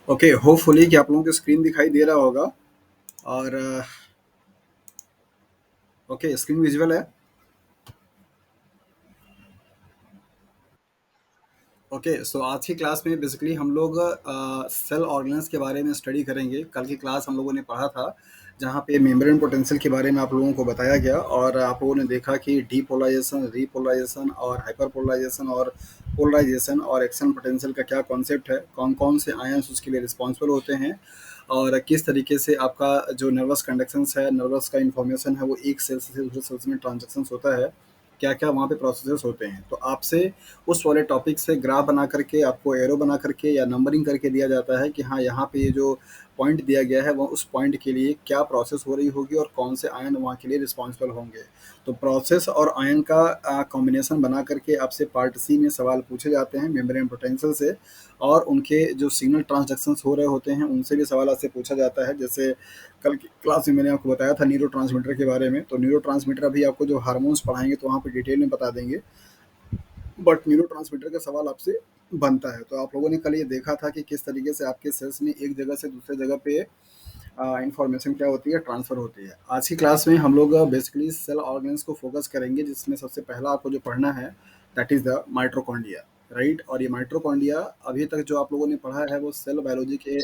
Okay, hopefully कि आप लोगों को स्क्रीन दिखाई दे रहा होगा और ओके, स्क्रीन विजुअल है। ओके, सो आज की क्लास में बेसिकली हम लोग सेल ऑर्गेनेल्स के बारे में स्टडी करेंगे। कल की क्लास हम लोगों ने पढ़ा था जहाँ पे मेम्ब्रेन पोटेंशियल के बारे में आप लोगों को बताया गया और आप लोगों ने देखा कि डीपोलराइजेशन, रीपोलराइजेशन और हाइपरपोलराइजेशन और पोलराइजेशन और एक्शन पोटेंशियल का क्या कॉन्सेप्ट है, कौन कौन से आयंस उसके लिए रिस्पॉन्सिबल होते हैं और किस तरीके से आपका जो नर्वस कंडक्शंस है, नर्वस का इंफॉर्मेशन है वो एक सेल से दूसरे सेल्स में ट्रांजेक्शन्स होता है, क्या क्या वहाँ पे प्रोसेसेस होते हैं। तो आपसे उस वाले टॉपिक से ग्राफ बना करके आपको एरो बना करके या नंबरिंग करके दिया जाता है कि हाँ यहाँ पे ये जो पॉइंट दिया गया है वो उस पॉइंट के लिए क्या प्रोसेस हो रही होगी और कौन से आयन वहाँ के लिए रिस्पॉन्सिबल होंगे। तो प्रोसेस और आयन का कॉम्बिनेशन बना करके आपसे पार्ट सी में सवाल पूछे जाते हैं मेम्ब्रेन पोटेंशियल से, और उनके जो सिग्नल ट्रांसडक्शंस हो रहे होते हैं उनसे भी सवाल आपसे पूछा जाता है। जैसे कल की क्लास में मैंने आपको बताया था न्यूरो ट्रांसमीटर के बारे में, तो न्यूरो ट्रांसमीटर अभी आपको जो हार्मोन्स पढ़ाएंगे तो वहाँ पर डिटेल में बता देंगे, बट न्यूरो ट्रांसमीटर का सवाल आपसे बनता है। तो आप लोगों ने कल ये देखा था कि किस तरीके से आपके सेल्स में एक जगह से दूसरे जगह पे इंफॉर्मेशन क्या होती है, ट्रांसफ़र होती है। आज की क्लास में हम लोग बेसिकली सेल ऑर्गन्स को फोकस करेंगे, जिसमें सबसे पहला आपको जो पढ़ना है that is the mitochondria, right. और ये माइटोकॉन्ड्रिया अभी तक जो आप लोगों ने पढ़ा है वो सेल बायोलॉजी के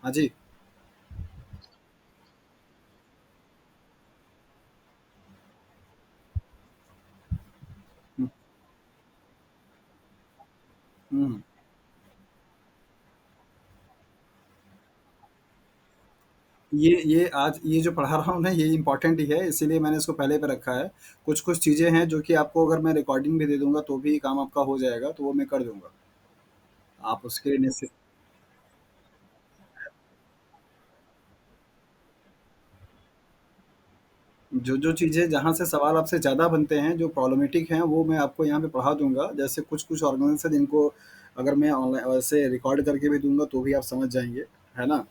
हाँ जी। हम्म, हम्म। ये आज ये जो पढ़ा रहा हूँ ना ये इम्पोर्टेंट ही है, इसीलिए मैंने इसको पहले पे रखा है। कुछ कुछ चीज़ें हैं जो कि आपको अगर मैं रिकॉर्डिंग भी दे दूंगा तो भी काम आपका हो जाएगा, तो वो मैं कर दूंगा। आप उसके लिए निश्चित। जो जो चीज़ें जहाँ से सवाल आपसे ज़्यादा बनते हैं, जो प्रॉब्लमेटिक हैं, वो मैं आपको यहाँ पे पढ़ा दूंगा। जैसे कुछ कुछ ऑर्गेनाइज है जिनको अगर मैं ऑनलाइन वैसे रिकॉर्ड करके भी दूंगा तो भी आप समझ जाएंगे, है ना।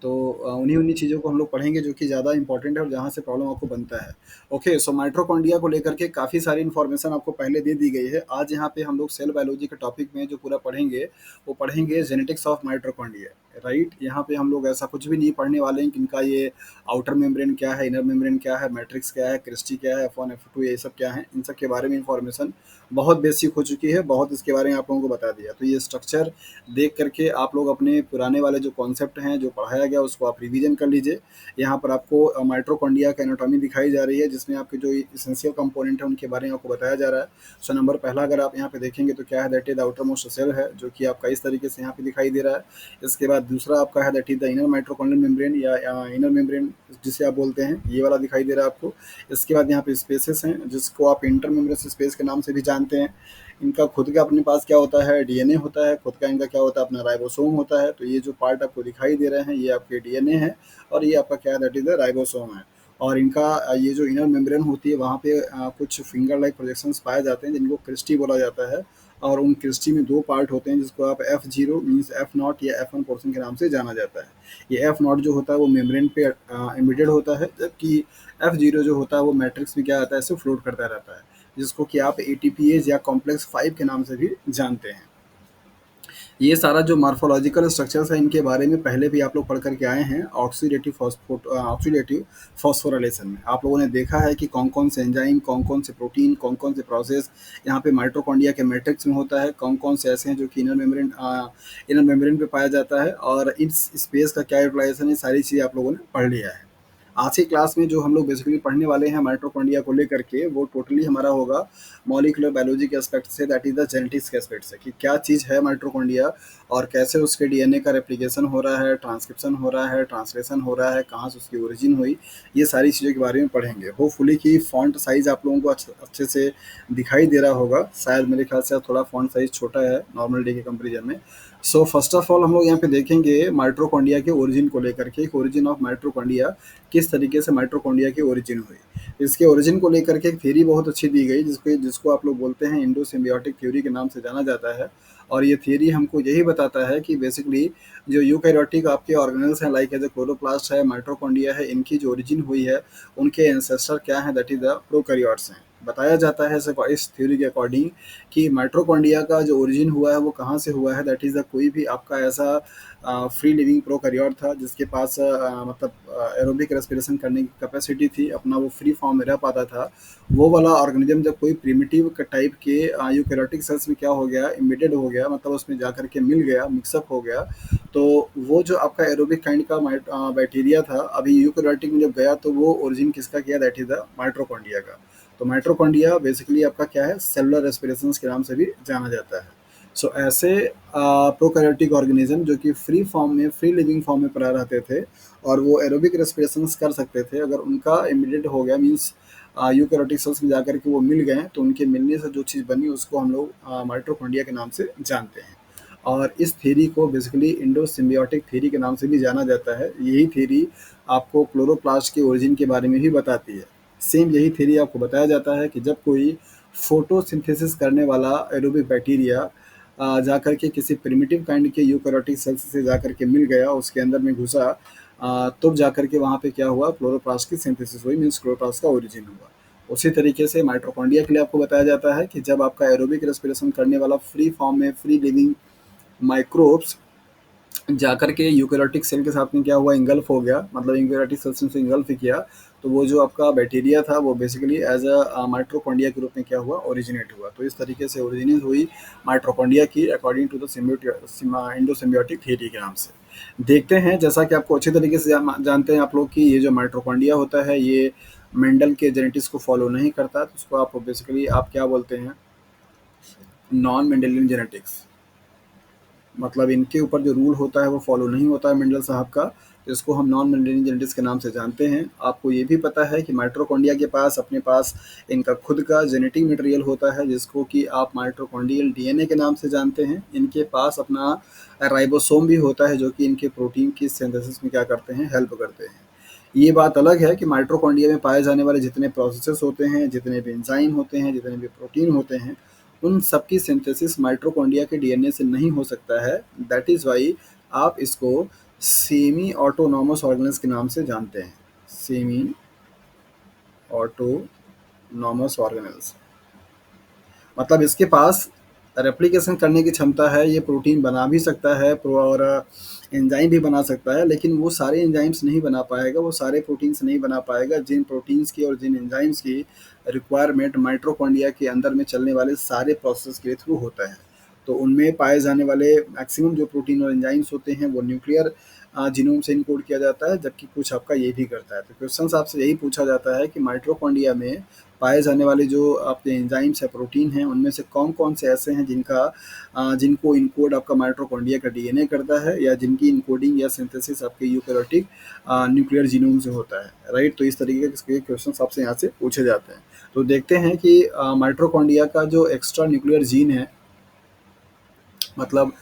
तो उन्हीं उन्हीं चीज़ों को हम लोग पढ़ेंगे जो कि ज़्यादा इंपॉर्टेंट है और जहाँ से प्रॉब्लम आपको बनता है। ओके, सो माइटोकॉन्ड्रिया को लेकर के काफ़ी सारी इन्फॉर्मेशन आपको पहले दे दी गई है। आज यहाँ पे हम लोग सेल बायोलॉजी के टॉपिक में जो पूरा पढ़ेंगे वो पढ़ेंगे जेनेटिक्स ऑफ माइटोकॉन्ड्रिया, राइट। यहाँ पे हम लोग ऐसा कुछ भी नहीं पढ़ने वाले हैं कि इनका ये आउटर मेम्ब्रेन क्या है, इनर मेम्ब्रेन क्या है, मैट्रिक्स क्या है, क्रिस्टी क्या है, F1 F2 ये सब क्या है, इन सब के बारे में इन्फॉर्मेशन बहुत बेसिक हो चुकी है, बहुत इसके बारे में आप लोगों को बता दिया। तो ये स्ट्रक्चर देख करके आप लोग अपने पुराने वाले जो कॉन्सेप्ट हैं जो पढ़ाया गया उसको आप रिवीजन कर लीजिए। यहाँ पर आपको माइटोकॉन्ड्रिया का एनाटॉमी दिखाई जा रही है, जिसमें आपके जो इसेंशियल कंपोनेंट है उनके बारे में आपको बताया जा रहा है। सो नंबर पहला अगर आप यहाँ पे देखेंगे तो क्या है, that is the outermost cell है, जो कि आपका इस तरीके से यहाँ पे दिखाई दे रहा है। इसके बाद दूसरा आपका है that is the inner mitochondrial membrane या इनर मेम्ब्रेन जिसे आप बोलते हैं, ये वाला दिखाई दे रहा है आपको। इसके बाद यहाँ पे स्पेसेस हैं जिसको आप इंटर मेम्ब्रेन स्पेस के नाम से भी जानते हैं। इनका खुद का अपने पास क्या होता है, डीएनए होता है, खुद का इनका क्या होता है, अपना राइबोसोम होता है। तो ये जो पार्ट आपको दिखाई दे रहे हैं ये आपके डीएनए है और ये आपका क्या है, दैट इज द राइबोसोम है। और इनका ये जो इनर मेम्ब्रेन होती है वहाँ पे कुछ फिंगर लाइक प्रोजेक्शंस पाए जाते हैं जिनको क्रिस्टी बोला जाता है। और उन क्रिस्टी में दो पार्ट होते हैं जिसको आप F zero means F not या एफ वन पोर्सन के नाम से जाना जाता है। ये एफ नॉट जो होता है वो मेम्ब्रेन पे एम्बेडेड होता है, जबकि एफ जीरो जो होता है वो मैट्रिक्स में क्या आता है, ऐसे फ्लोट करता रहता है, जिसको कि आप एटीपीएज या कॉम्प्लेक्स 5 के नाम से भी जानते हैं। ये सारा जो मॉर्फोलॉजिकल स्ट्रक्चर्स है इनके बारे में पहले भी आप लोग पढ़ करके आए हैं ऑक्सीडेटिव फॉस्फोराइलेशन में। आप लोगों ने देखा है कि कौन कौन से एंजाइम, कौन कौन से प्रोटीन, कौन कौन से प्रोसेस यहाँ पे माइटोकॉन्ड्रिया के मैट्रिक्स में होता है, कौन कौन से ऐसे हैं जो कि इनर मेम्ब्रेन पे पाया जाता है और इस स्पेस का क्या यूटिलाइजेशन है, सारी चीज़ें आप लोगों ने पढ़ लिया है। आज की क्लास में जो हम लोग बेसिकली पढ़ने वाले हैं माइटोकॉन्ड्रिया को लेकर के वो टोटली हमारा होगा मॉलिक्यूलर बायोलॉजी के एस्पेक्ट से, दैट इज द जेनेटिक्स के एस्पेक्ट से, कि क्या चीज़ है माइटोकॉन्ड्रिया और कैसे उसके डीएनए का रेप्लिकेशन हो रहा है, ट्रांसक्रिप्शन हो रहा है, ट्रांसलेशन हो रहा है, कहाँ से उसकी ओरिजिन हुई, ये सारी चीज़ों के बारे में पढ़ेंगे। होपफुली कि फॉन्ट साइज़ आप लोगों को अच्छे से दिखाई दे रहा होगा, शायद मेरे ख्याल से थोड़ा फॉन्ट साइज़ छोटा है नॉर्मल डे के कंपेरिजन में। सो फर्स्ट ऑफ ऑल हम लोग यहाँ पे देखेंगे माइटोकॉन्ड्रिया के ओरिजिन को लेकर के, ओरिजिन ऑफ माइटोकॉन्ड्रिया, किस तरीके से माइटोकॉन्ड्रिया की ओरिजिन हुई। इसके ओरिजिन को लेकर के एक थ्योरी बहुत अच्छी दी गई जिसको जिसको आप लोग बोलते हैं इंडो सिम्बियोटिक थ्योरी के नाम से जाना जाता है। और ये थ्योरी हमको यही बताता है कि बेसिकली जो यूकैरियोटिक आपके ऑर्गेनल्स हैं लाइक एज ए क्लोरोप्लास्ट है, माइटोकॉन्ड्रिया है, इनकी जो ओरिजिन हुई है, उनके एंसेस्टर क्या है, दैट इज द प्रोकैरियोट्स हैं। बताया जाता है इस थ्योरी के अकॉर्डिंग कि माइटोकॉन्ड्रिया का जो ओरिजिन हुआ है वो कहाँ से हुआ है, दैट इज़ द कोई भी आपका ऐसा फ्री लिविंग प्रोकैरियोट था जिसके पास मतलब एरोबिक रेस्पिरेशन करने की कैपेसिटी थी, अपना वो फ्री फॉर्म में रह पाता था। वो वाला ऑर्गेनिज्म जब कोई प्रिमिटिव टाइप के यूकेरियोटिक सेल्स में क्या हो गया, इमिटेड हो गया, मतलब उसमें जा करके मिल गया, मिक्सअप हो गया, तो वो जो आपका एरोबिक काइंड का बैक्टीरिया था, अभी यूकेरियोटिक में जब गया तो वो ओरिजिन किसका किया, दैट इज द माइटोकॉन्ड्रिया का। तो माइटोकॉन्ड्रिया बेसिकली आपका क्या है, सेलुलर रेस्पिरेशंस के नाम से भी जाना जाता है। सो ऐसे प्रोकैरियोटिक ऑर्गेनिज्म जो कि फ्री फॉर्म में, फ्री लिविंग फॉर्म में पड़ा रहते थे और वो एरोबिक रेस्पिरेशंस कर सकते थे, अगर उनका इमिटेड हो गया, मीन्स यूकेरियोटिक सेल्स में जाकर के वो मिल गए, तो उनके मिलने से जो चीज़ बनी उसको हम लोग माइटोकॉन्ड्रिया के नाम से जानते हैं। और इस थ्योरी को बेसिकली इंडो सिम्बियोटिक थ्योरी के नाम से भी जाना जाता है। यही थ्योरी आपको क्लोरोप्लास्ट के ओरिजिन के बारे में भी बताती है। सेम यही थ्योरी आपको बताया जाता है कि जब कोई फोटोसिंथेसिस करने वाला एरोबिक बैक्टीरिया जा कर के किसी प्रिमिटिव काइंड के यूकेरियोटिक सेल्स से जा कर के मिल गया, उसके अंदर में घुसा, तब जा कर के वहाँ पे क्या हुआ, क्लोरोप्लास्ट की सिंथेसिस हुई, मीन्स क्लोरोप्लास्ट का ओरिजिन हुआ। उसी तरीके से माइटोकॉन्ड्रिया के लिए आपको बताया जाता है कि जब आपका एरोबिक रेस्पिरेशन करने वाला फ्री फॉर्म में, फ्री लिविंग माइक्रोब्स जाकर के यूकेरियोटिक सेल के साथ में क्या हुआ, इंगल्फ हो गया, मतलब यूकेरियोटिक सेल्स से इंगल्फ किया, तो वो जो आपका बैक्टीरिया था वो बेसिकली एज अ माइटोकॉन्ड्रिया के रूप में क्या हुआ, ओरिजिनेट हुआ। तो इस तरीके से ओरिजिनेट हुई माइटोकॉन्ड्रिया की according to the endosymbiotic theory के नाम से। देखते हैं, जैसा कि आपको अच्छी तरीके से जानते हैं आप लोग कि ये जो माइटोकॉन्ड्रिया होता है ये मेंडल के जेनेटिक्स को फॉलो नहीं करता, तो उसको आप बेसिकली आप क्या बोलते हैं, नॉन मेंडेलियन जेनेटिक्स, मतलब इनके ऊपर जो रूल होता है वो फॉलो नहीं होता है मेंडल साहब का, तो इसको हम नॉन मेंडेलियन जेनेटिक्स के नाम से जानते हैं। आपको ये भी पता है कि माइटोकॉन्ड्रिया के पास अपने पास इनका खुद का जेनेटिक मटेरियल होता है जिसको कि आप माइटोकॉन्ड्रियल डीएनए के नाम से जानते हैं। इनके पास अपना राइबोसोम भी होता है जो कि इनके प्रोटीन की सिंथेसिस में क्या करते हैं, हेल्प करते हैं। ये बात अलग है कि माइटोकॉन्ड्रिया में पाए जाने वाले जितने प्रोसेसेस होते हैं, जितने भी एंजाइम होते हैं, जितने भी प्रोटीन होते हैं, उन सबकी सिंथेसिस माइटोकॉन्ड्रिया के डीएनए से नहीं हो सकता है। दैट इज़ वाई आप इसको सेमी ऑटोनॉमस ऑर्गेनल्स के नाम से जानते हैं, सेमी ऑटोनॉमस ऑर्गेनल्स। मतलब इसके पास रेप्लिकेशन करने की क्षमता है, ये प्रोटीन बना भी सकता है और एंजाइम भी बना सकता है, लेकिन वो सारे एंजाइम्स नहीं बना पाएगा, वो सारे प्रोटीन्स नहीं बना पाएगा जिन प्रोटीन्स की और जिन एंजाइम्स की रिक्वायरमेंट माइटोकॉन्ड्रिया के अंदर में चलने वाले सारे प्रोसेस के थ्रू होता है। तो उनमें पाए जाने वाले मैक्सिमम जो प्रोटीन और एंजाइम्स होते हैं वो न्यूक्लियर जीनोम से इनकोड किया जाता है, जबकि कुछ आपका ये भी करता है। तो क्वेश्चन आपसे यही पूछा जाता है कि माइटोकॉन्ड्रिया में पाए जाने वाले जो आपके एंजाइम्स है, प्रोटीन हैं, उनमें से कौन-कौन से ऐसे हैं जिनका जिनको इनकोड आपका माइटोकॉन्ड्रिया का डीएनए करता है, या जिनकी इनकोडिंग या सिंथेसिस आपके यूकेरियोटिक न्यूक्लियर जीनोम से होता है, राइट? तो इस तरीके के क्वेश्चंस आपसे यहाँ से पूछे जाते हैं। तो देखते हैं कि माइटोकॉन्ड्रिया का जो एक्स्ट्रा न्यूक्लियर जीन है, मतलब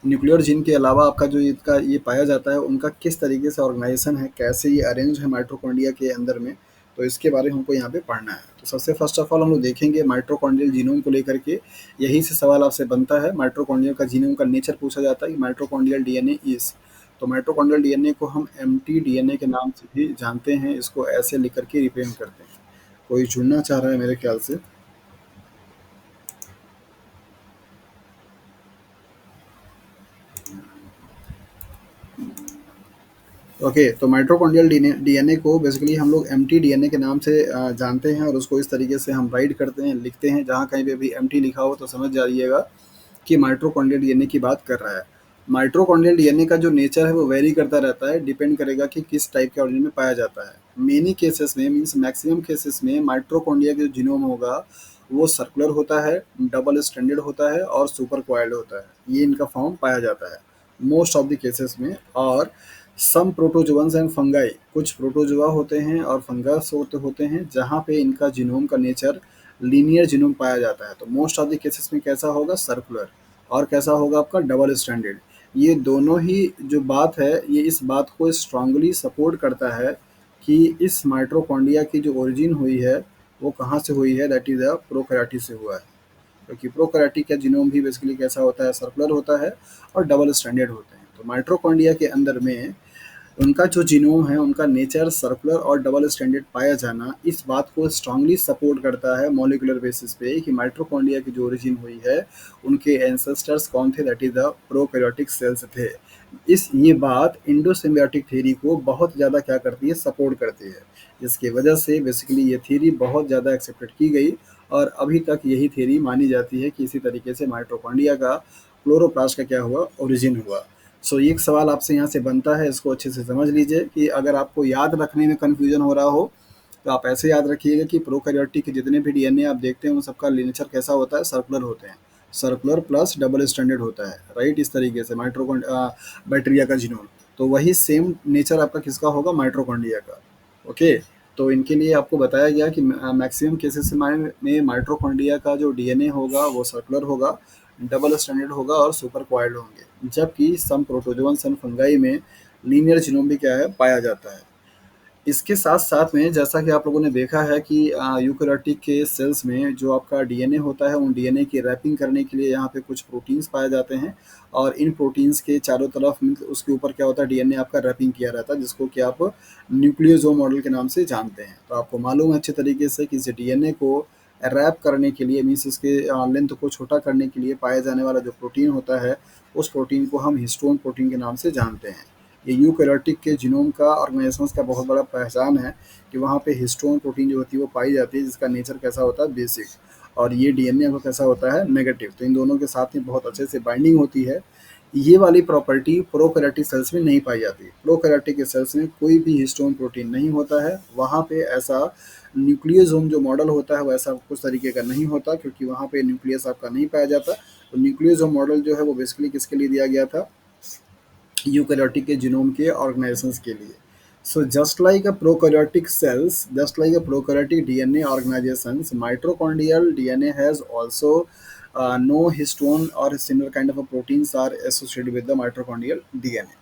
न्यूक्लियर जीन के अलावा आपका जो इसका ये पाया जाता है, उनका किस तरीके से ऑर्गेनाइजेशन है, कैसे ये अरेंज है माइटोकॉन्ड्रिया के अंदर में, तो इसके बारे में हमको यहाँ पे पढ़ना है। तो सबसे फर्स्ट ऑफ ऑल हम लोग देखेंगे माइटोकॉन्ड्रियल जीनोम को लेकर के, यही से सवाल आपसे बनता है। माइटोकॉन्ड्रिया का जीनोम का नेचर पूछा जाता है कि माइटोकॉन्ड्रियल डीएनए इज, तो माइटोकॉन्ड्रियल डीएनए को हम एमटी डीएनए के नाम से भी जानते हैं, इसको ऐसे लिख करके रिप्रेजेंट करते हैं। कोई जुड़ना चाह रहा है मेरे ख्याल से? ओके, तो माइटोकॉन्ड्रियल डीएनए को बेसिकली हम लोग एमटी डीएनए के नाम से जानते हैं, और उसको इस तरीके से हम राइट करते हैं, लिखते हैं। जहाँ कहीं पे भी एमटी लिखा हो तो समझ जाइएगा कि माइटोकॉन्ड्रियल डीएनए की बात कर रहा है। माइटोकॉन्ड्रियल डीएनए का जो नेचर है वो वेरी करता रहता है, डिपेंड करेगा कि किस टाइप के ऑर्गेनिज्म में पाया जाता है। मेनी केसेस में, मीन्स मैक्सिमम केसेस में, माइटोकॉन्ड्रिया का जो जीनोम होगा वो सर्कुलर होता है, डबल स्टैंडर्ड होता है और सुपर क्वाइल्ड होता है। ये इनका फॉर्म पाया जाता है मोस्ट ऑफ द केसेस में। और सम प्रोटोजोअन्स एंड फंगाई, कुछ प्रोटोजोआ होते हैं और फंगस होते हैं जहाँ पे इनका जीनोम का नेचर लीनियर जीनोम पाया जाता है। तो मोस्ट ऑफ द केसेस में कैसा होगा, सर्कुलर, और कैसा होगा आपका, डबल स्टैंडर्ड। ये दोनों ही जो बात है, ये इस बात को स्ट्रांगली सपोर्ट करता है कि इस माइटोकॉन्ड्रिया की जो ओरिजिन हुई है वो कहाँ से हुई है, दैट इज अ प्रोकैरियोट से हुआ है। क्योंकि प्रोकैरियोटिक का जीनोम भी बेसिकली कैसा होता है, सर्कुलर होता है और डबल स्टैंडर्ड होते हैं। तो माइटोकॉन्ड्रिया के अंदर में उनका जो जीनोम है, उनका नेचर सर्कुलर और डबल स्टैंडर्ड पाया जाना, इस बात को स्ट्रांगली सपोर्ट करता है मॉलिक्यूलर बेसिस पे कि माइटोकॉन्ड्रिया की जो ओरिजिन हुई है, उनके एंसेस्टर्स कौन थे, that is the prokaryotic cells थे। इस ये बात इंडोसिम्बियोटिक थ्योरी को बहुत ज़्यादा क्या करती है, सपोर्ट करती है, जिसकी वजह से बेसिकली ये थ्योरी बहुत ज़्यादा एक्सेप्टेड की गई और अभी तक यही थ्योरी मानी जाती है कि इसी तरीके से माइटोकॉन्ड्रिया का क्लोरोप्लास्ट का क्या हुआ, ओरिजिन हुआ। सो एक सवाल आपसे यहाँ से बनता है, इसको अच्छे से समझ लीजिए कि अगर आपको याद रखने में कन्फ्यूजन हो रहा हो तो आप ऐसे याद रखिएगा कि प्रोकैरियोटिक के जितने भी डीएनए आप देखते हैं उन सबका नेचर कैसा होता है, सर्कुलर होते हैं। सर्कुलर प्लस डबल स्टैंडर्ड होता है, राइट। इस तरीके से बैक्टीरिया का जीनोम, तो वही सेम नेचर आपका किसका होगा, माइटोकॉन्ड्रिया का। ओके, तो इनके लिए आपको बताया गया कि मैक्सिमम केसेस में माइटोकॉन्ड्रिया का जो डीएनए होगा वो सर्कुलर होगा, डबल स्टैंडर्ड होगा और सुपर क्वाइल्ड होंगे, जबकि सम प्रोटोजोअन्स एंड फंगाई में लीनियर जीनोम भी क्या है, पाया जाता है। इसके साथ साथ में जैसा कि आप लोगों ने देखा है कि यूकेरियोटिक के सेल्स में जो आपका डीएनए होता है, उन डीएनए की रैपिंग करने के लिए यहाँ पे कुछ प्रोटीन्स पाए जाते हैं और इन प्रोटीन्स के चारों तरफ उसके ऊपर क्या होता है, डीएनए आपका रैपिंग किया रहता है, जिसको कि आप न्यूक्लियोसोम मॉडल के नाम से जानते हैं। तो आपको मालूम है अच्छे तरीके से कि इस डीएनए को रैप करने के लिए, मीन्स इसके लेंथ को छोटा करने के लिए पाया जाने वाला जो प्रोटीन होता है, उस प्रोटीन को हम हिस्टोन प्रोटीन के नाम से जानते हैं। ये यूकेरियोटिक के जीनोम का ऑर्गेनाइजेशंस का बहुत बड़ा पहचान है कि वहाँ पे हिस्टोन प्रोटीन जो होती है वो पाई जाती है, जिसका नेचर कैसा होता है, बेसिक, और ये डीएनए का कैसा होता है, नेगेटिव। तो इन दोनों के साथ में बहुत अच्छे से बाइंडिंग होती है। ये वाली प्रॉपर्टी प्रोकैरियोटिक सेल्स में नहीं पाई जाती। प्रोकैरियोटिक के सेल्स में कोई भी हिस्टोन प्रोटीन नहीं होता है, वहाँ पे ऐसा न्यूक्लियोसोम जो मॉडल होता है वैसा कुछ तरीके का नहीं होता, क्योंकि वहाँ पे न्यूक्लियस आपका नहीं पाया जाता। तो न्यूक्लियोसोम मॉडल जो है वो बेसिकली किसके लिए दिया गया था, यूकैरियोटिक के जीनोम के ऑर्गेनाइजेशंस के लिए। So just like a prokaryotic cells, just like a prokaryotic DNA organizations, mitochondrial DNA has also no histone or similar kind of a proteins are associated with the mitochondrial DNA.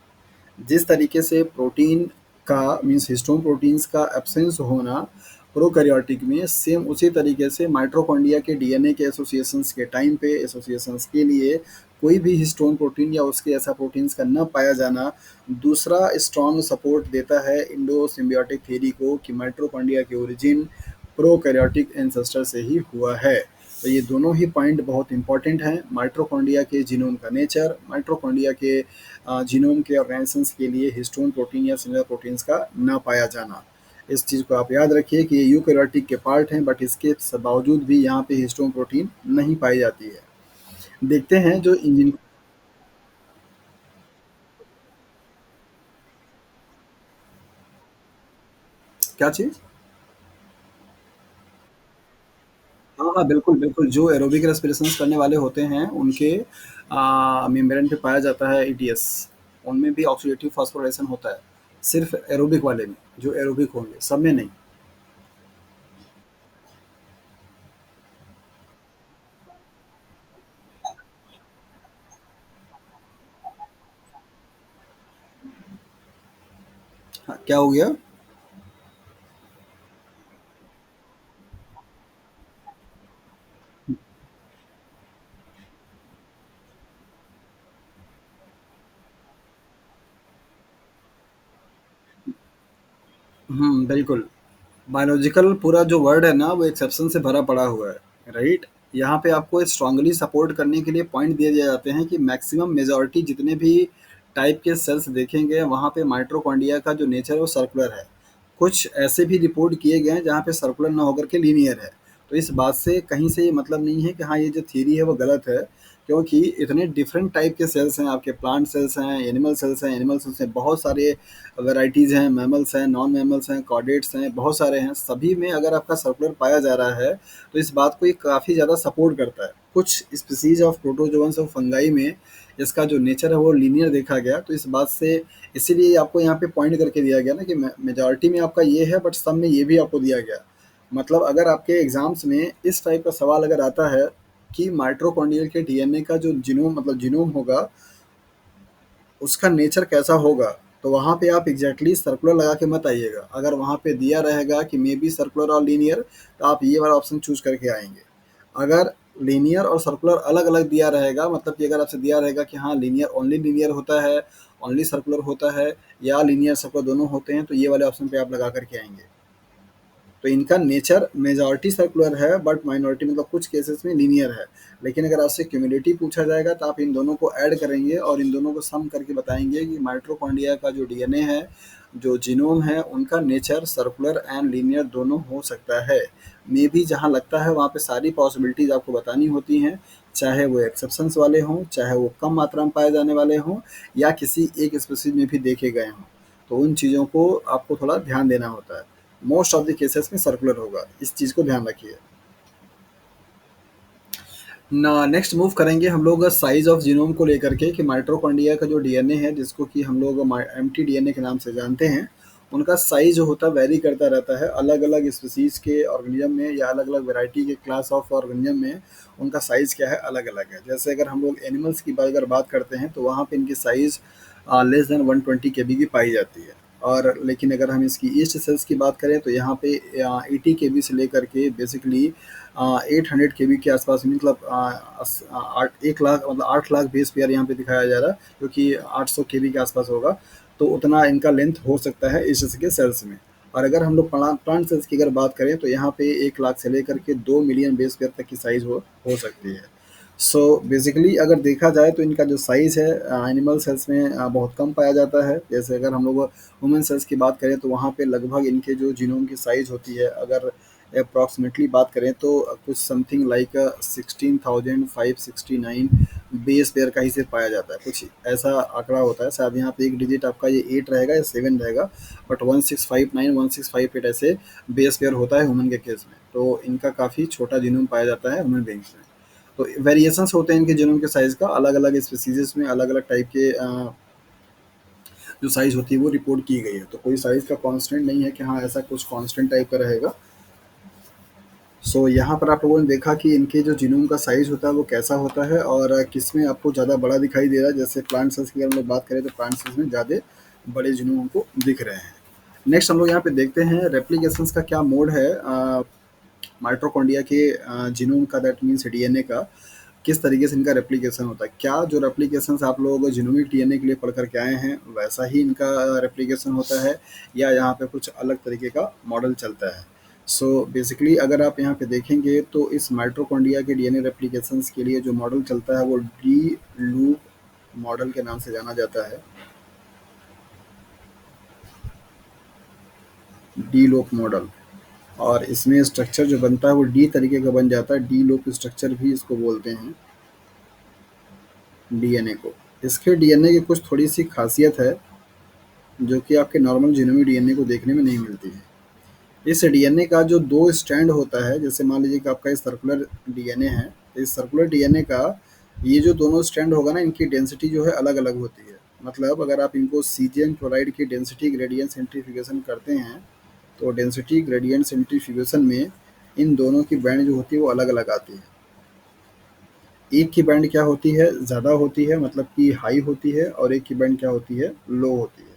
जिस तरीके से protein का means histone proteins का absence होना prokaryotic में, same उसी तरीके से माइटोकॉन्ड्रिया के डीएनए के एसोसिएशंस के टाइम पे, एसोसिएशंस के लिए कोई भी हिस्टोन प्रोटीन या उसके ऐसा प्रोटीन्स का न पाया जाना दूसरा स्ट्रॉन्ग सपोर्ट देता है इंडो सिम्बियोटिक थ्योरी को कि माइटोकॉन्ड्रिया की ओरिजिन प्रोकैरियोटिक एंसेस्टर से ही हुआ है। तो ये दोनों ही पॉइंट बहुत इंपॉर्टेंट हैं, माइटोकॉन्ड्रिया के जीनोम का नेचर, माइटोकॉन्ड्रिया के जीनोम के ऑर्गेनाइजेशंस के लिए हिस्टोन प्रोटीन या सिमिलर प्रोटीन्स का ना पाया जाना। इस चीज़ को आप याद रखिए कि ये यूकैरियोटिक के पार्ट हैं, बट इसके बावजूद भी यहाँ पे हिस्टोन प्रोटीन नहीं पाई जाती है। देखते हैं जो इंजन, क्या चीज़। हाँ हाँ, बिल्कुल बिल्कुल, जो एरोबिक रेस्पिरेशंस करने वाले होते हैं उनके मेम्ब्रेन पे पाया जाता है ईटीएस, उनमें भी ऑक्सीडेटिव फास्फोराइलेशन होता है, सिर्फ एरोबिक वाले में, जो एरोबिक होंगे, सब में नहीं। हाँ, क्या हो गया। बिल्कुल। बायोलॉजिकल पूरा जो वर्ड है ना वो एक्सेप्शन से भरा पड़ा हुआ है, राइट। यहाँ पे आपको स्ट्रांगली सपोर्ट करने के लिए पॉइंट दिए जाते हैं कि मैक्सिमम मेजॉरिटी जितने भी टाइप के सेल्स देखेंगे वहाँ पे माइटोकॉन्ड्रिया का जो नेचर है वो सर्कुलर है। कुछ ऐसे भी रिपोर्ट किए गए हैं जहाँ पे सर्कुलर ना होकर के लीनियर है। तो इस बात से कहीं से ये मतलब नहीं है कि हाँ ये जो थ्योरी है वो गलत है, क्योंकि इतने डिफरेंट टाइप के सेल्स हैं, आपके प्लांट सेल्स हैं, एनिमल सेल्स हैं, एनिमल सेल्स हैं, बहुत सारे वैराइटीज़ हैं, मैमल्स हैं, नॉन मैमल्स हैं, कॉर्डेट्स हैं, बहुत सारे हैं, सभी में अगर आपका सर्कुलर पाया जा रहा है तो इस बात को ये काफ़ी ज़्यादा सपोर्ट करता है। कुछ species of protozoans of fungi में इसका जो नेचर है वो लीनियर देखा गया, तो इस बात से इसीलिए आपको यहाँ पे पॉइंट करके दिया गया ना कि मेजॉरिटी में आपका ये है, बट सब में ये भी आपको दिया गया। मतलब अगर आपके एग्जाम्स में इस टाइप का सवाल अगर आता है कि माइटोकॉन्ड्रियल के डीएनए का जो जीनोम मतलब जीनोम होगा उसका नेचर कैसा होगा, तो वहाँ पे आप एग्जैक्टली सर्कुलर लगा के मत आइएगा। अगर वहाँ पे दिया रहेगा कि मे बी सर्कुलर और लीनियर, तो आप ये वाला ऑप्शन चूज करके आएंगे। अगर लीनियर और सर्कुलर अलग-अलग दिया रहेगा, मतलब कि अगर आपसे दिया रहेगा कि हाँ, लीनियर ओनली लीनियर होता है, ओनली सर्कुलर होता है या लीनियर सर्कुलर दोनों होते हैं, तो ये वाले ऑप्शन पे आप लगा कर के आएँगे। तो इनका नेचर मेजॉरिटी सर्कुलर है बट माइनॉरिटी मतलब कुछ केसेस में लीनियर है। लेकिन अगर आपसे क्यूमुलेटिव पूछा जाएगा तो आप इन दोनों को ऐड करेंगे और इन दोनों को सम करके बताएँगे कि माइटोकॉन्ड्रिया का जो डीएनए है, जो जीनोम है, उनका नेचर सर्कुलर एंड लीनियर दोनों हो सकता है। मेबी जहाँ लगता है वहाँ पे सारी पॉसिबिलिटीज़ आपको बतानी होती हैं, चाहे वो एक्सेप्शंस वाले हों, चाहे वो कम मात्रा में पाए जाने वाले हों या किसी एक स्पीशीज़ में भी देखे गए हों। तो उन चीज़ों को आपको थोड़ा ध्यान देना होता है। मोस्ट ऑफ द केसेस में सर्कुलर होगा, इस चीज़ को ध्यान रखिए। ना नेक्स्ट मूव करेंगे हम लोग साइज ऑफ जीनोम को लेकर के कि माइटोकॉन्ड्रिया का जो डीएनए है जिसको कि हम लोग एमटी डीएनए के नाम से जानते हैं, उनका साइज जो होता है वेरी करता रहता है अलग अलग स्पीसीज के ऑर्गेनिज्म में या अलग अलग वैरायटी के क्लास ऑफ ऑर्गेनिज्म में। उनका साइज क्या है, अलग अलग है। जैसे अगर हम लोग एनिमल्स की अगर बात करते हैं तो वहाँ पे इनकी साइज लेस देन 120 kb की पाई जाती है। और लेकिन अगर हम इसकी ईस्ट सेल्स की बात करें तो यहाँ पे 80 kb से लेकर के बेसिकली 800 kb के आसपास, मतलब 1 लाख मतलब 8 लाख बेस पेयर यहाँ पे दिखाया जा रहा है, जो कि 800 kb के आसपास होगा। तो उतना इनका लेंथ हो सकता है ईस्ट के सेल्स में। और अगर हम लोग प्लांट सेल्स की अगर बात करें तो यहाँ पे 1 लाख से लेकर के 2 मिलियन बेस पेयर तक की साइज हो सकती है। सो बेसिकली अगर देखा जाए तो इनका जो साइज़ है एनिमल सेल्स में बहुत कम पाया जाता है। जैसे अगर हम लोग ह्यूमन सेल्स की बात करें तो वहाँ पे लगभग इनके जो जीनोम की साइज़ होती है, अगर अप्रॉक्सीमेटली बात करें तो कुछ समथिंग लाइक 16,569 बेस पेयर का ही सिर्फ पाया जाता है। कुछ ऐसा आंकड़ा होता है, शायद यहाँ पे एक डिजिट आपका ये 8 रहेगा या 7 रहेगा, बट 1659 1658 ऐसे बेस पेयर होता है ह्यूमन के केस में। तो इनका काफ़ी छोटा जीनोम पाया जाता है ह्यूमन बींग्स में। तो वेरिएशंस होते हैं इनके जीनोम के साइज़ का, अलग अलग स्पीसीज में अलग अलग टाइप के जो साइज़ होती है वो रिपोर्ट की गई है। तो कोई साइज़ का कांस्टेंट नहीं है कि हाँ ऐसा कुछ कांस्टेंट टाइप का रहेगा। सो यहाँ पर आप लोगों ने देखा कि इनके जो जीनोम का साइज़ होता है वो कैसा होता है और किस में आपको ज़्यादा बड़ा दिखाई दे रहा है। जैसे प्लांट सेल्स की अगर हम लोग बात करें तो प्लांट सेल्स में ज़्यादा बड़े जीनोम हमको दिख रहे हैं। नेक्स्ट हम लोग यहाँ पे देखते हैं रेप्लिकेशंस का क्या मोड है माइटोकॉन्ड्रिया के जीनोम का, दैट मीन्स डीएनए का किस तरीके से इनका रेप्लिकेशन होता है। क्या जो रेप्लिकेशंस आप लोग जीनोमिक डीएनए के लिए पढ़ कर के आए हैं वैसा ही इनका रेप्लिकेशन होता है या यहाँ पे कुछ अलग तरीके का मॉडल चलता है। सो बेसिकली अगर आप यहाँ पे देखेंगे तो इस माइटोकॉन्ड्रिया के डीएनए रेप्लिकेशंस के लिए जो मॉडल चलता है वो डी लूप मॉडल के नाम से जाना जाता है। D loop model. और इसमें स्ट्रक्चर जो बनता है वो डी तरीके का बन जाता है, डी लूप स्ट्रक्चर भी इसको बोलते हैं डीएनए को। इसके डीएनए की कुछ थोड़ी सी खासियत है जो कि आपके नॉर्मल जीनोमिक डीएनए को देखने में नहीं मिलती है। इस डीएनए का जो 2 स्ट्रैंड होता है, जैसे मान लीजिए कि आपका ये सर्कुलर डीएनए है, तो इस सर्कुलर डीएनए का ये जो दोनों स्ट्रैंड होगा ना, इनकी डेंसिटी जो है अलग-अलग होती है। मतलब अगर आप इनको सीजियम क्लोराइड की डेंसिटी ग्रेडियंट सेंट्रीफ्यूगेशन करते हैं, तो डेंसिटी ग्रेडियंट सेंट्रीफ्यूगेशन में इन दोनों की बैंड जो होती है वो अलग-अलग आती है। एक की बैंड क्या होती है, ज़्यादा होती है मतलब कि हाई होती है, और एक की बैंड क्या होती है, लो होती है।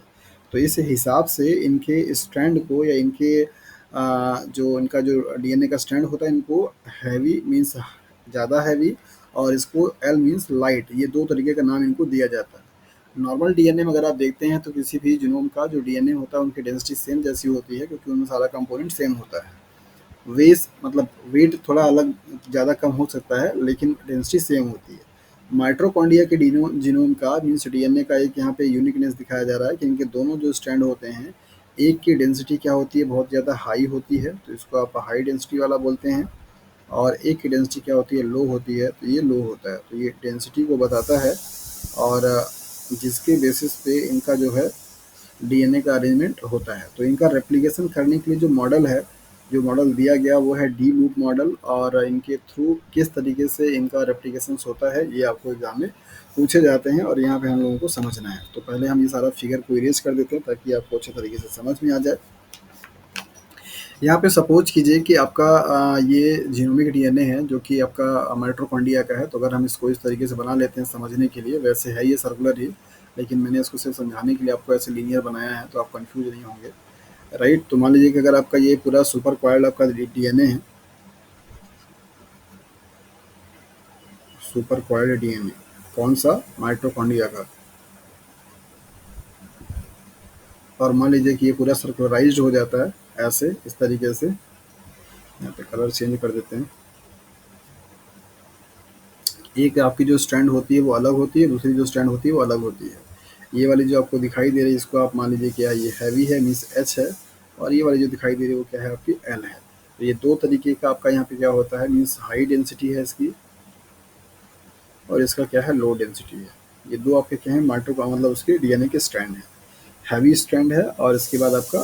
तो इस हिसाब से इनके स्ट्रैंड को या इनके जो इनका जो डीएनए का स्ट्रैंड होता है, इनको हैवी मीन्स ज़्यादा हैवी और इसको एल मीन्स लाइट, ये 2 तरीके का नाम इनको दिया जाता है। नॉर्मल डीएनए में अगर आप देखते हैं तो किसी भी जीनोम का जो डीएनए होता है उनकी डेंसिटी सेम जैसी होती है क्योंकि उनमें सारा कंपोनेंट सेम होता है। वेस मतलब वेट थोड़ा अलग ज़्यादा कम हो सकता है लेकिन डेंसिटी सेम होती है। माइटोकॉन्ड्रिया के जीनोम का मीन्स डीएनए का एक यहाँ पे यूनिकनेस दिखाया जा रहा है कि इनके दोनों जो स्ट्रैंड होते हैं, एक की डेंसिटी क्या होती है, बहुत ज़्यादा हाई होती है तो इसको आप हाई डेंसिटी वाला बोलते हैं, और एक की डेंसिटी क्या होती है, लो होती है तो ये लो होता है। तो ये डेंसिटी को बताता है और जिसके बेसिस पे इनका जो है डीएनए का अरेंजमेंट होता है। तो इनका रेप्लिकेशन करने के लिए जो मॉडल है, जो मॉडल दिया गया वो है डी लूप मॉडल, और इनके थ्रू किस तरीके से इनका रेप्लिकेशन होता है ये आपको एग्जाम में पूछे जाते हैं और यहाँ पे हम लोगों को समझना है। तो पहले हम ये सारा फिगर को इरेज कर देते हैं ताकि आपको अच्छे तरीके से समझ में आ जाए। यहाँ पे सपोज कीजिए कि आपका ये जीनोमिक डीएनए है जो कि आपका माइटोकॉन्ड्रिया का है। तो अगर हम इसको इस तरीके से बना लेते हैं समझने के लिए, वैसे है ये सर्कुलर ही, लेकिन मैंने इसको सिर्फ समझाने के लिए आपको ऐसे लीनियर बनाया है तो आप कंफ्यूज नहीं होंगे, राइट। तो मान लीजिए कि अगर आपका ये पूरा सुपर कॉइल्ड आपका डीएनए है, सुपर कॉइल्ड डीएनए। कौन सा? माइटोकॉन्ड्रिया का। और मान लीजिए कि ये पूरा सर्कुलराइज्ड हो जाता है ऐसे, इस तरीके से। यहाँ पे कलर चेंज कर देते हैं। एक आपकी जो स्ट्रैंड होती है वो अलग होती है, दूसरी जो स्ट्रैंड होती है वो अलग होती है। ये वाली जो आपको दिखाई दे रही है, इसको आप मान लीजिए क्या है, ये हैवी है, मीन्स एच है। और ये वाली जो दिखाई दे रही है वो क्या है, आपकी एल है। तो ये दो तरीके का आपका यहाँ पे क्या होता है, मीन्स हाई डेंसिटी है इसकी, और इसका क्या है, लो डेंसिटी है। ये दो आपके क्या है, माइटो का मतलब उसके डीएनए के स्ट्रैंड है। हैवी स्ट्रैंड है और इसके बाद आपका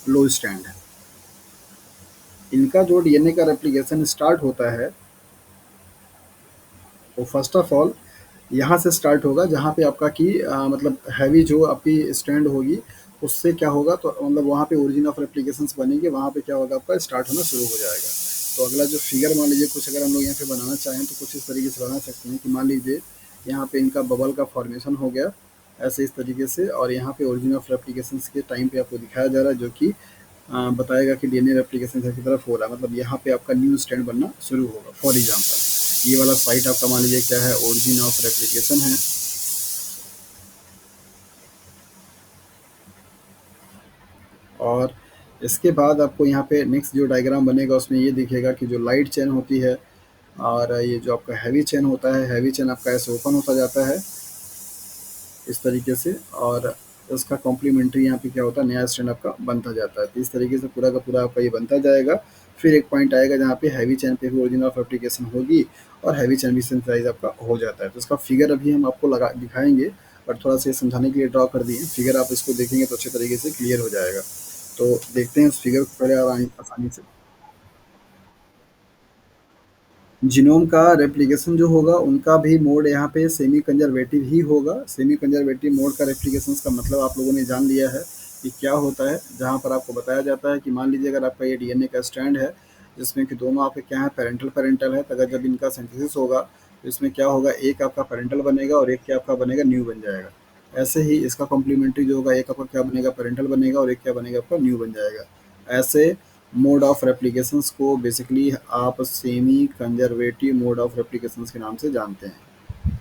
लो स्ट्रैंड है। इनका जो डीएनए का रेप्लिकेशन स्टार्ट होता है वो फर्स्ट ऑफ ऑल यहाँ से स्टार्ट होगा, जहाँ पे आपका कि मतलब हैवी जो आपकी स्ट्रैंड होगी, उससे क्या होगा, तो मतलब वहाँ पे ओरिजिन ऑफ रेप्लिकेशंस बनेंगे, वहाँ पे क्या होगा, आपका स्टार्ट होना शुरू हो जाएगा। तो अगला जो फिगर मान लीजिए कुछ अगर हम लोग यहाँ पे बनाना चाहें तो कुछ इस तरीके से बना सकते हैं कि मान लीजिए यहाँ पे इनका बबल का फॉर्मेशन हो गया ऐसे इस तरीके से, और यहाँ पे ओरिजिन ऑफ रेप्लिकेशंस के टाइम पे आपको दिखाया जा रहा है, जो कि बताएगा कि डीएनए रेप्लिकेशन की तरफ हो रहा है, मतलब यहाँ पे आपका न्यू स्ट्रैंड बनना शुरू होगा। फॉर एग्जांपल ये वाला साइट आपका मान लीजिए क्या है, ओरिजिन ऑफ रेप्लिकेशन है। और इसके बाद आपको यहाँ पे नेक्स्ट जो डायग्राम बनेगा उसमें ये दिखेगा कि जो लाइट चेन होती है और ये जो आपका हैवी चेन होता है, हैवी चेन आपका ऐसे ओपन होता जाता है इस तरीके से, और उसका कॉम्प्लीमेंट्री यहाँ पे क्या होता है, नया स्टैंड आपका बनता जाता है। तो इस तरीके से पूरा का पूरा आपका ये बनता जाएगा। फिर एक पॉइंट आएगा जहाँ पे हैवी चैन पे भी ओरिजिन ऑफ एप्लीकेशन होगी और हैवी चैन भी सिंथेसाइज आपका हो जाता है। तो इसका फिगर अभी हम आपको लगा दिखाएंगे, बट थोड़ा सा ये समझाने के लिए ड्रॉ कर दिए फिगर, आप इसको देखेंगे तो अच्छे तरीके से क्लियर हो जाएगा। तो देखते हैं उस फिगर को पहले आसानी से। जीनोम का रेप्लिकेशन जो होगा उनका भी मोड यहाँ पे सेमी कंजर्वेटिव ही होगा। सेमी कंजर्वेटिव मोड का रेप्लिकेशन का मतलब आप लोगों ने जान लिया है कि क्या होता है, जहाँ पर आपको बताया जाता है कि मान लीजिए अगर आपका ये डीएनए का स्ट्रैंड है जिसमें कि दोनों आपके क्या है, पेरेंटल पेरेंटल है, तो अगर जब इनका सिंथेसिस होगा तो इसमें क्या होगा, एक आपका पेरेंटल बनेगा और एक क्या आपका बनेगा, न्यू बन जाएगा। ऐसे ही इसका कॉम्प्लीमेंट्री जो होगा, एक आपका क्या बनेगा, पेरेंटल बनेगा और एक क्या बनेगा, आपका न्यू बन जाएगा। ऐसे मोड ऑफ रेप्लिकेशंस को बेसिकली आप सेमी कंजर्वेटिव मोड ऑफ रेप्लिकेशंस के नाम से जानते हैं,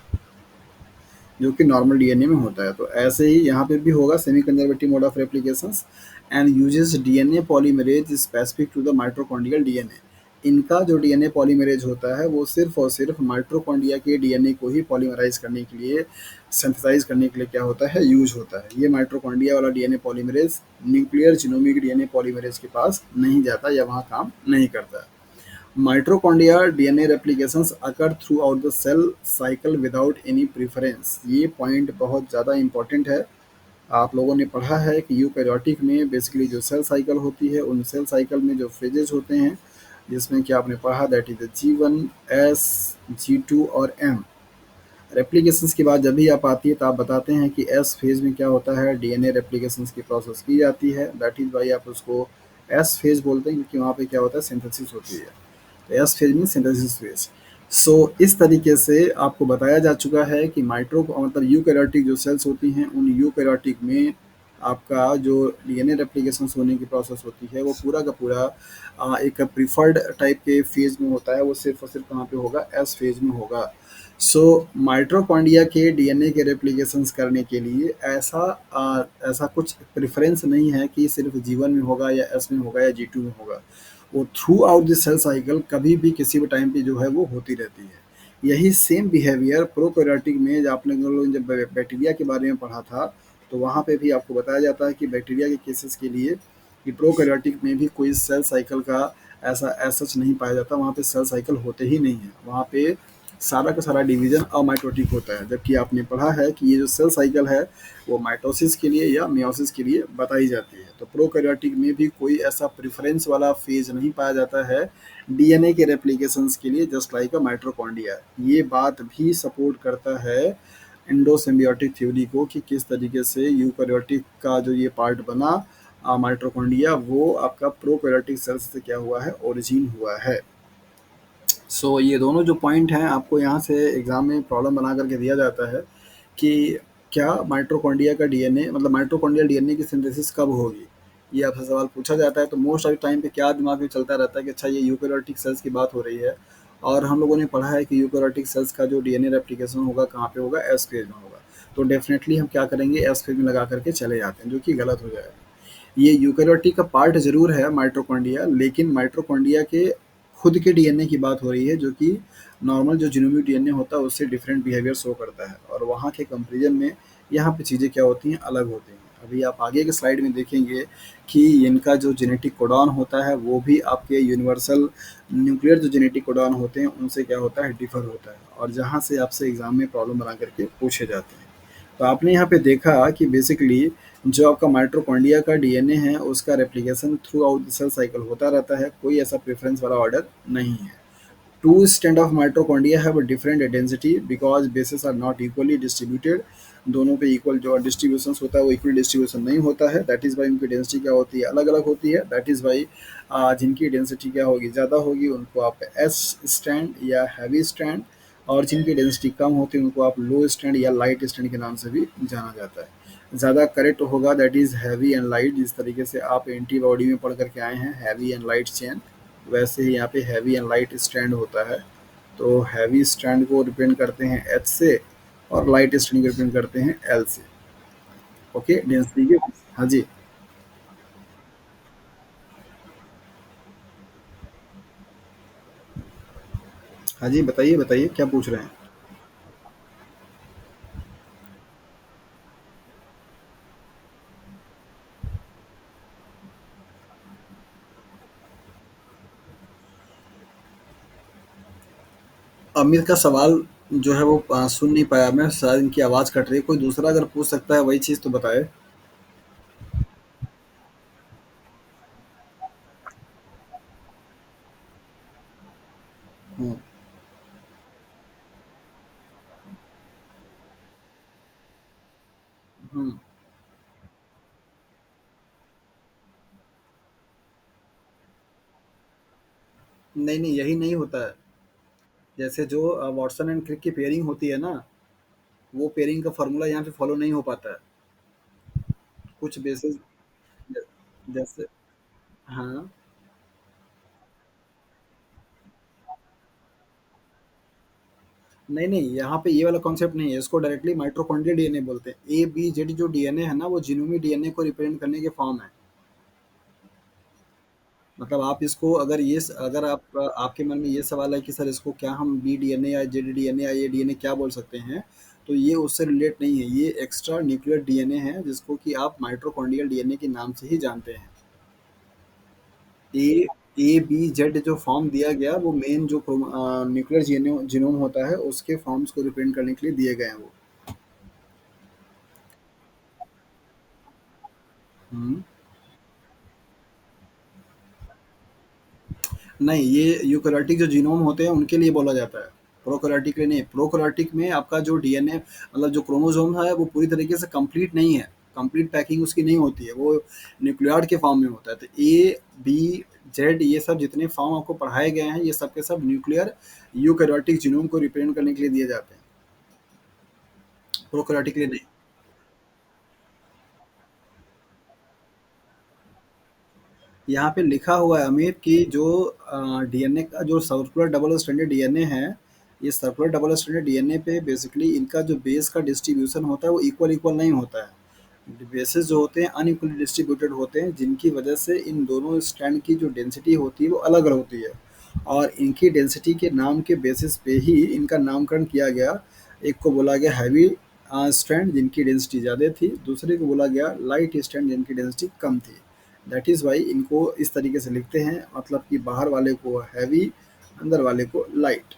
जो कि नॉर्मल डीएनए में होता है। तो ऐसे ही यहाँ पे भी होगा semi conservative mode of replications and uses DNA polymerase specific to the mitochondrial DNA. इनका जो डीएनए पॉलीमरेज होता है वो सिर्फ और सिर्फ माइटोकॉन्ड्रिया के डीएनए को ही पॉलीमराइज करने के लिए, सिंथेसाइज करने के लिए क्या होता है, यूज होता है। ये माइटोकॉन्ड्रिया वाला DNA polymerase nuclear genomic DNA polymerase के पास नहीं जाता या वहाँ काम नहीं करता। Mitochondria DNA replications occur throughout the cell cycle without any preference. ये पॉइंट बहुत ज़्यादा इंपॉर्टेंट है। आप लोगों ने पढ़ा है कि यूकैरियोटिक में बेसिकली जो सेल साइकिल होती है, उन सेल साइकिल में जो फेजेस होते हैं, जिसमें कि आपने पढ़ा that is G1, S, G2 और M। रेप्लिकेशंस की बात जब भी आप आती है तो आप बताते हैं कि एस फेज में क्या होता है, डीएनए रेप्लिकेशंस की प्रोसेस की जाती है, दैट इज वाई आप उसको एस फेज बोलते हैं, क्योंकि वहाँ पे क्या होता है, सिंथेसिस होती है। तो एस फेज में सिंथेसिस फेज। सो इस तरीके से आपको बताया जा चुका है कि माइट्रो मतलब यूकैरियोटिक जो सेल्स होती हैं, उन यूकैरियोटिक में आपका जो डीएनए रेप्लिकेशन होने की प्रोसेस होती है वो पूरा का पूरा एक प्रीफर्ड टाइप के फेज में होता है। वो सिर्फ और सिर्फ कहाँ पे होगा, एस फेज में होगा। सो माइटोकॉन्ड्रिया के डीएनए के रेप्लिकेशंस करने के लिए ऐसा कुछ प्रेफरेंस नहीं है कि सिर्फ G1 में होगा या एस में होगा या G2 में होगा। वो throughout the cell cycle कभी भी किसी भी टाइम पे जो है वो होती रहती है। यही सेम बिहेवियर प्रोकैरियोटिक में जब आपने लोग जब बैक्टीरिया के बारे में पढ़ा था, तो वहाँ पे भी आपको बताया जाता है कि बैक्टीरिया के केसेस के लिए कि प्रोकैरियोटिक में भी कोई सेल साइकिल का ऐसा सच नहीं पाया जाता। वहाँ पे सेल साइकिल होते ही नहीं है, वहाँ पे सारा का सारा डिवीजन अमाइटोटिक होता है। जबकि आपने पढ़ा है कि ये जो सेल साइकिल है वो माइटोसिस के लिए या मियोसिस के लिए बताई जाती है। तो प्रोकैरियोटिक में भी कोई ऐसा प्रेफरेंस वाला फेज नहीं पाया जाता है डीएनए के रेप्लिकेशंस के लिए, जस्ट लाइक अ माइटोकॉन्ड्रिया। ये बात भी सपोर्ट करता है एंडोसिम्बियोटिक थ्योरी को कि किस तरीके से यूकैरियोटिक का जो ये पार्ट बना माइटोकॉन्ड्रिया, वो आपका प्रोकैरियोटिक सेल्स से क्या हुआ है, ओरिजिन हुआ है। सो ये दोनों जो पॉइंट हैं आपको यहाँ से एग्जाम में प्रॉब्लम बना करके दिया जाता है कि क्या माइटोकॉन्ड्रिया का डीएनए मतलब माइटोकॉन्ड्रियल डीएनए की सिंथेसिस कब होगी, ये आपसे सवाल पूछा जाता है। तो मोस्ट ऑफ टाइम पे क्या दिमाग में चलता रहता है कि अच्छा ये यूकैरियोटिक सेल्स की बात हो रही है और हम लोगों ने पढ़ा है कि यूकेरियोटिक सेल्स का जो डीएनए रेप्लिकेशन होगा कहाँ पे होगा, एस फेज में होगा। तो डेफिनेटली हम क्या करेंगे, एस फेज में लगा करके चले जाते हैं, जो कि गलत हो जाएगा। ये यूकेरियोटिक का पार्ट ज़रूर है माइटोकॉन्ड्रिया, लेकिन माइटोकॉन्ड्रिया के खुद के डीएनए की बात हो रही है, जो कि नॉर्मल जो जीनोमिक डीएनए होता है उससे डिफरेंट बिहेवियर शो करता है, और वहाँ के कंपैरिजन में यहाँ पे चीज़ें क्या होती हैं, अलग होती हैं। अभी आप आगे के स्लाइड में देखेंगे कि इनका जो जेनेटिक कोडॉन होता है वो भी आपके यूनिवर्सल न्यूक्लियर जो जेनेटिक कोडॉन होते हैं उनसे क्या होता है, डिफर होता है, और जहाँ से आपसे एग्जाम में प्रॉब्लम बना करके पूछे जाते हैं। तो आपने यहाँ पे देखा कि बेसिकली जो आपका माइटोकॉन्ड्रिया का डीएनए है उसका replication throughout the cell cycle होता रहता है, कोई ऐसा प्रेफरेंस वाला ऑर्डर नहीं है। Two strand of mitochondria have a different density because bases are not equally distributed. दोनों पे इक्वल जो डिस्ट्रीब्यूशन होता है वो इक्वल डिस्ट्रीब्यूशन नहीं होता है, दैट इज़ वाई उनकी डेंसिटी क्या होती है, अलग अलग होती है। दैट इज़ वाई जिनकी डेंसिटी क्या होगी, ज़्यादा होगी, उनको आप एस स्टैंड या हैवी स्टैंड, और जिनकी डेंसिटी कम होती है उनको आप लो स्टैंड या लाइट स्टैंड के नाम से भी जाना जाता है। ज़्यादा करेक्ट होगा that is heavy and light, जिस तरीके से आप एंटीबॉडी में पढ़ करके आए हैं हैवी एंड लाइट चेन, वैसे ही यहाँ पे हैवी एंड लाइट स्टैंड होता है। तो हैवी स्टैंड को रिप्रेजेंट करते हैं एच से, और लाइट स्टैंड को रिप्रेजेंट करते हैं एल से। ओके, डेंसिटी के। हाँ जी। हाँ जी, बताइए बताइए क्या पूछ रहे हैं। अमीर का सवाल जो है वो सुन नहीं पाया मैं, शायद इनकी आवाज़ कट रही है, कोई दूसरा अगर पूछ सकता है वही चीज़ तो बताए। हम्म। हम्म। नहीं नहीं, यही नहीं होता है। जैसे जो वॉटसन एंड क्रिक की पेयरिंग होती है ना, वो पेयरिंग का फार्मूला यहाँ पे फॉलो नहीं हो पाता है, कुछ बेसिस। जैसे, हाँ। नहीं नहीं, यहाँ पे ये वाला कॉन्सेप्ट नहीं है, इसको डायरेक्टली माइटोकॉन्ड्रियल डीएनए बोलते हैं। ए बी जेड जो डीएनए है ना वो जीनोमिक डीएनए को रिप्रेजेंट करने के फॉर्म है। मतलब आप इसको अगर अगर आप आपके मन में ये सवाल है कि सर इसको क्या हम बी डीएनए या जेड डीएनए या ए डीएनए क्या बोल सकते हैं, तो ये उससे रिलेट नहीं है, ये एक्स्ट्रा न्यूक्लियर डीएनए है जिसको कि आप माइटोकॉन्ड्रियल डीएनए के नाम से ही जानते हैं। ए ए बी जेड जो फॉर्म दिया गया वो मेन जो न्यूक्लियर जीनोम होता है उसके फॉर्म्स को रिप्रेजेंट करने के लिए दिए गए हैं वो। हम्म। नहीं, ये यूकेरियोटिक जो जीनोम होते हैं उनके लिए बोला जाता है, प्रोकैरियोटिक के लिए नहीं। प्रोकैरियोटिक में आपका जो डीएनए मतलब जो क्रोमोसोम है वो पूरी तरीके से कंप्लीट नहीं है, कंप्लीट पैकिंग उसकी नहीं होती है, वो न्यूक्लियॉइड के फॉर्म में होता है। तो ए बी जेड ये सब जितने फॉर्म आपको पढ़ाए गए हैं ये सब के सब न्यूक्लियर यूकेरियोटिक जीनोम को रिप्रेजेंट करने के लिए दिए जाते हैं, प्रोकैरियोटिक के लिए नहीं। यहाँ पे लिखा हुआ है अमित कि जो डीएनए का जो सर्कुलर डबल स्ट्रैंडेड डीएनए है, ये सर्कुलर डबल स्ट्रैंडेड डीएनए पे बेसिकली इनका जो बेस का डिस्ट्रीब्यूशन होता है वो इक्वल इक्वल नहीं होता है, बेसेस जो होते हैं अनइक्वली डिस्ट्रीब्यूटेड होते हैं, जिनकी वजह से इन दोनों स्ट्रैंड की जो डेंसिटी होती है वो अलग अलग होती है, और इनकी डेंसिटी के नाम के बेसिस पे ही इनका नामकरण किया गया। एक को बोला गया हैवी स्ट्रैंड जिनकी डेंसिटी ज़्यादा थी, दूसरे को बोला गया लाइट स्ट्रैंड जिनकी डेंसिटी कम थी। दैट इज़ वाई इनको इस तरीके से लिखते हैं, मतलब कि बाहर वाले को हैवी, अंदर वाले को लाइट।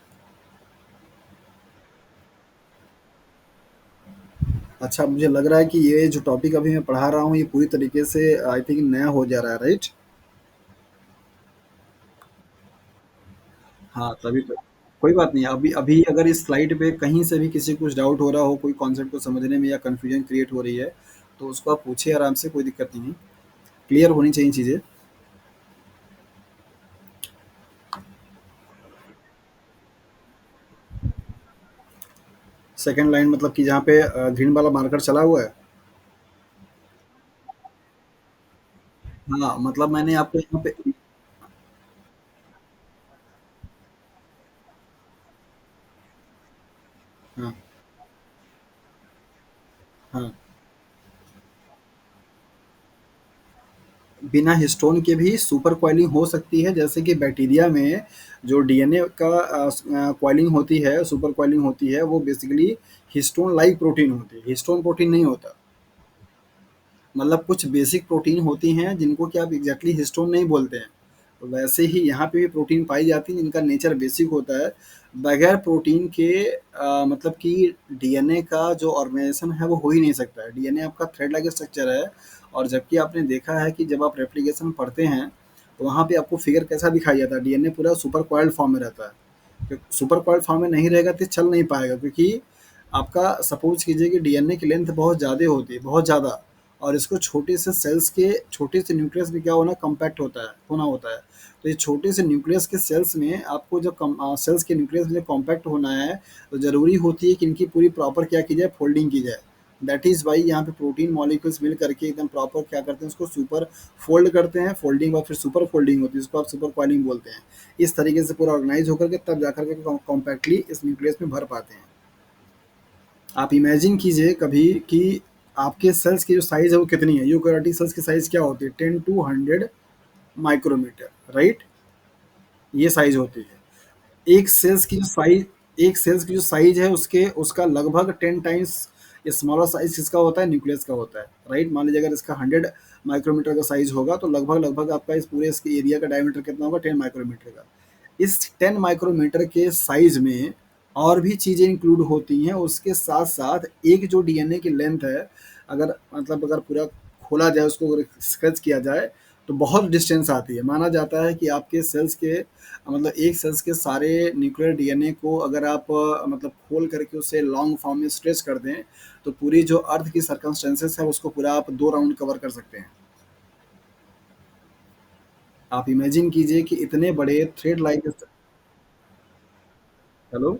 अच्छा, मुझे लग रहा है कि ये जो टॉपिक अभी मैं पढ़ा रहा हूँ ये पूरी तरीके से आई थिंक नया हो जा रहा है, राइट? हाँ, तभी तो। कोई बात नहीं, अभी अभी अगर इस स्लाइड पे कहीं से भी किसी को कुछ डाउट हो रहा हो, कोई कॉन्सेप्ट को समझने में या कन्फ्यूजन क्रिएट हो रही है, तो उसको आप पूछिए आराम से, कोई दिक्कत नहीं है, क्लियर होनी चाहिए चीज़ें। सेकंड लाइन मतलब कि जहाँ पे ग्रीन वाला मार्कर चला हुआ है। हाँ, मतलब मैंने आपको यहाँ पे हाँ, हाँ। बिना हिस्टोन के भी सुपर कॉइलिंग हो सकती है, जैसे कि बैक्टीरिया में जो डीएनए का कॉइलिंग होती है, सुपर कॉइलिंग होती है, वो बेसिकली हिस्टोन लाइक प्रोटीन होती है, हिस्टोन प्रोटीन नहीं होता। मतलब कुछ बेसिक प्रोटीन होती हैं जिनको कि आप एग्जैक्टली हिस्टोन नहीं बोलते हैं। तो वैसे ही यहाँ पे भी प्रोटीन पाई जाती है जिनका नेचर बेसिक होता है। बगैर प्रोटीन के मतलब कि डीएनए का जो ऑर्गेनाइजेशन है वो हो ही नहीं सकता है। डीएनए आपका थ्रेड लाइक स्ट्रक्चर है। और जबकि आपने देखा है कि जब आप रेप्लिकेशन पढ़ते हैं तो वहाँ पे आपको फिगर कैसा दिखाई जाता है, डीएनए पूरा सुपर कॉइल्ड फॉर्म में रहता है। सुपर कॉइल्ड फॉर्म में नहीं रहेगा तो चल नहीं पाएगा, क्योंकि आपका सपोज कीजिए कि डीएनए की लेंथ बहुत ज़्यादा होती है, बहुत ज़्यादा। और इसको छोटे से सेल्स के छोटे से न्यूक्लियस में क्या होना कम्पैक्ट होता है, होना होता है। तो ये छोटे से न्यूक्लियस के सेल्स में आपको जब सेल्स के न्यूक्लियस में कॉम्पैक्ट होना है तो ज़रूरी होती है कि इनकी पूरी प्रॉपर क्या की जाए, फोल्डिंग की जाए। दैट इज़ वाई यहाँ पे प्रोटीन मॉलिक्यूल्स मिल करके एकदम प्रॉपर क्या करते हैं, उसको सुपर फोल्ड करते हैं। फोल्डिंग और फिर सुपर फोल्डिंग होती है, इसको आप सुपर कॉइलिंग बोलते हैं। इस तरीके से पूरा ऑर्गेनाइज होकर के तब जाकर के कॉम्पैक्टली इस न्यूक्लियस में भर पाते हैं। आप इमेजिन कीजिए कभी कि आपके सेल्स की जो साइज है वो कितनी है। यूकेरियोटिक सेल्स की साइज क्या होती है, 10 to 100 माइक्रोमीटर, राइट। ये साइज होती है। एक सेल्स की जो साइज एक सेल्स की जो साइज है उसके उसका लगभग 10 टाइम्स स्मॉलर साइज किसका होता है, न्यूक्लियस का होता है, राइट। मान लीजिए अगर इसका 100 माइक्रोमीटर का साइज होगा तो लगभग लगभग आपका इस पूरे इसके एरिया का डायमीटर कितना होगा, 10 माइक्रोमीटर का। इस 10 माइक्रोमीटर के साइज में और भी चीज़ें इंक्लूड होती हैं। उसके साथ साथ एक जो डीएनए की लेंथ है, अगर मतलब अगर पूरा खोला जाए, उसको अगर स्केच किया जाए तो बहुत डिस्टेंस आती है। माना जाता है कि आपके सेल्स के मतलब एक सेल्स के सारे न्यूक्लियर डीएनए को अगर आप मतलब खोल करके उसे लॉन्ग फॉर्म में स्ट्रेच कर दें तो पूरी जो अर्थ की सर्कमस्टेंसेस है उसको पूरा आप 2 राउंड कवर कर सकते हैं। आप इमेजिन कीजिए कि इतने बड़े थ्रेड लाइक। हेलो।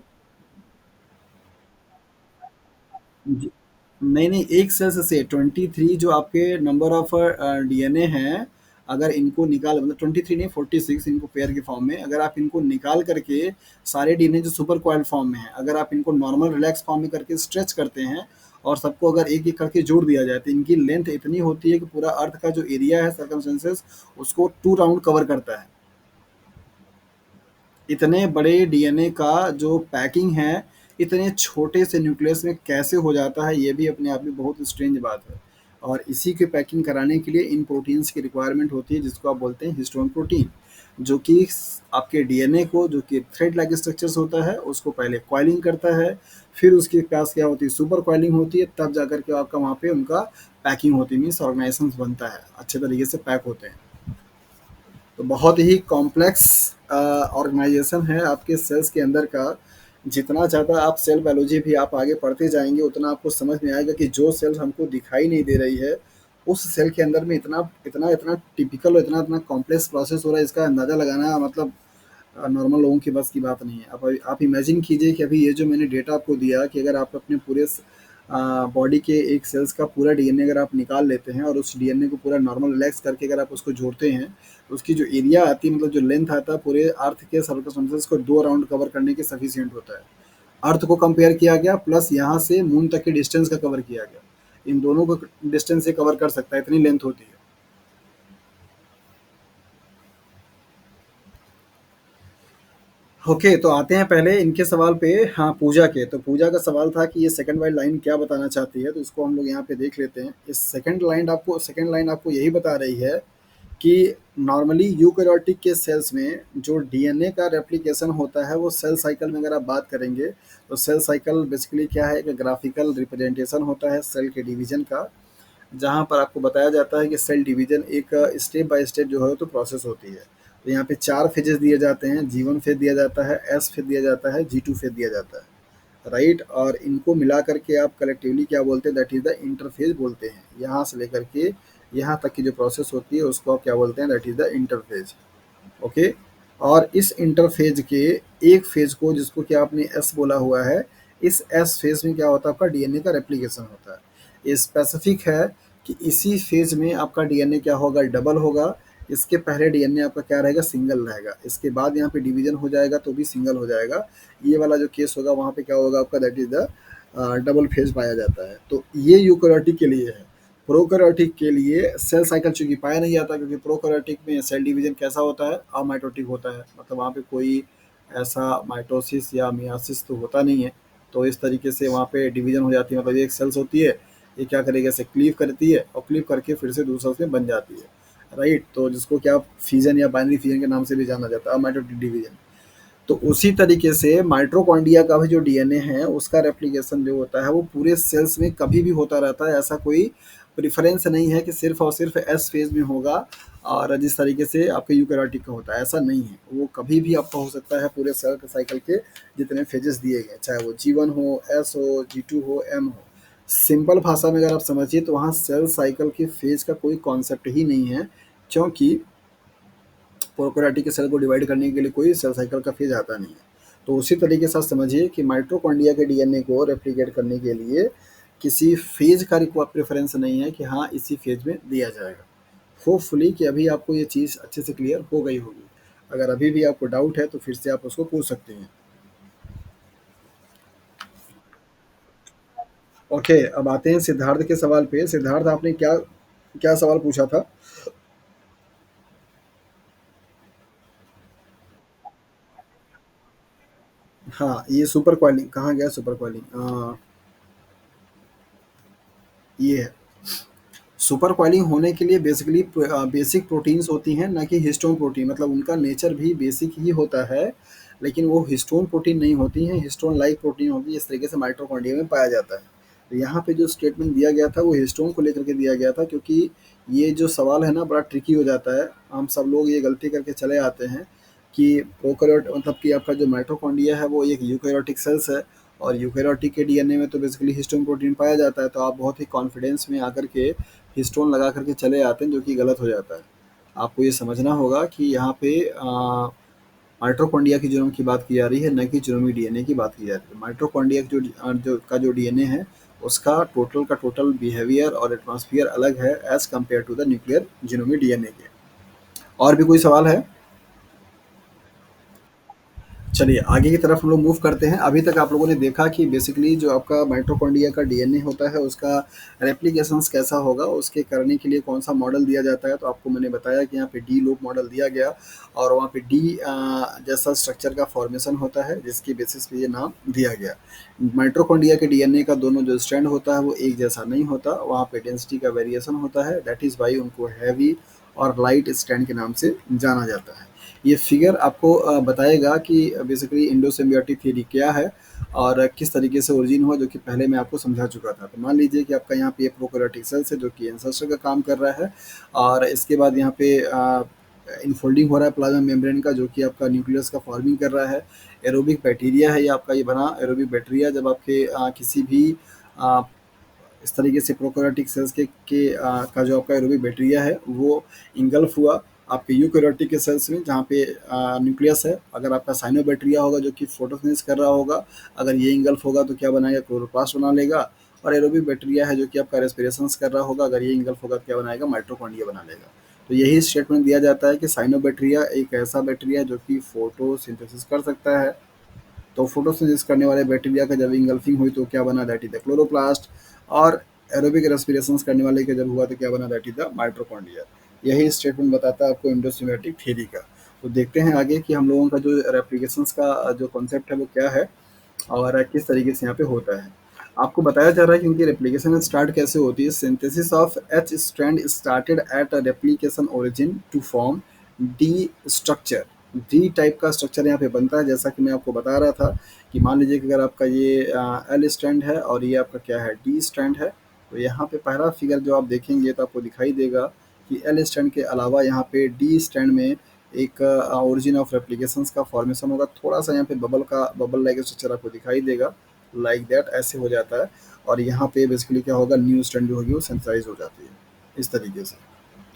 जी। नहीं, नहीं, एक सेल्स से 23 जो आपके नंबर ऑफ डीएनए हैं, अगर इनको निकाल मतलब 23 नहीं 46 इनको पेयर के फॉर्म में, अगर आप इनको निकाल करके सारे डीएनए जो सुपर कॉइल्ड फॉर्म में है, अगर आप इनको नॉर्मल रिलैक्स फॉर्म में करके स्ट्रेच करते हैं और सबको अगर एक-एक करके जोड़ दिया जाए तो इनकी लेंथ इतनी होती है कि पूरा अर्थ का जो एरिया है सर्कमस्टेंसेस उसको 2 राउंड कवर करता है। इतने बड़े डीएनए का जो पैकिंग है, इतने छोटे से न्यूक्लियस में कैसे हो जाता है, ये भी अपने आप में बहुत स्ट्रेंज बात है। और इसी की पैकिंग कराने के लिए इन प्रोटीन्स की रिक्वायरमेंट होती है जिसको आप बोलते हैं हिस्टोन प्रोटीन, जो कि आपके डीएनए को, जो कि थ्रेड लाइक स्ट्रक्चर्स होता है, उसको पहले कॉइलिंग करता है। फिर उसके पास क्या होती है, सुपर कॉइलिंग होती है, तब जाकर के आपका वहाँ पे उनका पैकिंग होती है, मीन्स ऑर्गेनाइजेशन बनता है, अच्छे तरीके से पैक होते हैं। तो बहुत ही कॉम्प्लेक्स ऑर्गेनाइजेशन है आपके सेल्स के अंदर का। जितना ज़्यादा आप सेल बायोलॉजी भी आप आगे पढ़ते जाएंगे उतना आपको समझ में आएगा कि जो सेल हमको दिखाई नहीं दे रही है उस सेल के अंदर में इतना इतना इतना टिपिकल और इतना इतना कॉम्प्लेक्स प्रोसेस हो रहा है, इसका अंदाज़ा लगाना मतलब नॉर्मल लोगों की बस की बात नहीं है। अब आप इमेजिन कीजिए कि अभी ये जो मैंने डेटा आपको दिया कि अगर आप अपने पूरे बॉडी के एक सेल्स का पूरा डीएनए अगर आप निकाल लेते हैं और उस डीएनए को पूरा नॉर्मल रिलैक्स करके अगर आप उसको जोड़ते हैं तो उसकी जो एरिया आती है, मतलब जो लेंथ आता है, पूरे अर्थ के सर्कमस्टेंसेस को 2 राउंड कवर करने के सफिशियंट होता है। अर्थ को कंपेयर किया गया प्लस यहाँ से मून तक के डिस्टेंस का कवर किया गया। इन दोनों को डिस्टेंस से कवर कर सकता है, इतनी लेंथ होती है। ओके, तो आते हैं पहले इनके सवाल पे। हाँ, पूजा के, तो पूजा का सवाल था कि ये सेकंड वाली लाइन क्या बताना चाहती है, तो इसको हम लोग यहाँ पे देख लेते हैं। इस सेकंड लाइन आपको यही बता रही है कि नॉर्मली यूकेरियोटिक के सेल्स में जो डीएनए का रेप्लिकेशन होता है वो सेल साइकिल में अगर आप बात करेंगे तो सेल साइकिल बेसिकली क्या है, एक ग्राफिकल रिप्रेजेंटेशन होता है सेल के डिवीजन का, जहाँ पर आपको बताया जाता है कि सेल डिवीजन एक स्टेप बाय स्टेप जो है तो प्रोसेस होती है। तो यहाँ पे 4 फेजेस दिए जाते हैं, जी1 फेज दिया जाता है, एस फेज दिया जाता है, जी2 फेज दिया जाता है, राइट। और इनको मिला करके आप कलेक्टिवली क्या बोलते हैं, दैट इज़ द इंटरफेज बोलते हैं। यहाँ से लेकर के यहाँ तक की जो प्रोसेस होती है उसको आप क्या बोलते हैं, that is the interphase. Okay. और इस इंटरफेज के एक फेज को, जिसको कि आपने एस बोला हुआ है, इस एस फेज में क्या होता है, आपका डीएनए का रेप्लिकेशन होता है। ये स्पेसिफिक है कि इसी फेज में आपका डीएनए क्या होगा, डबल होगा। इसके पहले डीएनए आपका क्या रहेगा, सिंगल रहेगा। इसके बाद यहाँ पे डिवीजन हो जाएगा तो भी सिंगल हो जाएगा। ये वाला जो केस होगा वहाँ पे क्या होगा आपका, that is the double phase पाया जाता है। तो ये यूकेरियोटिक के लिए है। प्रोकैरियोटिक के लिए सेल साइकिल चूंकि पाया नहीं जाता, क्योंकि प्रोकैरियोटिक में सेल डिवीजन कैसा होता है, अमाइटोटिक होता है, मतलब वहाँ पे कोई ऐसा माइटोसिस या मियासिस तो होता नहीं है। तो इस तरीके से वहाँ पे डिवीजन हो जाती है, मतलब एक सेल्स होती है, ये क्या करेगा, इसे क्लीव करती है और क्लीव करके फिर से दूसरा उसमें बन जाती है, राइट। तो जिसको क्या फ्यूजन या बाइनरी फ्यूजन के नाम से भी जाना जाता है, अमाइटोटिक डिवीजन। तो उसी तरीके से माइटोकॉन्ड्रिया का भी जो डीएनए है उसका रेप्लिकेशन जो होता है वो पूरे सेल्स में कभी भी होता रहता है। ऐसा कोई प्रेफरेंस नहीं है कि सिर्फ और सिर्फ एस फेज में होगा, और जिस तरीके से आपके यूकैरियोटिक का होता है ऐसा नहीं है। वो कभी भी आपका हो सकता है पूरे सेल के साइकिल के जितने फेजेस दिए गए, चाहे वो G1 हो, एस हो, G2 हो, एम हो। सिंपल भाषा में अगर आप समझिए तो वहाँ सेल साइकिल के फेज का कोई कॉन्सेप्ट ही नहीं है, क्योंकि प्रोकैरियोटिक के सेल को डिवाइड करने के लिए कोई सेल साइकिल का फेज आता नहीं है। तो उसी तरीके से आप समझिए कि माइटोकॉन्ड्रिया के डीएनए को रेप्लिकेट करने के लिए किसी फेज का प्रेफरेंस नहीं है कि हाँ इसी फेज में दिया जाएगा। होपफुली कि अभी आपको ये चीज़ अच्छे से क्लियर हो गई होगी। अगर अभी भी आपको डाउट है तो फिर से आप उसको पूछ सकते हैं। ओके, अब आते हैं सिद्धार्थ के सवाल पे। सिद्धार्थ, आपने क्या क्या सवाल पूछा था? हाँ, ये सुपर क्वालिंग कहाँ गया, सुपर क्वालिंग ये है। सुपर कॉइलिंग होने के लिए बेसिकली बेसिक प्रोटीन्स होती हैं, ना कि हिस्टोन प्रोटीन। मतलब उनका नेचर भी बेसिक ही होता है, लेकिन वो हिस्टोन प्रोटीन नहीं होती हैं, हिस्टोन लाइक प्रोटीन होती है। इस तरीके से माइटोकॉन्ड्रिया में पाया जाता है। तो यहाँ पे जो स्टेटमेंट दिया गया था वो हिस्टोन को लेकर के दिया गया था, क्योंकि ये जो सवाल है ना बड़ा ट्रिकी हो जाता है। हम सब लोग ये गलती करके चले आते हैं कि प्रोकैरियोट मतलब कि आपका जो माइटोकॉन्ड्रिया है वो एक यूकैरियोटिक सेल्स है, और यूकैरियोटिक के डीएनए में तो बेसिकली हिस्टोन प्रोटीन पाया जाता है। तो आप बहुत ही कॉन्फिडेंस में आकर के हिस्टोन लगा करके चले आते हैं, जो कि गलत हो जाता है। आपको ये समझना होगा कि यहाँ पे माइटोकॉन्ड्रिया की जीनोम की बात की जा रही है, न कि जीनोमिक डीएनए की बात की जा रही है। माइटोकॉन्ड्रिया की जो डीएनए है उसका टोटल का टोटल बिहेवियर और एटमॉस्फेयर अलग है as compare to the nuclear genomic DNA के। और भी कोई सवाल है? चलिए आगे की तरफ हम लोग मूव करते हैं। अभी तक आप लोगों ने देखा कि बेसिकली जो आपका माइटोकॉन्ड्रिया का डीएनए होता है उसका रेप्लिकेशंस कैसा होगा, उसके करने के लिए कौन सा मॉडल दिया जाता है। तो आपको मैंने बताया कि यहाँ पे डी लूप मॉडल दिया गया, और वहाँ पे डी जैसा स्ट्रक्चर का फॉर्मेशन होता है जिसकी बेसिस पे ये नाम दिया गया। माइटोकॉन्ड्रिया के डीएनए का दोनों जो स्ट्रैंड होता है वो एक जैसा नहीं होता, वहाँ पे डेंसिटी का वेरिएशन होता है। दैट इज़ वाई उनको हैवी और लाइट स्ट्रैंड के नाम से जाना जाता है। ये फिगर आपको बताएगा कि बेसिकली इंडोसिम्बियोटिक थ्योरी क्या है और किस तरीके से ओरिजिन हुआ, जो कि पहले मैं आपको समझा चुका था। तो मान लीजिए कि आपका यहाँ पे प्रोकैरियोटिक सेल्स है जो कि एंसेस्टर का काम कर रहा है, और इसके बाद यहाँ पे इनफोल्डिंग हो रहा है प्लाज्मा मेम्ब्रेन का, जो कि आपका न्यूक्लियस का फॉर्मिंग कर रहा है। एरोबिक बैक्टीरिया है ये आपका, ये बना एरोबिक बैक्टीरिया जब आपके किसी भी आ, इस तरीके से प्रोकैरियोटिक सेल्स का जो आपका एरोबिक बैक्टीरिया है वो इंगल्फ हुआ आपके यूकैरियोटिक के सेल्स में, जहाँ पे न्यूक्लियस है। अगर आपका साइनोबैक्टीरिया होगा जो कि फोटोसिंथेसिस कर रहा होगा, अगर ये इंगल्फ होगा तो क्या बनाएगा, क्लोरोप्लास्ट बना लेगा। और एरोबिक बैक्टीरिया है जो कि आपका रेस्पिरेशन कर रहा होगा, अगर ये इंगल्फ होगा तो क्या बनाएगा, माइटोकॉन्ड्रिया बना लेगा। तो यही स्टेटमेंट दिया जाता है कि साइनोबैक्टीरिया एक ऐसा बैक्टीरिया है जो कि फोटोसिंथेसिस कर सकता है। तो फोटोसिंथेसिस करने वाले बैक्टीरिया का जब इंगल्फिंग हुई तो क्या बना, दैट इज द क्लोरोप्लास्ट। और एरोबिक रेस्पिरेशन करने वाले का जब हुआ तो क्या बना, दैट इज द माइटोकॉन्ड्रिया। यही स्टेटमेंट बताता है आपको इंडोसिम्बियोटिक थ्योरी का। तो देखते हैं आगे कि हम लोगों का जो रेप्लिकेशंस का जो कॉन्सेप्ट है वो क्या है और किस तरीके से यहाँ पे होता है। आपको बताया जा रहा है कि उनकी रेप्लिकेशन स्टार्ट कैसे होती है। Synthesis of H strand started at replication origin to form D structure. D type का स्ट्रक्चर यहाँ पे बनता है, जैसा कि मैं आपको बता रहा था कि मान लीजिए कि अगर आपका ये एल स्ट्रैंड है और ये आपका क्या है, डी स्ट्रैंड है। तो यहाँ पे पहला फिगर जो आप देखेंगे तो आपको दिखाई देगा कि एल स्ट्रैंड के अलावा यहाँ पे डी स्ट्रैंड में एक ओरिजिन ऑफ रेप्लिकेशंस का फॉर्मेशन होगा। थोड़ा सा यहाँ पे बबल लाइक स्ट्रक्चर आपको दिखाई देगा, लाइक दैट ऐसे हो जाता है। और यहाँ पे बेसिकली क्या होगा, न्यू स्ट्रैंड जो होगी वो सेंसाइज हो जाती है इस तरीके से।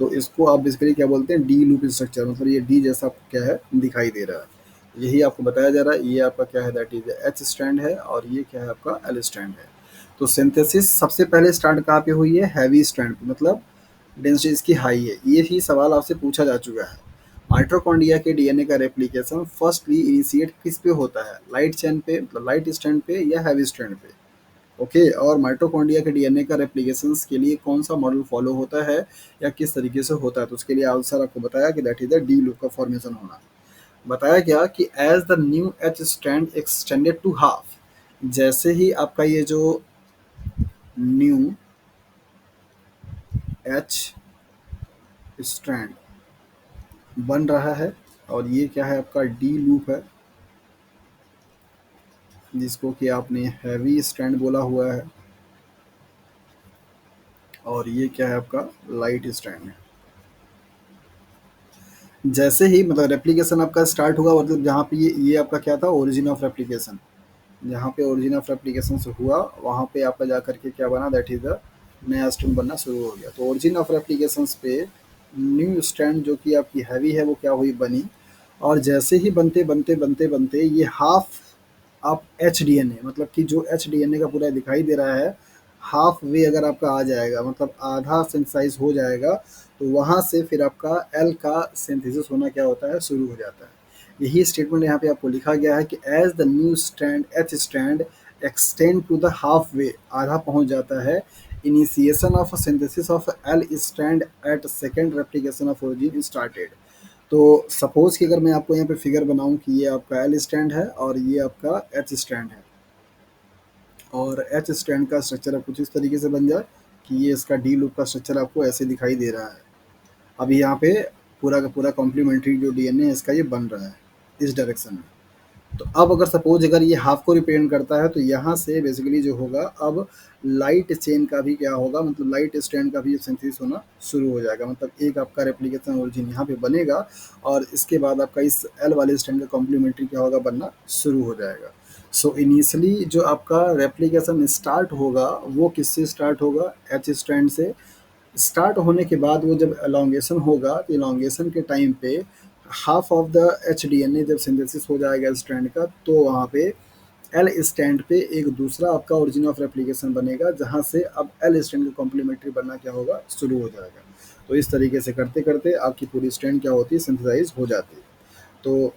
तो इसको आप बेसिकली क्या बोलते हैं, डी लूप स्ट्रक्चर। मतलब ये डी जैसा आपको क्या है, दिखाई दे रहा है। यही आपको बताया जा रहा है। ये आपका क्या है, दैट इज एच स्ट्रैंड है, और ये क्या है आपका एल स्ट्रैंड है। तो सिंथेसिस सबसे पहले स्टार्ट कहाँ पे हुई है, हैवी स्ट्रैंड पे। मतलब डेंसिटी इसकी हाई है, ये ही सवाल आपसे पूछा जा चुका है। माइटोकॉन्ड्रिया के डीएनए का रेप्लिकेशन फर्स्टली इनिशिएट किस पे होता है, लाइट चेन पे, मतलब लाइट स्ट्रैंड पे या हैवी स्ट्रैंड पे। ओके, और माइटोकॉन्ड्रिया के डीएनए का रेप्लिकेशन के लिए कौन सा मॉडल फॉलो होता है या किस तरीके से होता है, तो उसके लिए आंसर आपको बताया कि that is the D loop का फॉर्मेशन होना। बताया गया कि as the new H strand extended to half, जैसे ही आपका ये जो न्यू एच स्ट्रैंड बन रहा है, और ये क्या है आपका डी लूप है, जिसको कि आपने हैवी स्ट्रैंड बोला हुआ है, और ये क्या है आपका लाइट स्ट्रैंड है। जैसे ही मतलब रेप्लिकेशन आपका स्टार्ट हुआ, मतलब जहाँ पे ये आपका क्या था, ओरिजिन ऑफ रेप्लिकेशन, जहाँ पे ओरिजिन ऑफ रेप्लिकेशन से हुआ वहाँ पे आपका जा करके क्या बना, दैट इज द नया स्ट्रैंड बनना शुरू हो गया। तो ओरिजिन ऑफ रेप्लिकेशन पे न्यू स्ट्रैंड जो कि आपकी हैवी है वो क्या हुई, बनी। और जैसे ही बनते बनते बनते बनते ये हाफ आप एच डी एन ए, मतलब कि जो एच डी एन ए का पूरा दिखाई दे रहा है, हाफ वे अगर आपका आ जाएगा, मतलब आधा सिंथेसाइज हो जाएगा, तो वहाँ से फिर आपका एल का सिंथेसिस होना क्या होता है, शुरू हो जाता है। यही स्टेटमेंट यहाँ पे आपको लिखा गया है कि as the new strand H strand extend to the halfway, आधा पहुँच जाता है, initiation of synthesis of L strand at second replication of origin started. तो सपोज कि अगर मैं आपको यहाँ पे फिगर बनाऊं कि ये आपका एल स्टैंड है और ये आपका एच स्टैंड है, और एच स्टैंड का स्ट्रक्चर अब कुछ इस तरीके से बन जाए कि ये इसका डी लूप का स्ट्रक्चर आपको ऐसे दिखाई दे रहा है। अभी यहाँ पे पूरा का पूरा कॉम्प्लीमेंट्री जो डीएनए है इसका ये बन रहा है इस डायरेक्शन में। तो अब अगर सपोज अगर ये हाफ को रिप्रेजेंट करता है, तो यहाँ से बेसिकली जो होगा अब लाइट चेन का भी क्या होगा, मतलब लाइट स्ट्रैंड का भी सिंथेसिस होना शुरू हो जाएगा। मतलब एक आपका रेप्लिकेशन ओरिजिन यहाँ पे बनेगा, और इसके बाद आपका इस एल वाले स्ट्रैंड का कॉम्प्लीमेंट्री क्या होगा, बनना शुरू हो जाएगा। सो इनिशियली जो आपका रेप्लिकेशन स्टार्ट होगा वो किससे स्टार्ट होगा, एच स्ट्रैंड से। स्टार्ट होने के बाद वो जब एलोंगेशन होगा, तो एलोंगेशन के टाइम पे half of the H D N A जब सिंथेसिस हो जाएगा स्ट्रैंड का, तो वहाँ पे एल स्टैंड पे एक दूसरा आपका ओरिजिन ऑफ रेप्लिकेशन बनेगा, जहाँ से अब एल स्टैंड का कॉम्प्लीमेंट्री बनना क्या होगा, शुरू हो जाएगा। तो इस तरीके से करते करते आपकी पूरी स्ट्रैंड क्या होती है, सिंथेसाइज हो जाती है। तो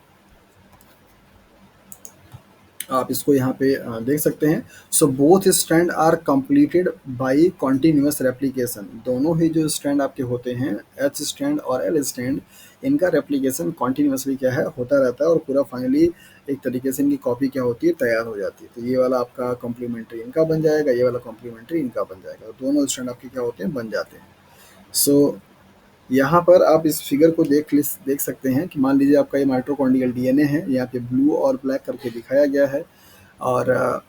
आप इसको यहाँ पे देख सकते हैं। So both strand are completed by continuous replication, दोनों ही जो स्ट्रैंड आपके होते हैं, एच स्ट्रैंड और एल स्ट्रैंड, इनका रेप्लिकेशन कॉन्टिन्यूअसली क्या है, होता रहता है, और पूरा फाइनली एक तरीके से इनकी कॉपी क्या होती है, तैयार हो जाती है। तो ये वाला आपका कॉम्प्लीमेंट्री इनका बन जाएगा, ये वाला कॉम्प्लीमेंट्री इनका बन जाएगा, तो दोनों स्ट्रैंड आपके क्या होते हैं, बन जाते हैं। सो यहाँ पर आप इस फिगर को देख सकते हैं कि मान लीजिए आपका ये माइटोकॉन्ड्रियल डीएनए है, यहाँ पे ब्लू और ब्लैक करके दिखाया गया है, और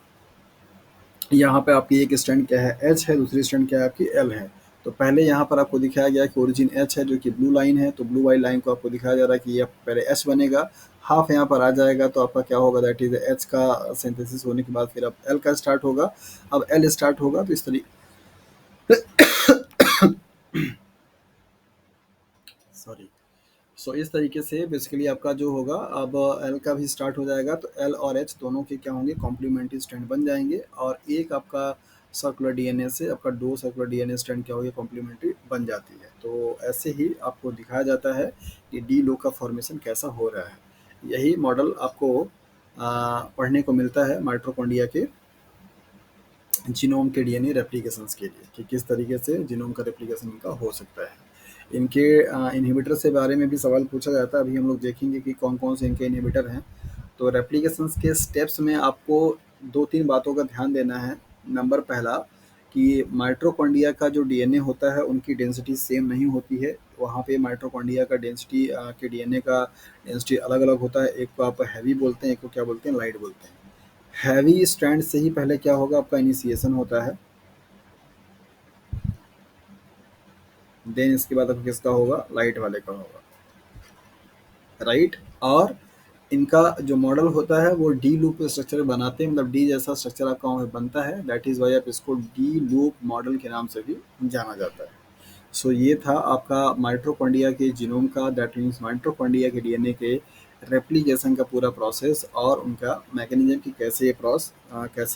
यहाँ पे आपकी एक स्ट्रैंड क्या है, एच है, दूसरी स्ट्रैंड क्या है आपकी, एल है। तो पहले यहाँ पर आपको दिखाया गया कि ओरिजिन एच है जो कि ब्लू लाइन है, तो ब्लू वाली लाइन को आपको दिखाया जा रहा है कि ये पहले एच बनेगा, हाफ यहाँ पर आ जाएगा, तो आपका क्या होगा, दैट इज एच का सिंथेसिस होने के बाद फिर अब एल का स्टार्ट होगा। अब एल स्टार्ट होगा तो इस तरीके, सॉरी, सो इस तरीके से बेसिकली आपका जो होगा, अब एल का भी स्टार्ट हो जाएगा, तो एल और एच दोनों के क्या होंगे, कॉम्प्लीमेंट्री स्ट्रैंड बन जाएंगे, और एक आपका सर्कुलर डीएनए से आपका दो सर्कुलर डीएनए स्ट्रैंड क्या होगी, कॉम्प्लीमेंट्री बन जाती है। तो ऐसे ही आपको दिखाया जाता है कि डी लो का फॉर्मेशन कैसा हो रहा है। यही मॉडल आपको पढ़ने को मिलता है माइटोकॉन्ड्रिया के जीनोम के डीएनए रेप्लिकेशंस के लिए, कि किस तरीके से जीनोम का रेप्लिकेशन इनका हो सकता है। इनके इनहिबिटर से बारे में भी सवाल पूछा जाता है, अभी हम लोग देखेंगे कि कौन कौन से इनके इनहिबिटर हैं। तो रेप्लिकेशंस के स्टेप्स में आपको दो तीन बातों का ध्यान देना है। नंबर पहला, कि माइटोकॉन्ड्रिया का जो डीएनए होता है उनकी डेंसिटी सेम नहीं होती है। वहाँ पे माइटोकॉन्ड्रिया का डेंसिटी के डीएनए का डेंसिटी अलग अलग होता है, एक को आप हैवी बोलते हैं, एक को क्या बोलते हैं, लाइट बोलते हैं। हैवी स्ट्रैंड से ही पहले क्या होगा, आपका इनिशिएशन होता है, देन इसके बाद आपका किसका होगा, लाइट वाले का होगा, राइट। और इनका जो मॉडल होता है वो डी लूप स्ट्रक्चर बनाते हैं, मतलब डी जैसा स्ट्रक्चर आपका वहाँ पे बनता है, दैट इज वाई आप इसको डी लूप मॉडल के नाम से भी जाना जाता है। सो ये था आपका माइटोकॉन्ड्रिया के जीनोम का, दैट मीन्स माइटोकॉन्ड्रिया के डीएनए के रेप्लिकेशन का पूरा प्रोसेस, और उनका मैकेनिज्म की कैसे ये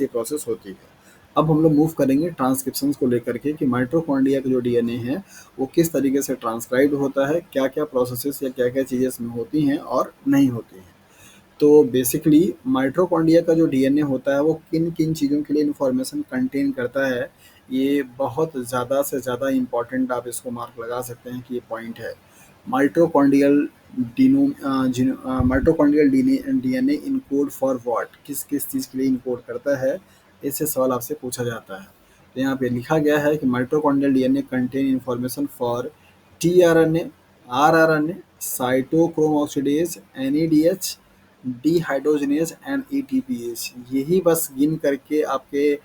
प्रोसेस होती है। अब हम लोग मूव करेंगे ट्रांसक्रिप्शंस को लेकर के कि माइटोकॉन्ड्रिया का जो डीएनए है वो किस तरीके से ट्रांसक्राइब होता है, क्या क्या प्रोसेसेस या क्या क्या चीज़ें इसमें होती हैं और नहीं होती हैं। तो बेसिकली माइटोकॉन्ड्रिया का जो डीएनए होता है वो किन किन चीज़ों के लिए इंफॉर्मेशन कंटेन करता है, ये बहुत ज़्यादा से ज़्यादा इम्पॉर्टेंट, आप इसको मार्क लगा सकते हैं कि ये पॉइंट है। Mitochondrial mitochondrial DNA encode for what, किस किस चीज़ के लिए इनकोड करता है, ऐसे सवाल आपसे पूछा जाता है। तो यहाँ पे लिखा गया है कि mitochondrial DNA contain information for tRNA, rRNA, cytochrome oxidase, NADH, dehydrogenase and ATPase. यही बस गिन करके आपके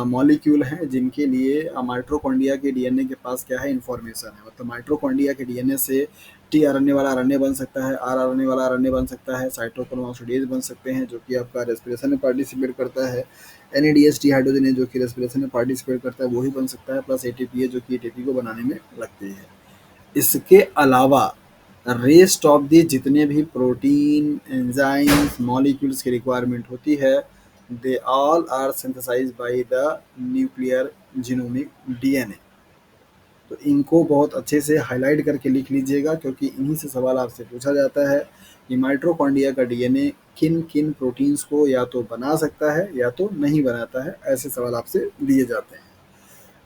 मॉलिक्यूल हैं जिनके लिए माइटोकॉन्ड्रिया के डीएनए के पास क्या है, इंफॉर्मेशन है। मतलब माइटोकॉन्ड्रिया के डीएनए से टीआरएनए वाला आरएनए बन सकता है, आरआरएनए वाला आरएनए बन सकता है, साइटोक्रोम ऑक्सीडेज बन सकते हैं जो कि आपका रेस्पिरेशन में पार्टिसिपेट करता है, एनएडीएच डिहाइड्रोजनेज जो कि रेस्पिरेशन में पार्टिसिपेट करता है वो ही बन सकता है, प्लस एटीपीए जो कि एटीपी को बनाने में लगती है। इसके अलावा रेस्ट ऑफ दी जितने भी प्रोटीन, एंजाइम्स, मॉलिक्यूल्स की रिक्वायरमेंट होती है, they all are synthesized by the nuclear genomic DNA. तो इनको बहुत अच्छे से हाईलाइट करके लिख लीजिएगा क्योंकि इन्हीं से सवाल आपसे पूछा जाता है कि माइटोकॉन्ड्रिया का डीएनए किन किन प्रोटीन्स को या तो बना सकता है या तो नहीं बनाता है, ऐसे सवाल आपसे दिए जाते हैं।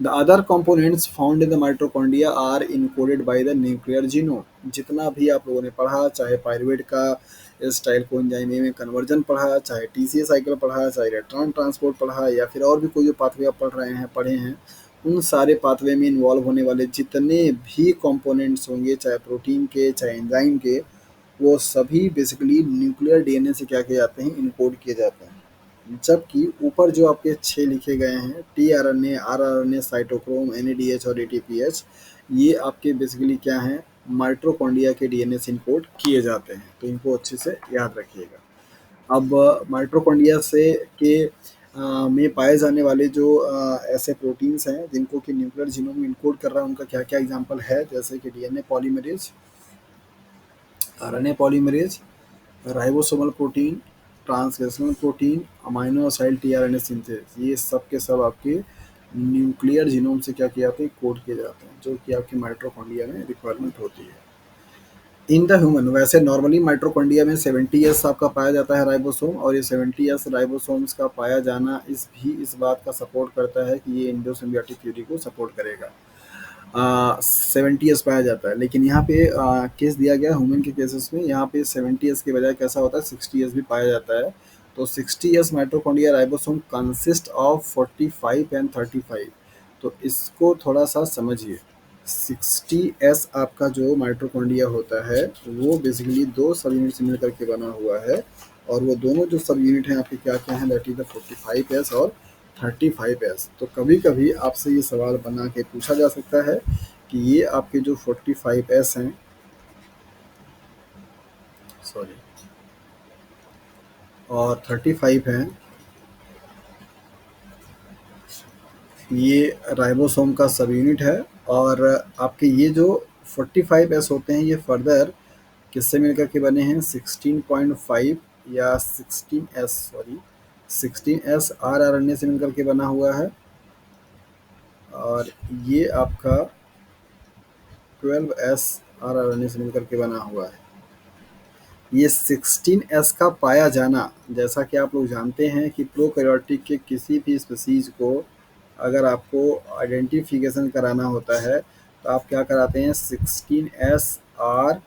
The other components found in the mitochondria are encoded by the nuclear genome. जितना भी आप लोगों ने पढ़ा, चाहे पायरुवेट का स्टाइल कोएंजाइम में कन्वर्जन पढ़ा, चाहे टीसीए साइकिल पढ़ा, चाहे इलेक्ट्रॉन ट्रांसपोर्ट पढ़ा, या फिर और भी कोई जो पाथवे आप पढ़ रहे हैं पढ़े हैं, उन सारे पाथवे में इन्वॉल्व होने वाले जितने भी कंपोनेंट्स होंगे, चाहे प्रोटीन के चाहे एंजाइम के, वो सभी बेसिकली न्यूक्लियर डीएनए से क्या किए जाते हैं, इनकोड किए जाते हैं। जबकि ऊपर जो आपके 6 लिखे गए हैं, टीआरएनए, आरआरएनए, साइटोक्रोम, एनएडीएच और एटीपीएच, ये आपके बेसिकली क्या हैं, माइटोकॉन्ड्रिया के डीएनए से इनकोड किए जाते हैं। तो इनको अच्छे से याद रखिएगा। अब माइटोकॉन्ड्रिया से के में पाए जाने वाले जो ऐसे प्रोटीन्स हैं जिनको कि न्यूक्लियर जीनोम में इनकोड कर रहा है, उनका क्या क्या एग्जाम्पल है, जैसे कि DNA polymerase, RNA polymerase, ribosomal protein, translational protein, amino acid tRNA synthase, ये सब के सब आपके न्यूक्लियर जीनोम से क्या किए जाते हैं, कोड किए जाते हैं, जो कि आपकी माइटोकॉन्ड्रिया में रिक्वायरमेंट होती है। इन द ह्यूमन, वैसे नॉर्मली माइटोकॉन्ड्रिया में 70s आपका पाया जाता है राइबोसोम, और ये 70s राइबोसोम्स का पाया जाना इस बात का सपोर्ट करता है कि ये इंडोसिम्बियोटिक थ्योरी को सपोर्ट करेगा। 70s पाया जाता है, लेकिन यहाँ पे केस दिया गया ह्यूमन के केसेस में, यहाँ पे 70s के बजाय कैसा होता है, 60s भी पाया जाता है। तो 60s mitochondria ribosome consist of 45 and 35। तो इसको थोड़ा सा समझिए। 60s आपका जो माइटोकॉन्ड्रिया होता है वो बेसिकली दो सब यूनिट से मिलकर के बना हुआ है, और वो दोनों जो सब यूनिट हैं आपके क्या क्या हैं, दैट इज द 45s और 35s। तो कभी कभी आपसे ये सवाल बना के पूछा जा सकता है कि ये आपके जो 45s हैं, सॉरी, और 35 हैं, ये राइबोसोम का सब यूनिट है। और आपके ये जो 45s होते हैं ये फर्दर किससे मिलकर के बने हैं, 16.5 या 16s, सॉरी 16s आरआरएनए से मिलकर के बना हुआ है, और ये आपका 12s आरआरएनए से मिलकर के बना हुआ है। ये 16s का पाया जाना, जैसा कि आप लोग जानते हैं कि प्रोकैरियोटिक के किसी भी स्पीसीज को अगर आपको आइडेंटिफिकेशन कराना होता है तो आप क्या कराते हैं, 16s आर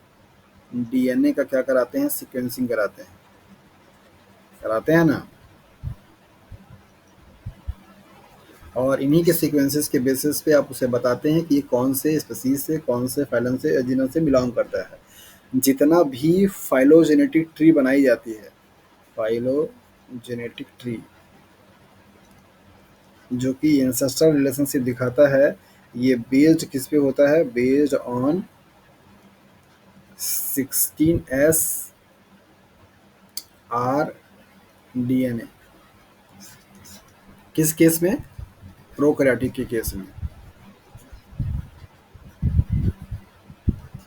डीएनए का क्या कराते हैं, सीक्वेंसिंग कराते हैं, कराते हैं ना। और इन्हीं के सीक्वेंसेस के बेसिस पे आप उसे बताते हैं कि ये कौन से स्पीसीज से, कौन से फाइलम से, जीनस से बिलोंग करता है। जितना भी फाइलोजेनेटिक ट्री बनाई जाती है, फाइलोजेनेटिक ट्री जो कि एंसेस्ट्रल रिलेशनशिप दिखाता है, ये बेस्ड किस पे होता है, based on 16s R DNA. किस केस में, प्रोकैरियोटिक के केस में।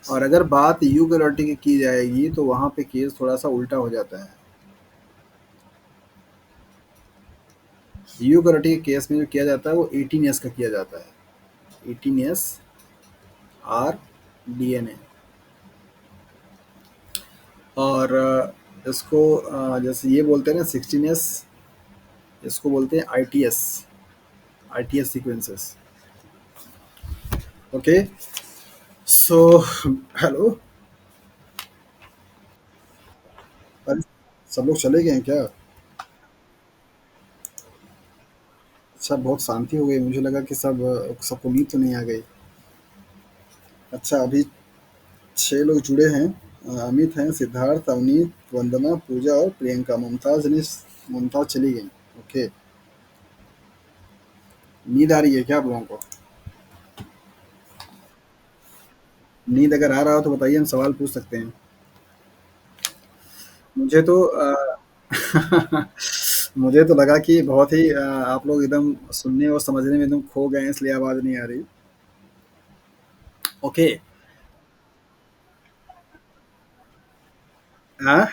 और अगर बात यूकैरियोटिक की की जाएगी तो वहाँ पे केस थोड़ा सा उल्टा हो जाता है। यूकैरियोटिक के केस में जो किया जाता है वो 18S का किया जाता है, 18S आर डीएनए। और इसको जैसे ये बोलते हैं ना 16S, इसको बोलते हैं ITS, ITS sequences. Okay. So hello. अरे सब लोग चले गए हैं क्या? अच्छा, बहुत शांति हो गई, मुझे लगा कि सबको नींद तो नहीं आ गई। अच्छा, अभी 6 लोग जुड़े हैं। अमित हैं, सिद्धार्थ, अवनीत, वंदना, पूजा और प्रियंका। मुमताज चली गई। ओके। नींद आ रही है क्या आप लोगों को? नींद अगर आ रहा हो तो बताइए, हम सवाल पूछ सकते हैं। मुझे तो मुझे तो लगा कि बहुत ही आप लोग एकदम सुनने और समझने में एकदम खो गए हैं, इसलिए आवाज़ नहीं आ रही। ओके। हाँ।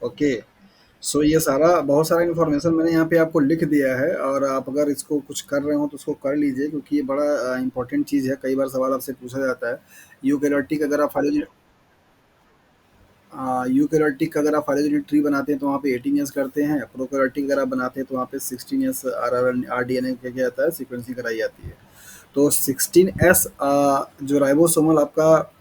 ओके। सो ये सारा बहुत सारा इन्फॉर्मेशन मैंने यहाँ पे आपको लिख दिया है, और आप अगर इसको कुछ कर रहे हो तो उसको कर लीजिए, क्योंकि ये बड़ा इंपॉर्टेंट चीज़ है। कई बार सवाल आपसे पूछा जाता है। यूकेरियोटिक अगर आप यूकेरियोटिक अगर आप फाइलोजेनेटिक ट्री बनाते हैं तो वहाँ पे 18S करते हैं। प्रोकैरियोटिक अगर आप बनाते हैं तो वहाँ पे 16S आर डी एन ए क्या जाता है, सीक्वेंसिंग कराई जाती है। तो 16S जो राइबोसोमल आपका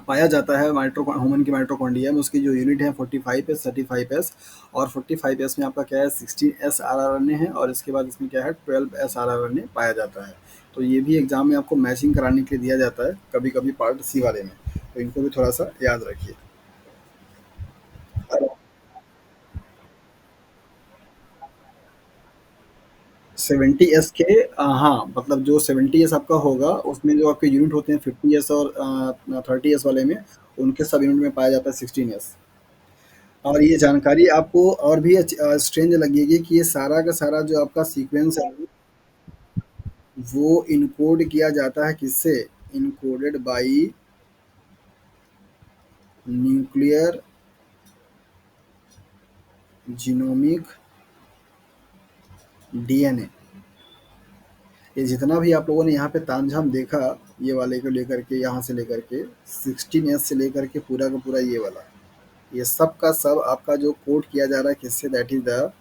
पाया जाता है माइट्रो ह्यूमन की माइट्रोकॉन्ड्रिया में, उसकी जो यूनिट है 45S, 35S। और 45S में आपका क्या है, 16S are are N A है, और इसके बाद इसमें क्या है, 12S are are N A पाया जाता है। तो ये भी एग्जाम में आपको मैचिंग कराने के लिए दिया जाता है कभी कभी, पार्ट सी वाले में। तो इनको भी थोड़ा सा याद रखिए। 70S के हाँ, मतलब जो 70S आपका होगा उसमें जो आपके यूनिट होते हैं 50S और 30S वाले में, उनके सब यूनिट में पाया जाता है 16S। और ये जानकारी आपको और भी स्ट्रेंज लगेगी कि ये सारा का सारा जो आपका सीक्वेंस है वो इनकोड किया जाता है किससे, encoded bye nuclear genomic DNA. ये जितना भी आप लोगों ने यहाँ पे तामझाम देखा, ये वाले को लेकर के, यहाँ से लेकर के 16S से लेकर के पूरा का पूरा ये वाला, ये सब का सब आपका जो कोड किया जा रहा है किससे, that is the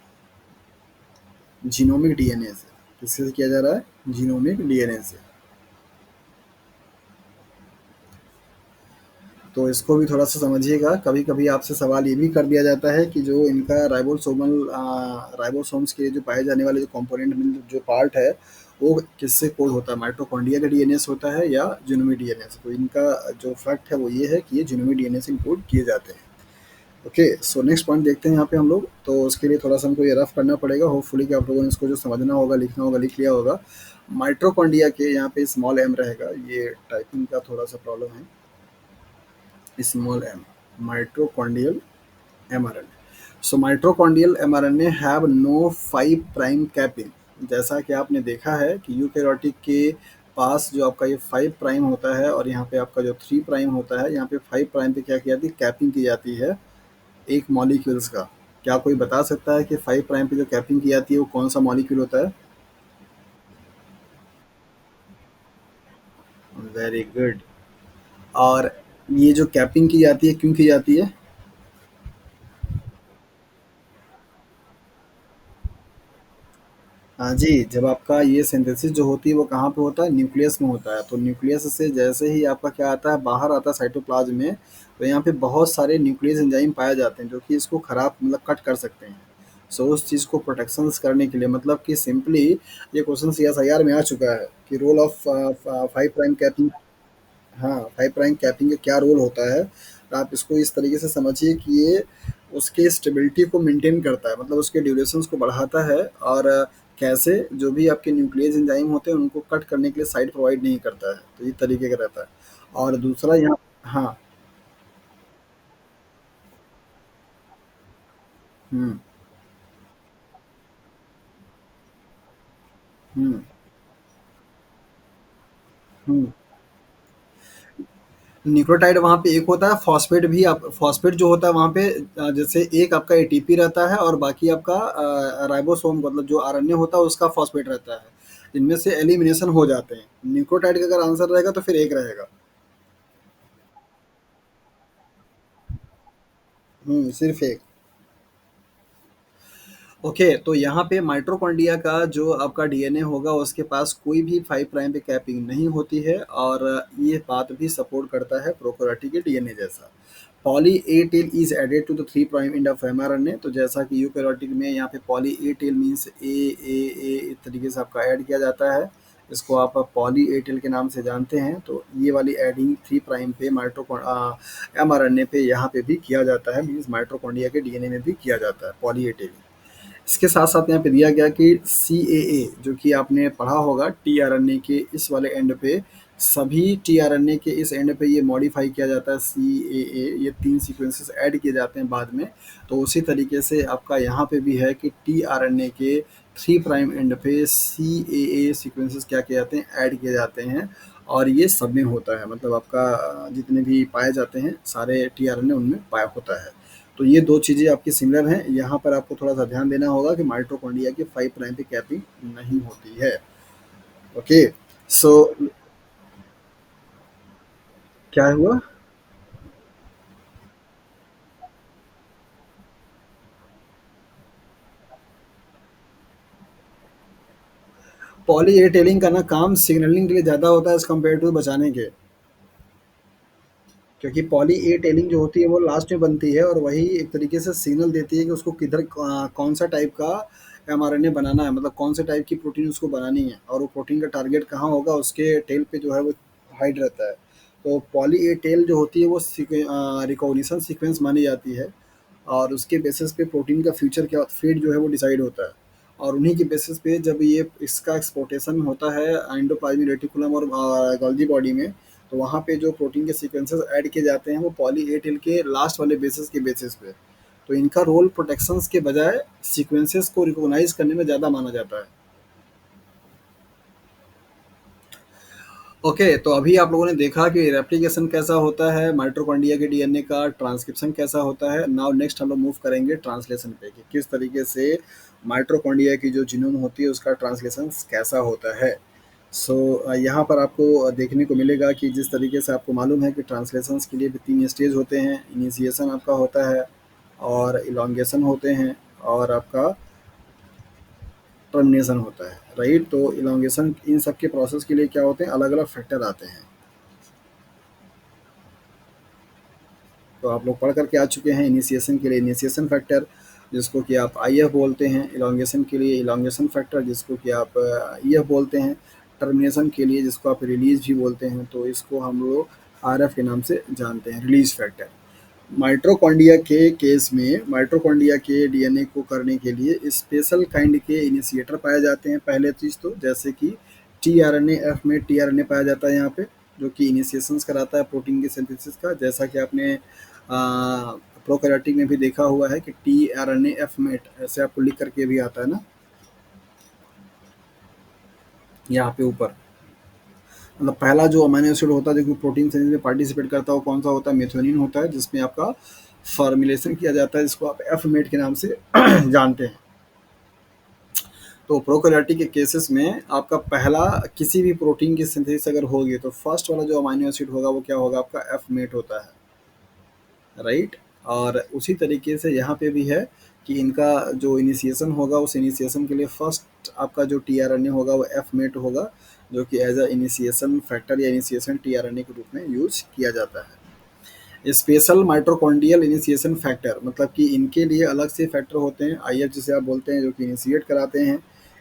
genomic DNA से। किससे किया जा रहा है, जीनोमिक डीएनए से। तो इसको भी थोड़ा सा समझिएगा। कभी कभी आपसे सवाल ये भी कर दिया जाता है कि जो इनका राइबोसोमल राइबोसोम्स के जो पाए जाने वाले जो कंपोनेंट में जो पार्ट है वो किससे कोड होता है, माइटोकॉन्ड्रिया का डीएनए से होता है या जीनोमिक डीएनए से। तो इनका जो फैक्ट है वो ये है कि ये जीनोमिक डीएनए से कोड किए जाते हैं। ओके। सो नेक्स्ट पॉइंट देखते हैं यहाँ पे हम लोग। तो उसके लिए थोड़ा सा हमको ये रफ करना पड़ेगा। होपफुली कि आप लोगों ने इसको जो समझना होगा, लिखना होगा, लिख लिया होगा। माइट्रोकॉन्ड्रिया के यहाँ पे स्मॉल एम रहेगा, ये टाइपिंग का थोड़ा सा प्रॉब्लम है। Small M, mitochondrial mRNA। So mitochondrial mRNA have no 5 prime capping. जैसा कि आपने देखा है कि यूकेरियोटिक के पास जो आपका ये 5 प्राइम होता है, और यहाँ पे आपका जो 3 प्राइम होता है, यहाँ पे 5 प्राइम पे क्या की जाती है, कैपिंग की जाती है एक मॉलिक्यूल्स का। क्या कोई बता सकता है कि 5 प्राइम पे जो कैपिंग की जाती है वो कौन सा मॉलिक्यूल होता है? Very good. और ये जो कैपिंग की जाती है क्यों की जाती है? हाँ जी, जब आपका ये सिंथेसिस जो होती है वो कहाँ पे होता है, न्यूक्लियस में होता है। तो न्यूक्लियस से जैसे ही आपका क्या आता है, बाहर आता है साइटोप्लाज्म में, तो यहाँ पे बहुत सारे न्यूक्लियस एंजाइम पाए जाते हैं जो कि इसको खराब मतलब कट कर सकते हैं। सो उस चीज़ को प्रोटेक्शंस करने के लिए, मतलब कि सिंपली ये क्वेश्चन सीएसआईआर में आ चुका है कि रोल ऑफ 5 प्राइम कैपिंग। हाँ, 5 प्राइम कैपिंग का क्या रोल होता है। तो आप इसको इस तरीके से समझिए कि ये उसके स्टेबिलिटी को मेंटेन करता है, मतलब उसके ड्यूरेशंस को बढ़ाता है। और कैसे जो भी आपके न्यूक्लियस एंजाइम होते हैं उनको कट करने के लिए साइट प्रोवाइड नहीं करता है, तो ये तरीके का रहता है। और दूसरा यहाँ, हाँ। हम्म। हम्म। हम्म। न्यूक्लियोटाइड वहाँ पे एक होता है, फॉस्फेट भी आप फॉस्फेट जो होता है वहाँ पे जैसे एक आपका एटीपी रहता है और बाकी आपका राइबोसोम मतलब जो आरएनए होता है उसका फॉस्फेट रहता है। इनमें से एलिमिनेशन हो जाते हैं। न्यूक्लियोटाइड का अगर आंसर रहेगा तो फिर एक रहेगा। सिर्फ एक। ओके, तो यहाँ पे माइटोकॉन्ड्रिया का जो आपका डीएनए होगा उसके पास कोई भी 5 प्राइम पे कैपिंग नहीं होती है और ये बात भी सपोर्ट करता है प्रोकैरियोटिक के डीएनए जैसा। Poly A tail is added to the 3 prime end of mRNA. तो जैसा कि यूकैरियोटिक में यहाँ पे poly A tail means A इस तरीके से आपका ऐड किया जाता है। इसको आप पॉली ए टेल के नाम से जानते हैं। तो ये वाली एडिंग 3 प्राइम पे एमआरएनए पे यहाँ पे भी किया जाता है, मीन्स माइटोकॉन्ड्रिया के डीएनए में भी किया जाता है पॉली ए टेल। इसके साथ-साथ यहाँ पे दिया गया कि सीएए जो कि आपने पढ़ा होगा टीआरएनए के इस वाले एंड पे, सभी टीआरएनए के इस एंड पे ये मॉडिफाई किया जाता है सीएए, ये 3 सीक्वेंसेस ऐड किए जाते हैं बाद में। तो उसी तरीके से आपका यहाँ पे भी है कि टीआरएनए के 3 प्राइम एंड पे सीएए सीक्वेंसेस क्या किए जाते हैं, ऐड किए जाते हैं और ये सब में होता है। मतलब आपका जितने भी पाए जाते हैं सारे टीआरएनए उनमें पाया होता है। तो ये 2 चीज़ें आपकी सिमिलर हैं। यहाँ पर आपको थोड़ा-सा ध्यान देना होगा कि माइटोकॉन्ड्रिया की 5 प्राइम पे कैपिंग नहीं होती है। ओके, सो क्या हुआ? पॉली ए टेलिंग का ना काम सिग्नलिंग के लिए ज़्यादा होता है एज़ कम्पेयर टू बचाने के। क्योंकि पॉली ए टेलिंग जो होती है वो लास्ट में बनती है और वही एक तरीके से सिग्नल देती है कि उसको किधर कौन सा टाइप का एमआरएनए बनाना है, मतलब कौन से टाइप की प्रोटीन उसको बनानी है और वो प्रोटीन का टारगेट कहाँ होगा उसके टेल पे जो है वो हाइड रहता है। तो पॉली ए टेल जो होती है वो रिकॉग्निशन सीक्वेंस मानी जाती है और उसके बेसिस पे प्रोटीन का फ्यूचर क्या फेट जो है वो डिसाइड होता है। और उन्हीं के बेसिस पे जब ये इसका एक्सपोर्टेशन होता है एंडोप्लाज्मिक रेटिकुलम और गोल्गी बॉडी में, तो वहाँ पे जो प्रोटीन के सीक्वेंसेस ऐड किए जाते हैं वो पॉली ए टेल के लास्ट वाले बेसिस के बेसिस पे। तो इनका रोल प्रोटेक्शंस के बजाय सीक्वेंसेस को रिकॉग्नाइज करने में ज़्यादा माना जाता है। ओके, तो अभी आप लोगों ने देखा कि रेप्लिकेशन कैसा होता है माइटोकॉन्ड्रिया के डीएनए का, ट्रांसक्रिप्शन कैसा होता है। नाउ नेक्स्ट हम लोग मूव करेंगे ट्रांसलेशन पे कि किस तरीके से माइटोकॉन्ड्रिया की जो जीनोम होती है उसका ट्रांसलेशन कैसा होता है। सो यहाँ पर आपको देखने को मिलेगा कि जिस तरीके से आपको मालूम है कि ट्रांसलेशंस के लिए भी 3 स्टेज होते हैं। इनिशिएशन आपका होता है और इलॉन्गेशन होते हैं और आपका टर्मिनेशन होता है, राइट। तो इलॉन्गेशन इन सब के प्रोसेस के लिए क्या होते हैं, अलग अलग फैक्टर आते हैं। तो आप लोग पढ़ करके आ चुके हैं इनिशिएशन के लिए इनिशिएशन फैक्टर जिसको कि आप आई एफ बोलते हैं, इलॉन्गेशन के लिए इलॉन्गेशन फैक्टर जिसको कि आप ई एफ बोलते हैं, टर्मिनेशन के लिए जिसको आप रिलीज भी बोलते हैं तो इसको हम लोग आर एफ के नाम से जानते हैं, रिलीज फैक्टर। माइटोकॉन्ड्रिया के केस में माइटोकॉन्ड्रिया के डीएनए को करने के लिए स्पेशल काइंड के इनिशिएटर पाए जाते हैं। पहले चीज़ तो जैसे कि टीआरएनए एफ में टीआरएनए पाया जाता है यहाँ पे जो कि इनिशिएशंस कराता है प्रोटीन के सिंथेसिस का। जैसा कि आपने प्रोकैरियोटिक में भी देखा हुआ है कि टीआरएनए एफ मेट ऐसे आपको लिख करके भी आता है ना यहाँ पे ऊपर। मतलब पहला जो अमीनो एसिड होता है जो कि प्रोटीन सिंथेसिस में पार्टिसिपेट करता है वो कौन सा होता है, मेथियोनिन होता है जिसमें आपका फॉर्मुलेशन किया जाता है जिसको आप एफ मेट के नाम से जानते हैं। तो प्रोकैरियोटिक के केसेस में आपका पहला किसी भी प्रोटीन की सिंथेसिस अगर होगी तो फर्स्ट वाला जो अमीनो एसिड होगा वो क्या होगा, आपका एफ मेट होता है, राइट। और उसी तरीके से यहाँ पे भी है कि इनका जो इनिशिएशन होगा उस इनिशिएशन के लिए फर्स्ट आपका जो टीआरएनए होगा वो एफ मेट होगा जो कि एज अ इनिशिएशन फैक्टर या इनिशिएशन टीआरएनए के रूप में यूज किया जाता है। स्पेशल माइटोकॉन्ड्रियल इनिशिएशन फैक्टर मतलब कि इनके लिए अलग से फैक्टर होते हैं, आई एफ जिसे आप बोलते हैं जो कि इनिशिएट कराते हैं।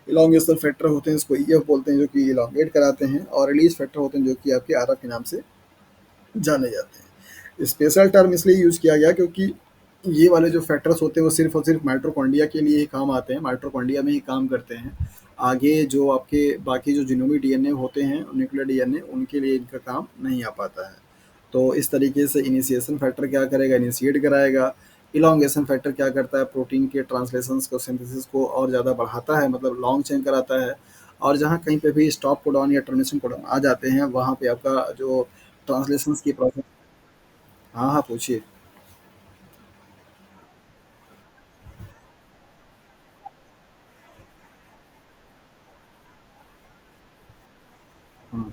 इलॉन्गेशन फैक्टर होते हैं इसको ई एफ बोलते हैं जो कि इलॉन्गेट कराते हैं और रिलीज फैक्टर होते हैं जो कि आपके आर एफ के नाम से जाने जाते हैं। स्पेशल टर्म इसलिए यूज़ किया गया क्योंकि ये वाले जो फैक्टर्स होते हैं वो सिर्फ और सिर्फ माइटोकॉन्ड्रिया के लिए ही काम आते हैं, माइटोकॉन्ड्रिया में ही काम करते हैं। आगे जो आपके बाकी जो जिनोमिक डीएनए होते हैं न्यूक्लियर डीएनए उनके लिए इनका काम नहीं आ पाता है। तो इस तरीके से इनिशिएशन फैक्टर क्या करेगा, इनिशिएट कराएगा। इलॉन्गेशन फैक्टर क्या करता है, प्रोटीन के ट्रांसलेशंस को सिंथेसिस को और ज़्यादा बढ़ाता है, मतलब लॉन्ग चेन कराता है। और जहाँ कहीं पे भी स्टॉप कोडॉन या टर्मिनेशन कोडॉन आ जाते हैं वहाँ पे आपका जो ट्रांसलेशंस की प्रोसेस हाँ, हाँ, पूछिए। हुँ।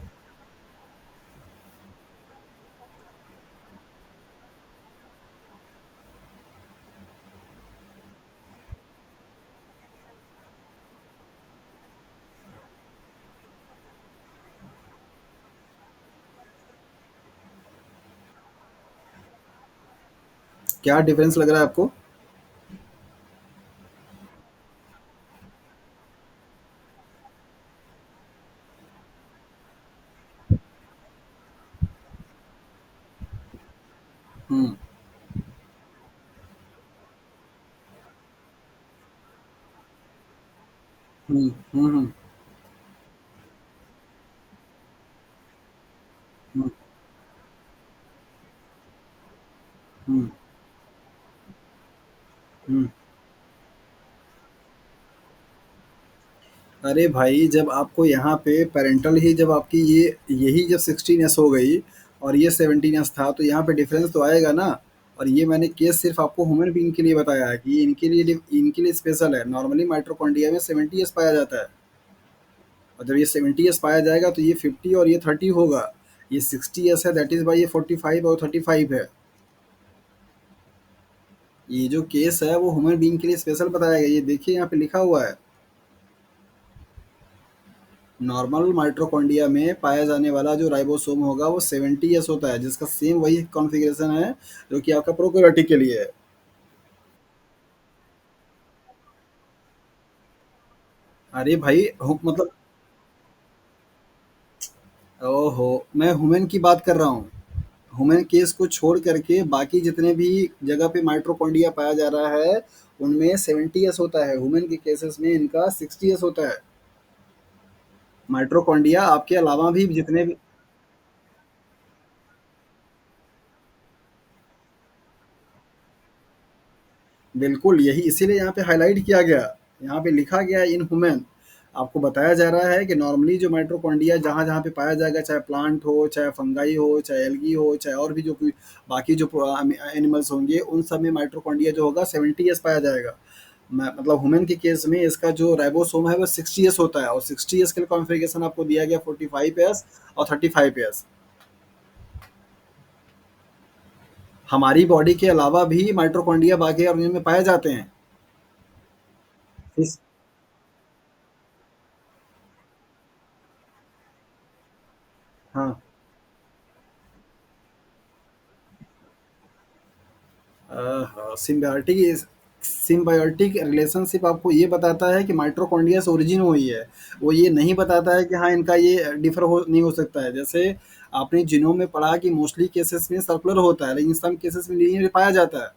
क्या डिफरेंस लग रहा है आपको? हुँ, हुँ, हुँ, हुँ, हुँ, हुँ, हुँ। अरे भाई, जब आपको यहाँ पे पैरेंटल ही जब आपकी ये यही जब 16 ईयर्स हो गई और ये 17 ईयर्स था, तो यहाँ पे डिफरेंस तो आएगा ना। और ये मैंने केस सिर्फ आपको ह्यूमन बीइंग के लिए बताया है कि ये इनके लिए स्पेशल है। नॉर्मली माइटोकॉन्ड्रिया में 70 ईयर्स पाया जाता है, और जब ये 70 ईयर्स पाया जाएगा तो ये 50 और ये 30 होगा। ये 60 ईयर्स है, दैट इज बाई ये 45 और 35 है। ये जो केस है वो ह्यूमन बीइंग के लिए स्पेशल बताया गया, ये देखिए यहाँ पे लिखा हुआ है। नॉर्मल माइटोकॉन्ड्रिया में पाया जाने वाला जो राइबोसोम होगा वो 70 ईयर्स होता है, जिसका सेम वही कॉन्फ़िगरेशन है जो कि आपका प्रोकैरियोटिक के लिए है। अरे भाई, मतलब ओहो, मैं ह्यूमन की बात कर रहा हूँ। ह्यूमन केस को छोड़ करके बाकी जितने भी जगह पे माइटोकॉन्ड्रिया पाया जा रहा है उनमें 70 ईयर्स होता है। ह्यूमन के केसेस में इनका 60 ईयर्स होता है। माइटोकॉन्ड्रिया आपके अलावा भी जितने भी, बिल्कुल, यही इसीलिए यहाँ पे हाइलाइट किया गया। यहाँ पे लिखा गया इन ह्यूमन। आपको बताया जा रहा है कि नॉर्मली जो माइटोकॉन्ड्रिया जहाँ-जहाँ पे पाया जाएगा, चाहे प्लांट हो, चाहे फंगाई हो, चाहे एल्गी हो, चाहे और भी जो कोई बाकी जो एनिमल्स होंगे, उन सब में माइटोकॉन्ड्रिया जो होगा 70 ईयर्स पाया जाएगा। मतलब ह्यूमन के केस में इसका जो राइबोसोम है वो 60 ईयर्स होता है, और 60 ईयर्स के लिए कॉन्फ़िगरेशन आपको दिया गया 45 ईयर्स और 35 ईयर्स। हमारी बॉडी के अलावा भी माइटोकॉन्ड्रिया बाकी ऑर्गेन में पाए जाते हैं। इस हाँ। सिम्बायोटिक सिम्बायोटिक रिलेशनशिप आपको ये बताता है कि माइटोकॉन्ड्रिया से ओरिजिन हुई है। वो ये नहीं बताता है कि हाँ, इनका ये डिफर हो नहीं हो सकता है। जैसे आपने जीनोम में पढ़ा कि मोस्टली केसेस में सर्कुलर होता है, लेकिन सम केसेस में लीनियर पाया जाता है।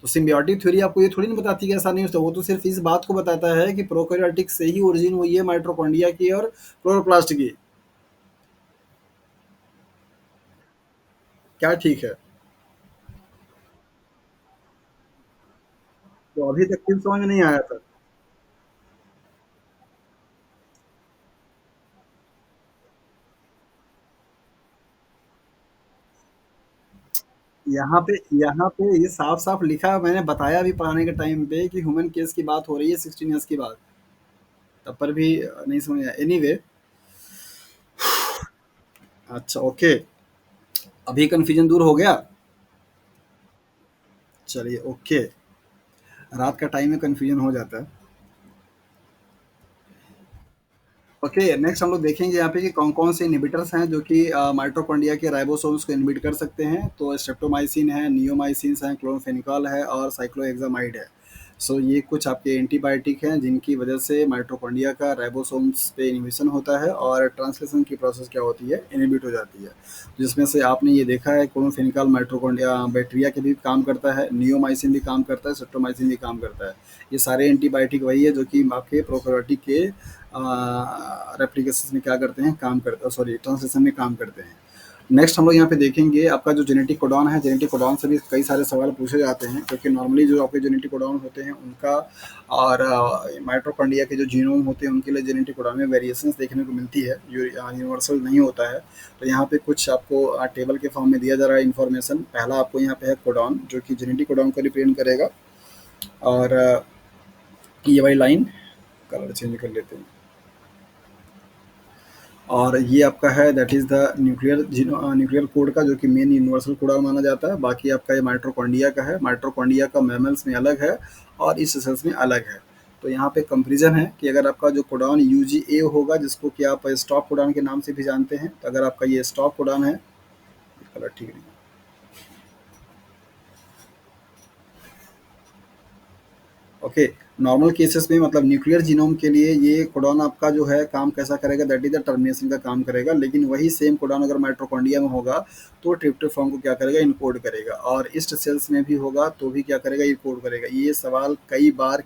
तो सिम्बायोटिक थ्योरी आपको ये थोड़ी ना बताती कि ऐसा नहीं हो सकता। वो तो सिर्फ इस बात को बताता है कि प्रोकैरियोटिक से ही ओरिजिन हुई है माइटोकॉन्ड्रिया की और क्लोरोप्लास्ट की। क्या ठीक है? तो अभी तक क्यों समझ में नहीं आया था? यहाँ पे ये साफ-साफ लिखा है, मैंने बताया भी पढ़ाने के टाइम पे कि ह्यूमन केस की बात हो रही है 16 इयर्स की बात, तब पर भी नहीं समझ आया। एनीवे, अच्छा, ओके, अभी कन्फ्यूजन दूर हो गया? चलिए, ओके, रात का टाइम में कन्फ्यूजन हो जाता है। ओके, नेक्स्ट हम लोग देखेंगे यहाँ पे कि कौन-कौन से इन्हिबिटर्स हैं जो कि माइटोकॉन्ड्रिया के राइबोसोम्स को इनहिबिट कर सकते हैं। तो स्ट्रेप्टोमाइसिन है, नियोमाइसिन्स हैं, क्लोरफेनिकॉल है और साइक्लोहेक्सामाइड है। सो ये कुछ आपके एंटीबायोटिक हैं जिनकी वजह से माइटोकॉन्ड्रिया का राइबोसोम्स पे इन्हिबिशन होता है और ट्रांसलेशन की प्रोसेस क्या होती है, इनहिबिट हो जाती है। जिसमें से आपने ये देखा है क्लोरफेनिकॉल माइटोकॉन्ड्रिया बैक्टीरिया के भी काम करता है, नियोमाइसिन भी काम करता है, स्ट्रेप्टोमाइसिन भी काम करता है। ये सारे एंटीबायोटिक वही है जो कि आपके प्रोकार्योटिक के रेप्लिकेशन में क्या करते हैं, काम करते, सॉरी, ट्रांसलेशन में काम करते हैं। नेक्स्ट हम लोग यहाँ पे देखेंगे आपका जो जेनेटिक कोडॉन है, जेनेटिक कोडॉन से भी कई सारे सवाल पूछे जाते हैं, क्योंकि नॉर्मली जो आपके जेनेटिक कोडॉन होते हैं उनका और माइटोकॉन्ड्रिया के जो जीनोम होते हैं उनके लिए जेनेटिक कोडॉन में वेरिएशंस देखने को मिलती है, जो यूनिवर्सल नहीं होता है। तो यहाँ पे कुछ आपको टेबल के फॉर्म में दिया जा रहा है इन्फॉर्मेशन। पहला आपको यहाँ पे है कोडॉन, जो कि जेनेटिक कोडॉन को रिप्रेजेंट करेगा। और ये वाली लाइन कलर चेंज कर लेते हैं। और ये आपका है that is the nuclear code का, जो कि मेन यूनिवर्सल कोड माना जाता है। बाकी आपका ये माइटोकॉन्ड्रिया का है। माइटोकॉन्ड्रिया का मैमल्स में अलग है और इस सेल्स में अलग है। तो यहाँ पे कंपैरिजन है कि अगर आपका जो कोडॉन यूजीए होगा, जिसको कि आप स्टॉप कोडॉन के नाम से भी जानते हैं, तो अगर आपका ये स्टॉप कोडॉन है, कलर ठीक नहीं, ओके। नॉर्मल केसेस में मतलब न्यूक्लियर जीनोम के लिए ये कोडॉन आपका जो है काम कैसा करेगा, दैट इज द टर्मिनेशन का काम करेगा। लेकिन वही सेम कोडॉन अगर माइटोकॉन्ड्रिया में होगा तो ट्रिप्टोफैन को क्या करेगा, इनकोड करेगा। और ईस्ट सेल्स में भी होगा तो भी क्या करेगा, इनकोड करेगा। ये सवाल कई बार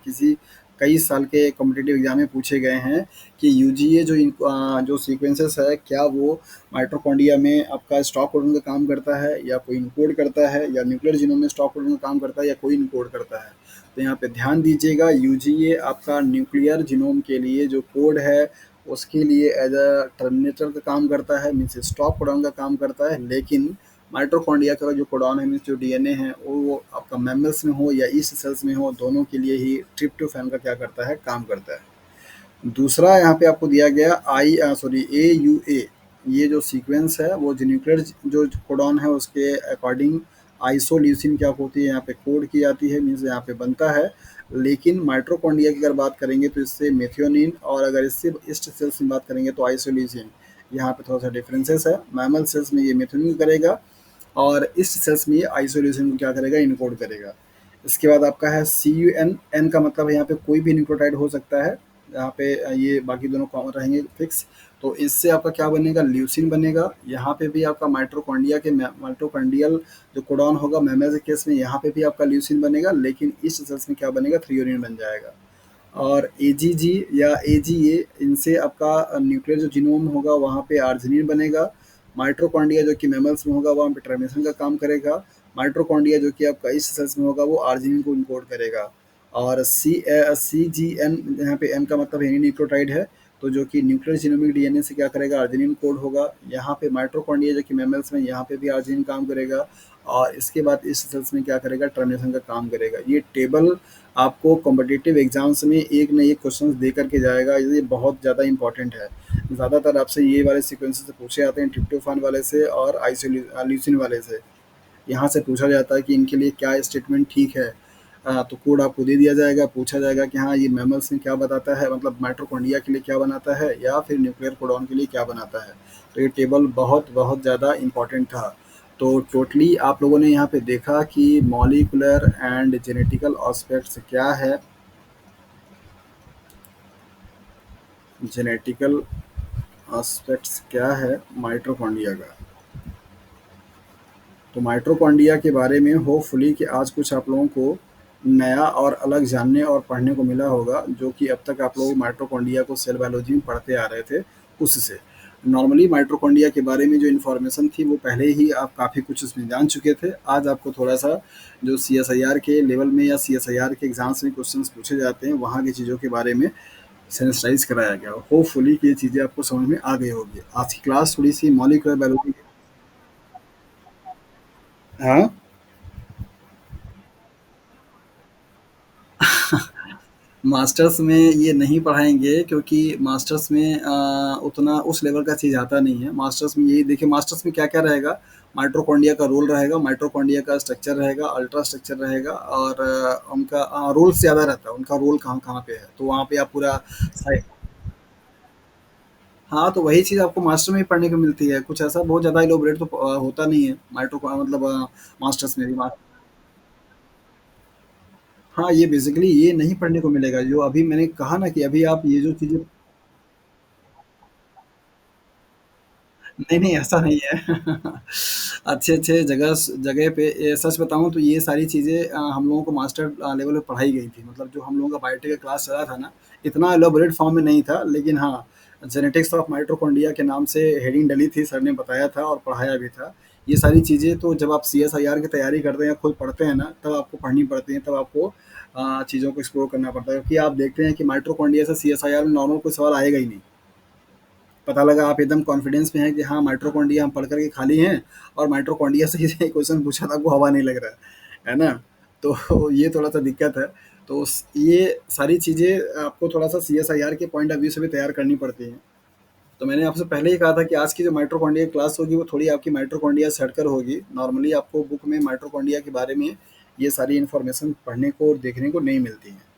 कई साल के कॉम्पिटिटिव एग्जाम में पूछे गए हैं कि यूजीए जो सीक्वेंसेस है, क्या वो माइटोकॉन्ड्रिया में आपका स्टॉप कोडॉन का काम करता है या कोई इनकोड करता है, या न्यूक्लियर जीनोम में स्टॉप कोडॉन का काम करता है या कोई इनकोड करता है। तो यहाँ पे ध्यान दीजिएगा, यूजीए आपका न्यूक्लियर जीनोम के लिए जो कोड है उसके लिए एज अ टर्मिनेटर का काम करता है, मीन्स स्टॉप कोडॉन का काम करता है। लेकिन माइटोकॉन्ड्रिया का जो कोडॉन है, मीन्स जो डीएनए है, वो आपका मैमल्स में हो या ईस्ट सेल्स में हो, दोनों के लिए ही ट्रिप्टोफैन का क्या करता है, काम करता है। दूसरा यहाँ पे आपको दिया गया ए यू ए, ये जो सीक्वेंस है वो जो न्यूक्लियर जो कोडॉन है उसके अकॉर्डिंग आइसोल्यूसिन क्या होती है यहाँ पे कोड की जाती है, मीन्स यहाँ पे बनता है। लेकिन माइटोकॉन्ड्रिया की अगर बात करेंगे तो इससे मेथियोनिन, और अगर इससे ईस्ट सेल्स में बात करेंगे तो आइसोल्यूसिन। यहाँ पे थोड़ा सा डिफरेंसेस है। मैमल सेल्स में ये मेथियोनिन करेगा और ईस्ट सेल्स में ये आइसोल्यूसिन को क्या करेगा, इनकोड करेगा। इसके बाद आपका है सी यू एन, एन का मतलब है यहाँ पे कोई भी न्यूक्लियोटाइड हो सकता है। यहाँ पे ये बाकी दोनों कॉमन रहेंगे फिक्स। तो इससे आपका क्या बनेगा, ल्यूसिन बनेगा। यहाँ पे भी आपका माइटोकॉन्ड्रिया के माइटोकॉन्ड्रियल जो कोडॉन होगा मैमल के केस में, यहाँ पे भी आपका ल्यूसिन बनेगा। लेकिन ईस्ट सेल्स में क्या बनेगा, थ्रियोनिन बन जाएगा। और एजीजी या एजीए, इनसे आपका न्यूक्लियर जो जीनोम होगा वहाँ पे आर्जिनिन बनेगा। माइटोकॉन्ड्रिया जो कि मैमल्स में होगा वहाँ पे टर्मिनेशन का काम करेगा। माइटोकॉन्ड्रिया जो कि आपका ईस्ट सेल्स में होगा वो आर्जिनिन को इनकोड करेगा। और सी जी एन, यहाँ पे एन का मतलब एनी न्यूक्लियोटाइड है, तो जो कि न्यूक्लियर जीनोमिक डीएनए से क्या करेगा, आर्जिनिन कोड होगा। यहाँ पे माइटोकॉन्ड्रिया जो कि मैमल्स में, यहाँ पे भी आर्जिनिन काम करेगा। और इसके बाद इस सेल्स में क्या करेगा, टर्मिनेशन का काम करेगा। ये टेबल आपको कॉम्पिटिटिव एग्जाम्स में एक न एक क्वेश्चन दे करके जाएगा, ये बहुत ज़्यादा इंपॉर्टेंट है। ज़्यादातर आपसे ये वाले सीक्वेंसेस से पूछे जाते हैं, ट्रिप्टोफान वाले से और आइसोल्यूसिन वाले से। यहाँ से पूछा जाता है कि इनके लिए क्या स्टेटमेंट ठीक है। तो कोड आपको दे दिया जाएगा, पूछा जाएगा कि हाँ ये मैमल्स में क्या बताता है, मतलब माइटोकॉन्ड्रिया के लिए क्या बनाता है या फिर न्यूक्लियर कोडॉन के लिए क्या बनाता है। तो ये टेबल बहुत बहुत ज़्यादा इम्पॉर्टेंट था। तो टोटली आप लोगों ने यहाँ पे देखा कि मॉलिकुलर एंड जेनेटिकल एस्पेक्ट्स क्या है, जेनेटिकल एस्पेक्ट्स क्या है माइटोकॉन्ड्रिया का। तो माइटोकॉन्ड्रिया के बारे में होपफुली कि आज कुछ आप लोगों को नया और अलग जानने और पढ़ने को मिला होगा, जो कि अब तक आप लोग माइटोकॉन्ड्रिया को सेल बायोलॉजी में पढ़ते आ रहे थे उससे। नॉर्मली माइटोकॉन्ड्रिया के बारे में जो इन्फॉर्मेशन थी वो पहले ही आप काफ़ी कुछ उसमें जान चुके थे। आज आपको थोड़ा सा जो सीएसआईआर के लेवल में या सीएसआईआर के एग्जाम्स में क्वेश्चंस पूछे जाते हैं वहाँ की चीज़ों के बारे में सेंसिटाइज कराया गया। होपफुली कि ये चीज़ें आपको समझ में आ गई होगी। आज की क्लास थोड़ी सी मॉलिकुलर बायोलॉजी। हाँ, मास्टर्स में ये नहीं पढ़ाएँगे, क्योंकि मास्टर्स में उतना उस लेवल का चीज़ आता नहीं है। मास्टर्स में यही देखिए, मास्टर्स में क्या-क्या रहेगा, माइटोकॉन्ड्रिया का रोल रहेगा, माइटोकॉन्ड्रिया का स्ट्रक्चर रहेगा, अल्ट्रा स्ट्रक्चर रहेगा, और उनका रोल्स ज़्यादा रहता है, उनका रोल कहाँ-कहाँ पे है। तो वहाँ पे आप पूरा साइ हाँ, तो वही चीज़ आपको मास्टर में ही पढ़ने को मिलती है। कुछ ऐसा बहुत ज़्यादा इलैबोरेट तो होता नहीं है मतलब मास्टर्स में भी। हाँ, ये बेसिकली ये नहीं पढ़ने को मिलेगा, जो अभी मैंने कहा ना कि अभी आप ये जो चीज़ें। नहीं, नहीं, ऐसा नहीं है। अच्छे-अच्छे जगह पे सच बताऊँ तो ये सारी चीज़ें हम लोगों को मास्टर लेवल पे पढ़ाई गई थी। मतलब जो हम लोगों का बायोटेक का क्लास चला था ना, इतना एलैबोरेट फॉर्म में नहीं था, लेकिन हाँ, जेनेटिक्स ऑफ माइटोकॉन्ड्रिया के नाम से हेडिंग डली थी, सर ने बताया था और पढ़ाया भी था। ये सारी चीज़ें तो जब आप सीएसआईआर की तैयारी करते हैं, खुद पढ़ते हैं ना, तब आपको पढ़नी पड़ती हैं, तब आपको चीज़ों को एक्सप्लोर करना पड़ता है, क्योंकि आप देखते हैं कि माइटोकॉन्ड्रिया से सीएसआईआर में नॉर्मल कोई सवाल आएगा ही नहीं। पता लगा आप एकदम कॉन्फिडेंस में हैं कि हाँ माइटोकॉन्ड्रिया हम पढ़ कर के खाली हैं, और माइटोकॉन्ड्रिया से ही क्वेश्चन पूछा था, आपको हवा नहीं लग रहा है ना? तो ये थोड़ा सा दिक्कत है। तो ये सारी चीज़ें आपको थोड़ा सा सीएसआईआर के पॉइंट ऑफ व्यू से भी तैयार करनी पड़ती हैं। तो मैंने आपसे पहले ही कहा था कि आज की जो माइटोकॉन्ड्रिया की क्लास होगी वो थोड़ी आपकी माइटोकॉन्ड्रिया से हटकर होगी। नॉर्मली आपको बुक में माइटोकॉन्ड्रिया के बारे में ये सारी इन्फॉर्मेशन पढ़ने को और देखने को नहीं मिलती है।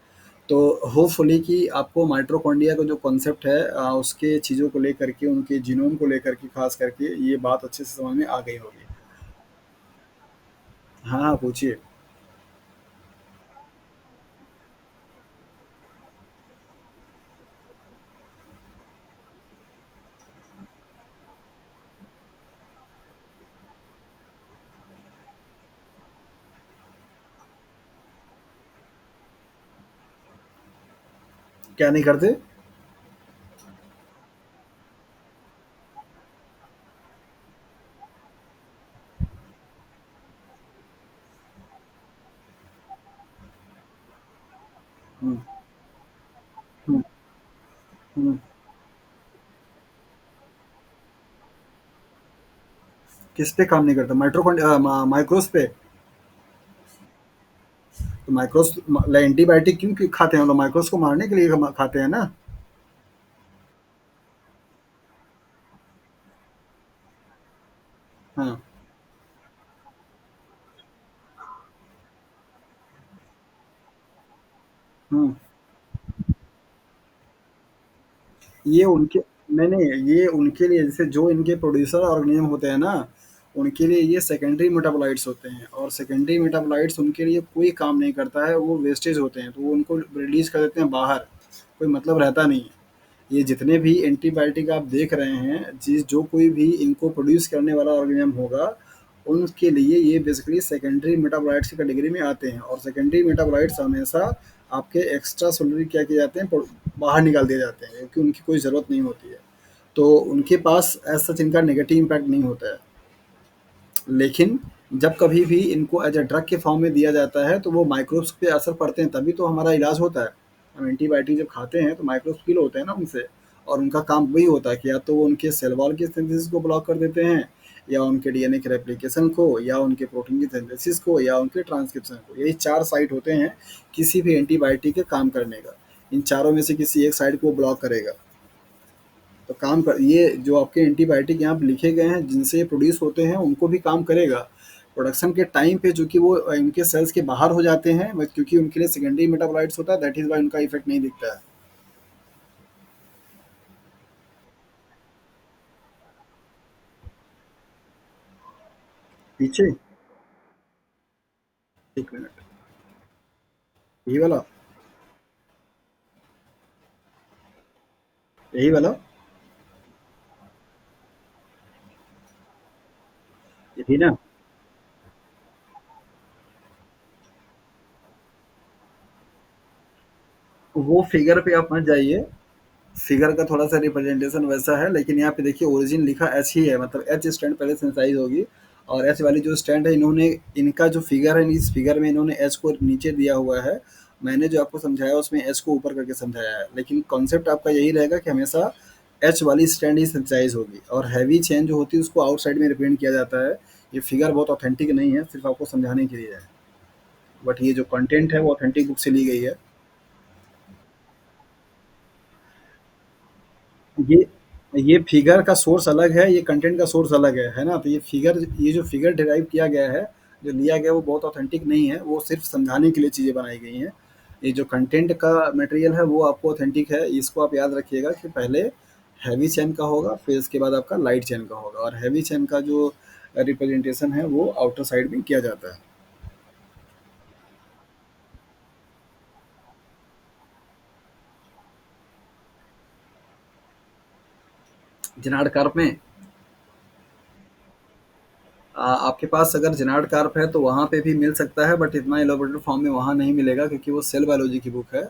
तो होपफुली कि आपको माइटोकॉन्ड्रिया का जो कॉन्सेप्ट है उसके चीज़ों को लेकर के, उनके जीनोम को लेकर के खास करके ये बात अच्छे से समझ में आ गई होगी। हाँ, हाँ, पूछिए। क्या नहीं करते? हुँ, हुँ, हुँ। किस पे काम नहीं करता? माइक्रोस पे? तो माइक्रोस एंटीबायोटिक क्यों खाते हैं हम लोग? माइक्रोस को मारने के लिए खाते हैं ना। हाँ। हम्म। ये उनके लिए, जैसे जो इनके प्रोड्यूसर ऑर्गेनिज्म होते हैं ना, उनके लिए ये सेकेंडरी मेटाबोलाइट्स होते हैं, और सेकेंडरी मेटाबोलाइट्स उनके लिए कोई काम नहीं करता है, वो वेस्टेज होते हैं, तो वो उनको रिलीज कर देते हैं बाहर, कोई मतलब रहता नहीं है। ये जितने भी एंटीबायोटिक आप देख रहे हैं, जिस जो कोई भी इनको प्रोड्यूस करने वाला ऑर्गेनिज्म होगा, उनके लिए ये बेसिकली सेकेंडरी मेटाबोलाइट्स की कैटेगरी में आते हैं, और सेकेंडरी मेटाबोलाइट्स हमेशा आपके एक्स्ट्रा सेलुलर क्या किए जाते हैं, बाहर निकाल दिए जाते हैं, क्योंकि उनकी कोई ज़रूरत नहीं होती है। तो उनके पास एज सच इनका नेगेटिव इम्पैक्ट नहीं होता है। लेकिन जब कभी भी इनको एज अ ड्रग के फॉर्म में दिया जाता है, तो वो माइक्रोब्स पे असर पड़ते हैं, तभी तो हमारा इलाज होता है। हम एंटीबायोटिक जब खाते हैं तो माइक्रोब्स किल होते हैं ना उनसे, और उनका काम वही होता है कि या तो वो उनके सेल वॉल की सिंथेसिस को ब्लॉक कर देते हैं, या उनके डीएनए के रेप्लिकेशन को, या उनके प्रोटीन की सिंथेसिस को, या उनके ट्रांसक्रिप्शन को। यही 4 साइट होते हैं किसी भी एंटीबायोटिक के काम करने का। इन चारों में से किसी एक साइड को वो ब्लॉक करेगा। तो काम कर ये जो आपके एंटीबायोटिक यहाँ पे लिखे गए हैं जिनसे ये प्रोड्यूस होते हैं, उनको भी काम करेगा। प्रोडक्शन के टाइम पे चूँकि वो इनके सेल्स के बाहर हो जाते हैं, बट क्योंकि उनके लिए सेकेंडरी मेटाबोलाइट्स होता है, दैट इज़ व्हाई उनका इफ़ेक्ट नहीं दिखता है। पीछे 1 मिनट, यही वाला? यही वाला? यही ना? वो फिगर पे आप मत जाइए। फिगर का थोड़ा-सा रिप्रेजेंटेशन वैसा है, लेकिन यहाँ पे देखिए ओरिजिन लिखा एच ही है, मतलब एच स्टैंड पहले सेंसाइज़ होगी, और एच वाली जो स्टैंड है, इन्होंने इनका जो फिगर है, इस फिगर में इन्होंने एच को नीचे दिया हुआ है। मैंने जो आपको समझाया उसमें एच को ऊपर करके समझाया है, लेकिन कॉन्सेप्ट आपका यही रहेगा कि हमेशा एच वाली स्टैंड ही सेंसाइज़ होगी, और हैवी चेन जो होती है उसको आउटसाइड में रिप्रेजेंट किया जाता है। ये फिगर बहुत ऑथेंटिक नहीं है, सिर्फ़ आपको समझाने के लिए है, बट ये जो कंटेंट है वो ऑथेंटिक बुक से ली गई है। ये ये फिगर का सोर्स अलग है, ये कंटेंट का सोर्स अलग है ना? तो ये जो फिगर डिराइव किया गया है, जो लिया गया है, वो बहुत ऑथेंटिक नहीं है, वो सिर्फ़ समझाने के लिए चीज़ें बनाई गई हैं। ये जो कंटेंट का मटेरियल है वो आपको ऑथेंटिक है, इसको आप याद रखिएगा कि पहले हैवी चेन का होगा, फिर इसके बाद आपका लाइट चेन का होगा, और हैवी चेन का जो रिप्रेजेंटेशन है वो आउटर साइड में किया जाता है। जेनार्ड कार्प में आपके पास अगर जेनार्ड कार्प है तो वहाँ पे भी मिल सकता है, बट इतना एलोबरेटेड फॉर्म में वहाँ नहीं मिलेगा, क्योंकि वो सेल बायोलॉजी की बुक है,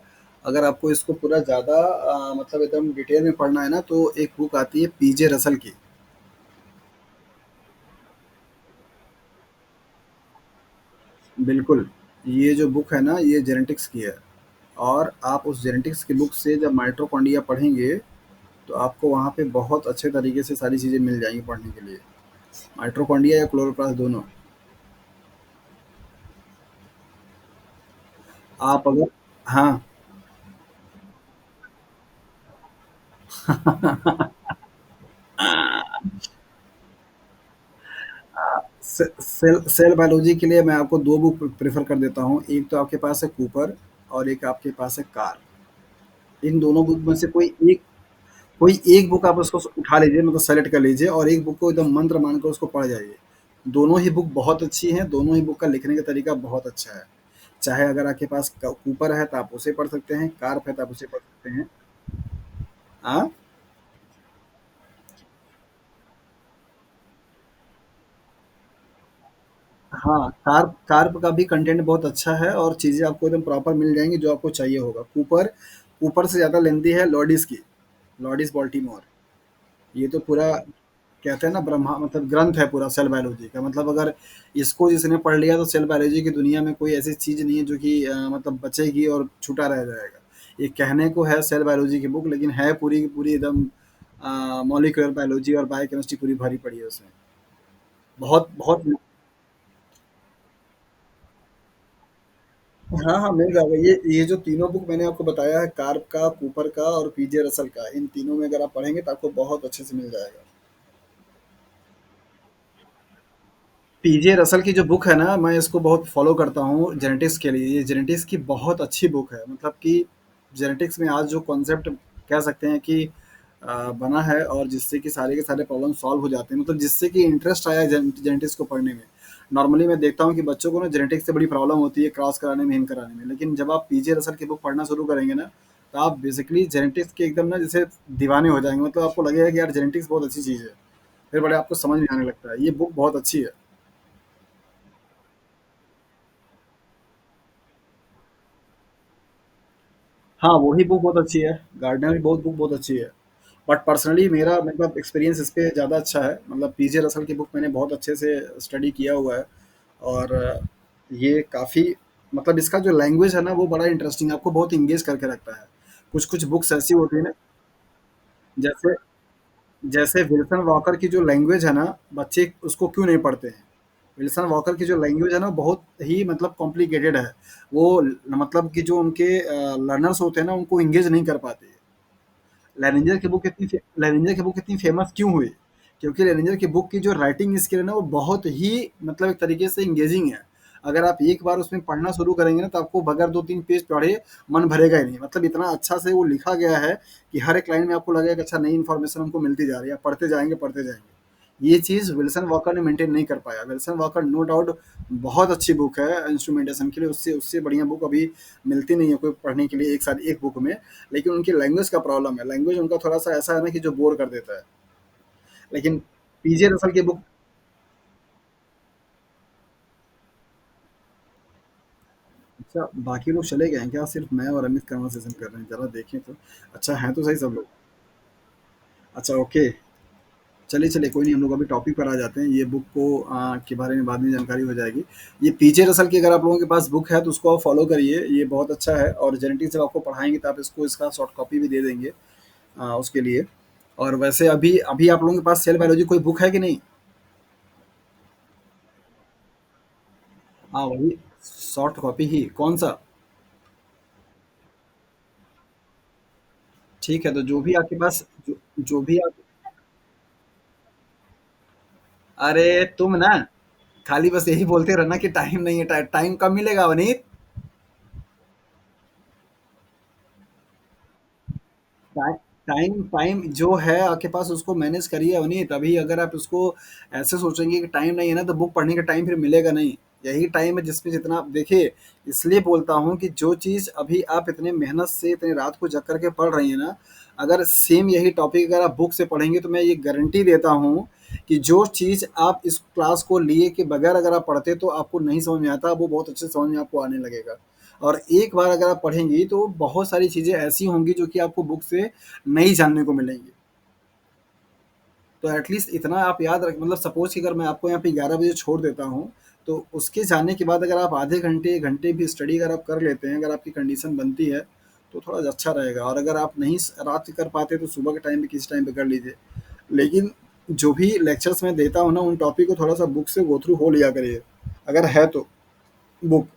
अगर आपको इसको पूरा ज़्यादा मतलब एकदम डिटेल में पढ़ना है ना, तो एक बुक आती है पीजे रसल की। बिल्कुल, ये जो बुक है ना, ये जेनेटिक्स की है। और आप उस जेनेटिक्स की बुक से जब माइटोकॉन्ड्रिया पढ़ेंगे, तो आपको वहाँ पे बहुत अच्छे तरीके से सारी चीज़ें मिल जाएँगी पढ़ने के लिए। माइटोकॉन्ड्रिया या क्लोरोप्लास्ट दोनों। आप अगर हाँ। सेल बायोलॉजी के लिए मैं आपको 2 बुक प्रेफ़र कर देता हूँ। एक तो आपके पास है कूपर और एक आपके पास है कार। इन दोनों बुक में से कोई एक बुक आप उसको उठा लीजिए, मतलब सेलेक्ट कर लीजिए और एक बुक को एकदम मंत्र मानकर उसको पढ़ जाइए। दोनों ही बुक बहुत अच्छी हैं, दोनों ही बुक का लिखने का तरीका बहुत अच्छा है। चाहे अगर आपके पास कूपर है तो आप उसे पढ़ सकते हैं, कार्प है तो आप उसे पढ़ सकते हैं। हाँ। हाँ, कार्प कार्प का भी कंटेंट बहुत अच्छा है और चीज़ें आपको एकदम प्रॉपर मिल जाएंगी जो आपको चाहिए होगा। कूपर कूपर से ज़्यादा लेंदी है लॉडिस की, लॉडिस बॉल्टीमोर। ये तो पूरा कहते हैं ना ब्रह्मा, मतलब ग्रंथ है पूरा सेल बायोलॉजी का। मतलब अगर इसको जिसने पढ़ लिया तो सेल बायोलॉजी की दुनिया में कोई ऐसी चीज़ नहीं है जो कि मतलब बचेगी और छूटा रह जाएगा। ये कहने को है सेल बायोलॉजी की बुक, लेकिन है पूरी की पूरी एकदम मॉलिक्यूलर बायोलॉजी और बायोकेमिस्ट्री पूरी भरी पड़ी है उसमें। बहुत बहुत। हाँ हाँ, मिल जाएगा। ये जो तीनों बुक मैंने आपको बताया है, कार्प का, कूपर का और पीजे रसल का, इन तीनों में अगर आप पढ़ेंगे तो आपको बहुत अच्छे से मिल जाएगा। पीजे रसल की जो बुक है ना, मैं इसको बहुत फॉलो करता हूँ जेनेटिक्स के लिए। ये जेनेटिक्स की बहुत अच्छी बुक है। मतलब कि जेनेटिक्स में आज जो कॉन्सेप्ट कह सकते हैं कि बना है और जिससे कि सारे के सारे प्रॉब्लम सॉल्व हो जाते हैं, मतलब जिससे कि इंटरेस्ट आया है जेनेटिक्स को पढ़ने में। नॉर्मली मैं देखता हूँ कि बच्चों को ना जेनेटिक्स से बड़ी प्रॉब्लम होती है क्रॉस कराने में, इन कराने में, लेकिन जब आप पीजे रसल की बुक पढ़ना शुरू करेंगे ना, तो आप बेसिकली जेनेटिक्स के एकदम ना जैसे दीवाने हो जाएंगे। मतलब आपको लगेगा कि यार जेनेटिक्स बहुत अच्छी चीज़ है। फिर बड़े आपको समझ में आने लगता है। ये बुक बहुत अच्छी है। हाँ, वही बुक बहुत अच्छी है। गार्डनर की बहुत बुक बहुत अच्छी है। बट पर्सनली मेरा मतलब एक्सपीरियंस इस पे ज़्यादा अच्छा है। मतलब पीजे रसल की बुक मैंने बहुत अच्छे से स्टडी किया हुआ है। और ये काफ़ी, मतलब इसका जो लैंग्वेज है ना वो बड़ा इंटरेस्टिंग, आपको बहुत इंगेज करके रखता है। कुछ कुछ बुक्स ऐसी होती है ना, जैसे जैसे विल्सन वॉकर की जो लैंग्वेज है ना, बच्चे उसको क्यों नहीं पढ़ते हैं। विल्सन वॉकर की जो लैंग्वेज है ना बहुत ही मतलब कॉम्प्लिकेटेड है। वो मतलब कि जो उनके लर्नर्स होते हैं ना उनको इंगेज नहीं कर पाते। लेनिंजर की बुक इतनी फेमस क्यों हुई? क्योंकि लेनिंजर की बुक की जो राइटिंग स्किल है ना वो बहुत ही मतलब एक तरीके से इंगेजिंग है। अगर आप एक बार उसमें पढ़ना शुरू करेंगे ना तो आपको बगैर 2-3 पेज पढ़े मन भरेगा ही नहीं। मतलब इतना अच्छा से वो लिखा गया है कि हर एक लाइन में आपको लगेगा कि अच्छा नई इन्फॉर्मेशन हमको मिलती जा रही है, पढ़ते जाएँगे, पढ़ते जाएँगे। ये चीज़ विल्सन वॉकर ने मेंटेन नहीं कर पाया। विल्सन वॉकर नो डाउट बहुत अच्छी बुक है इंस्ट्रूमेंटेशन के लिए, उससे उससे बढ़िया बुक अभी मिलती नहीं है कोई पढ़ने के लिए एक साथ एक बुक में। लेकिन उनकी लैंग्वेज का प्रॉब्लम है। लैंग्वेज उनका थोड़ा-सा ऐसा है ना कि जो बोर कर देता है। लेकिन पीजे रसल की बुक। अच्छा, बाकी लोग चले गए हैं क्या? सिर्फ मैं और अमित कन्वर्सेशन कर रहे हैं, ज़रा देखें तो। अच्छा, हैं तो सही सब लोग। अच्छा, ओके। चलिए, चलिए, कोई नहीं, हम लोग अभी टॉपिक पर आ जाते हैं। ये बुक को के बारे में बाद में जानकारी हो जाएगी। ये पीजे रसल की अगर आप लोगों के पास बुक है तो उसको आप फॉलो करिए, ये बहुत अच्छा है। और जेनेटिक्स जब आपको पढ़ाएँगे तो आप इसको इसका सॉफ्ट कॉपी भी दे देंगे उसके लिए। और वैसे अभी अभी आप लोगों के पास सेल बायोलॉजी कोई बुक है कि नहीं? हाँ, वही सॉफ्ट कॉपी ही। कौन-सा? ठीक है, तो जो भी आपके पास जो भी आप। अरे तुम ना खाली बस यही बोलते रहना कि टाइम नहीं है, टाइम कब मिलेगा अवनीत? टाइम टाइम टाइम जो है आपके पास उसको मैनेज करिए अवनीत। अभी अगर आप उसको ऐसे सोचेंगे कि टाइम नहीं है ना तो बुक पढ़ने का टाइम फिर मिलेगा नहीं। यही टाइम है जिसमें जितना आप देखिए। इसलिए बोलता हूँ कि जो चीज़ अभी आप इतने मेहनत से इतने रात को जग करके पढ़ रही हैं ना, अगर सेम यही टॉपिक अगर आप बुक से पढ़ेंगे तो मैं ये गारंटी देता हूँ कि जो चीज़ आप इस क्लास को लिए के बगैर अगर आप पढ़ते तो आपको नहीं समझ में आता, वो बहुत अच्छे समझ में आपको आने लगेगा। और एक बार अगर आप पढ़ेंगी तो बहुत सारी चीज़ें ऐसी होंगी जो कि आपको बुक से नहीं जानने को मिलेंगी। तो एटलीस्ट इतना आप याद रख, मतलब सपोज़ कि अगर मैं आपको यहाँ पे 11 बजे छोड़ देता हूँ, तो उसके जाने के बाद अगर आप आधे घंटे, 1 घंटे भी स्टडी अगर आप कर लेते हैं, अगर आपकी कंडीशन बनती है, तो थोड़ा अच्छा रहेगा। और अगर आप नहीं रात को कर पाते तो सुबह के टाइम पे किसी टाइम पे कर लीजिए। लेकिन जो भी लेक्चर्स मैं देता हूँ ना, उन टॉपिक को थोड़ा-सा बुक से गो थ्रू हो लिया करिए, अगर है तो बुक।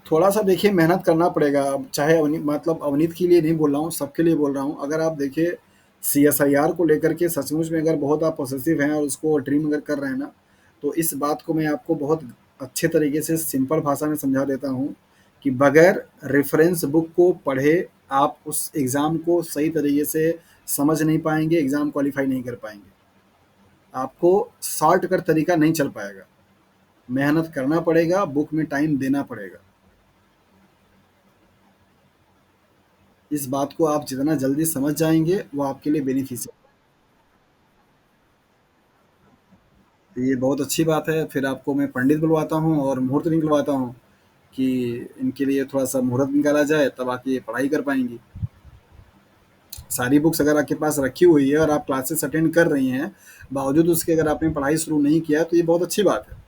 थोड़ा-सा देखिए मेहनत करना पड़ेगा, अब चाहे मतलब अवनीत के लिए नहीं बोल रहा हूँ, सबके लिए बोल रहा हूँ। अगर आप देखिए सीएसआईआर को लेकर के सचमुच में अगर बहुत आप पॉसेसिव हैं और उसको ड्रीम अगर कर रहे हैं ना, तो इस बात को मैं आपको बहुत अच्छे तरीके से सिंपल भाषा में समझा देता हूँ कि बगैर रेफ़रेंस बुक को पढ़े आप उस एग्ज़ाम को सही तरीके से समझ नहीं पाएँगे, एग्ज़ाम क्वालीफ़ाई नहीं कर पाएँगे। आपको शॉर्टकट तरीका नहीं चल पाएगा। मेहनत करना पड़ेगा, बुक में टाइम देना पड़ेगा। इस बात को आप जितना जल्दी समझ जाएँगे, वो आपके लिए बेनिफिशियल। तो ये बहुत अच्छी बात है, फिर आपको मैं पंडित बुलवाता हूँ और मुहूर्त निकलवाता हूँ कि इनके लिए थोड़ा-सा मुहूर्त निकाला जाए, तब आके ये पढ़ाई कर पाएँगी। सारी बुक्स अगर आपके पास रखी हुई है और आप क्लासेस अटेंड कर रही हैं, बावजूद उसके अगर आपने पढ़ाई शुरू नहीं किया है, तो ये बहुत अच्छी बात है।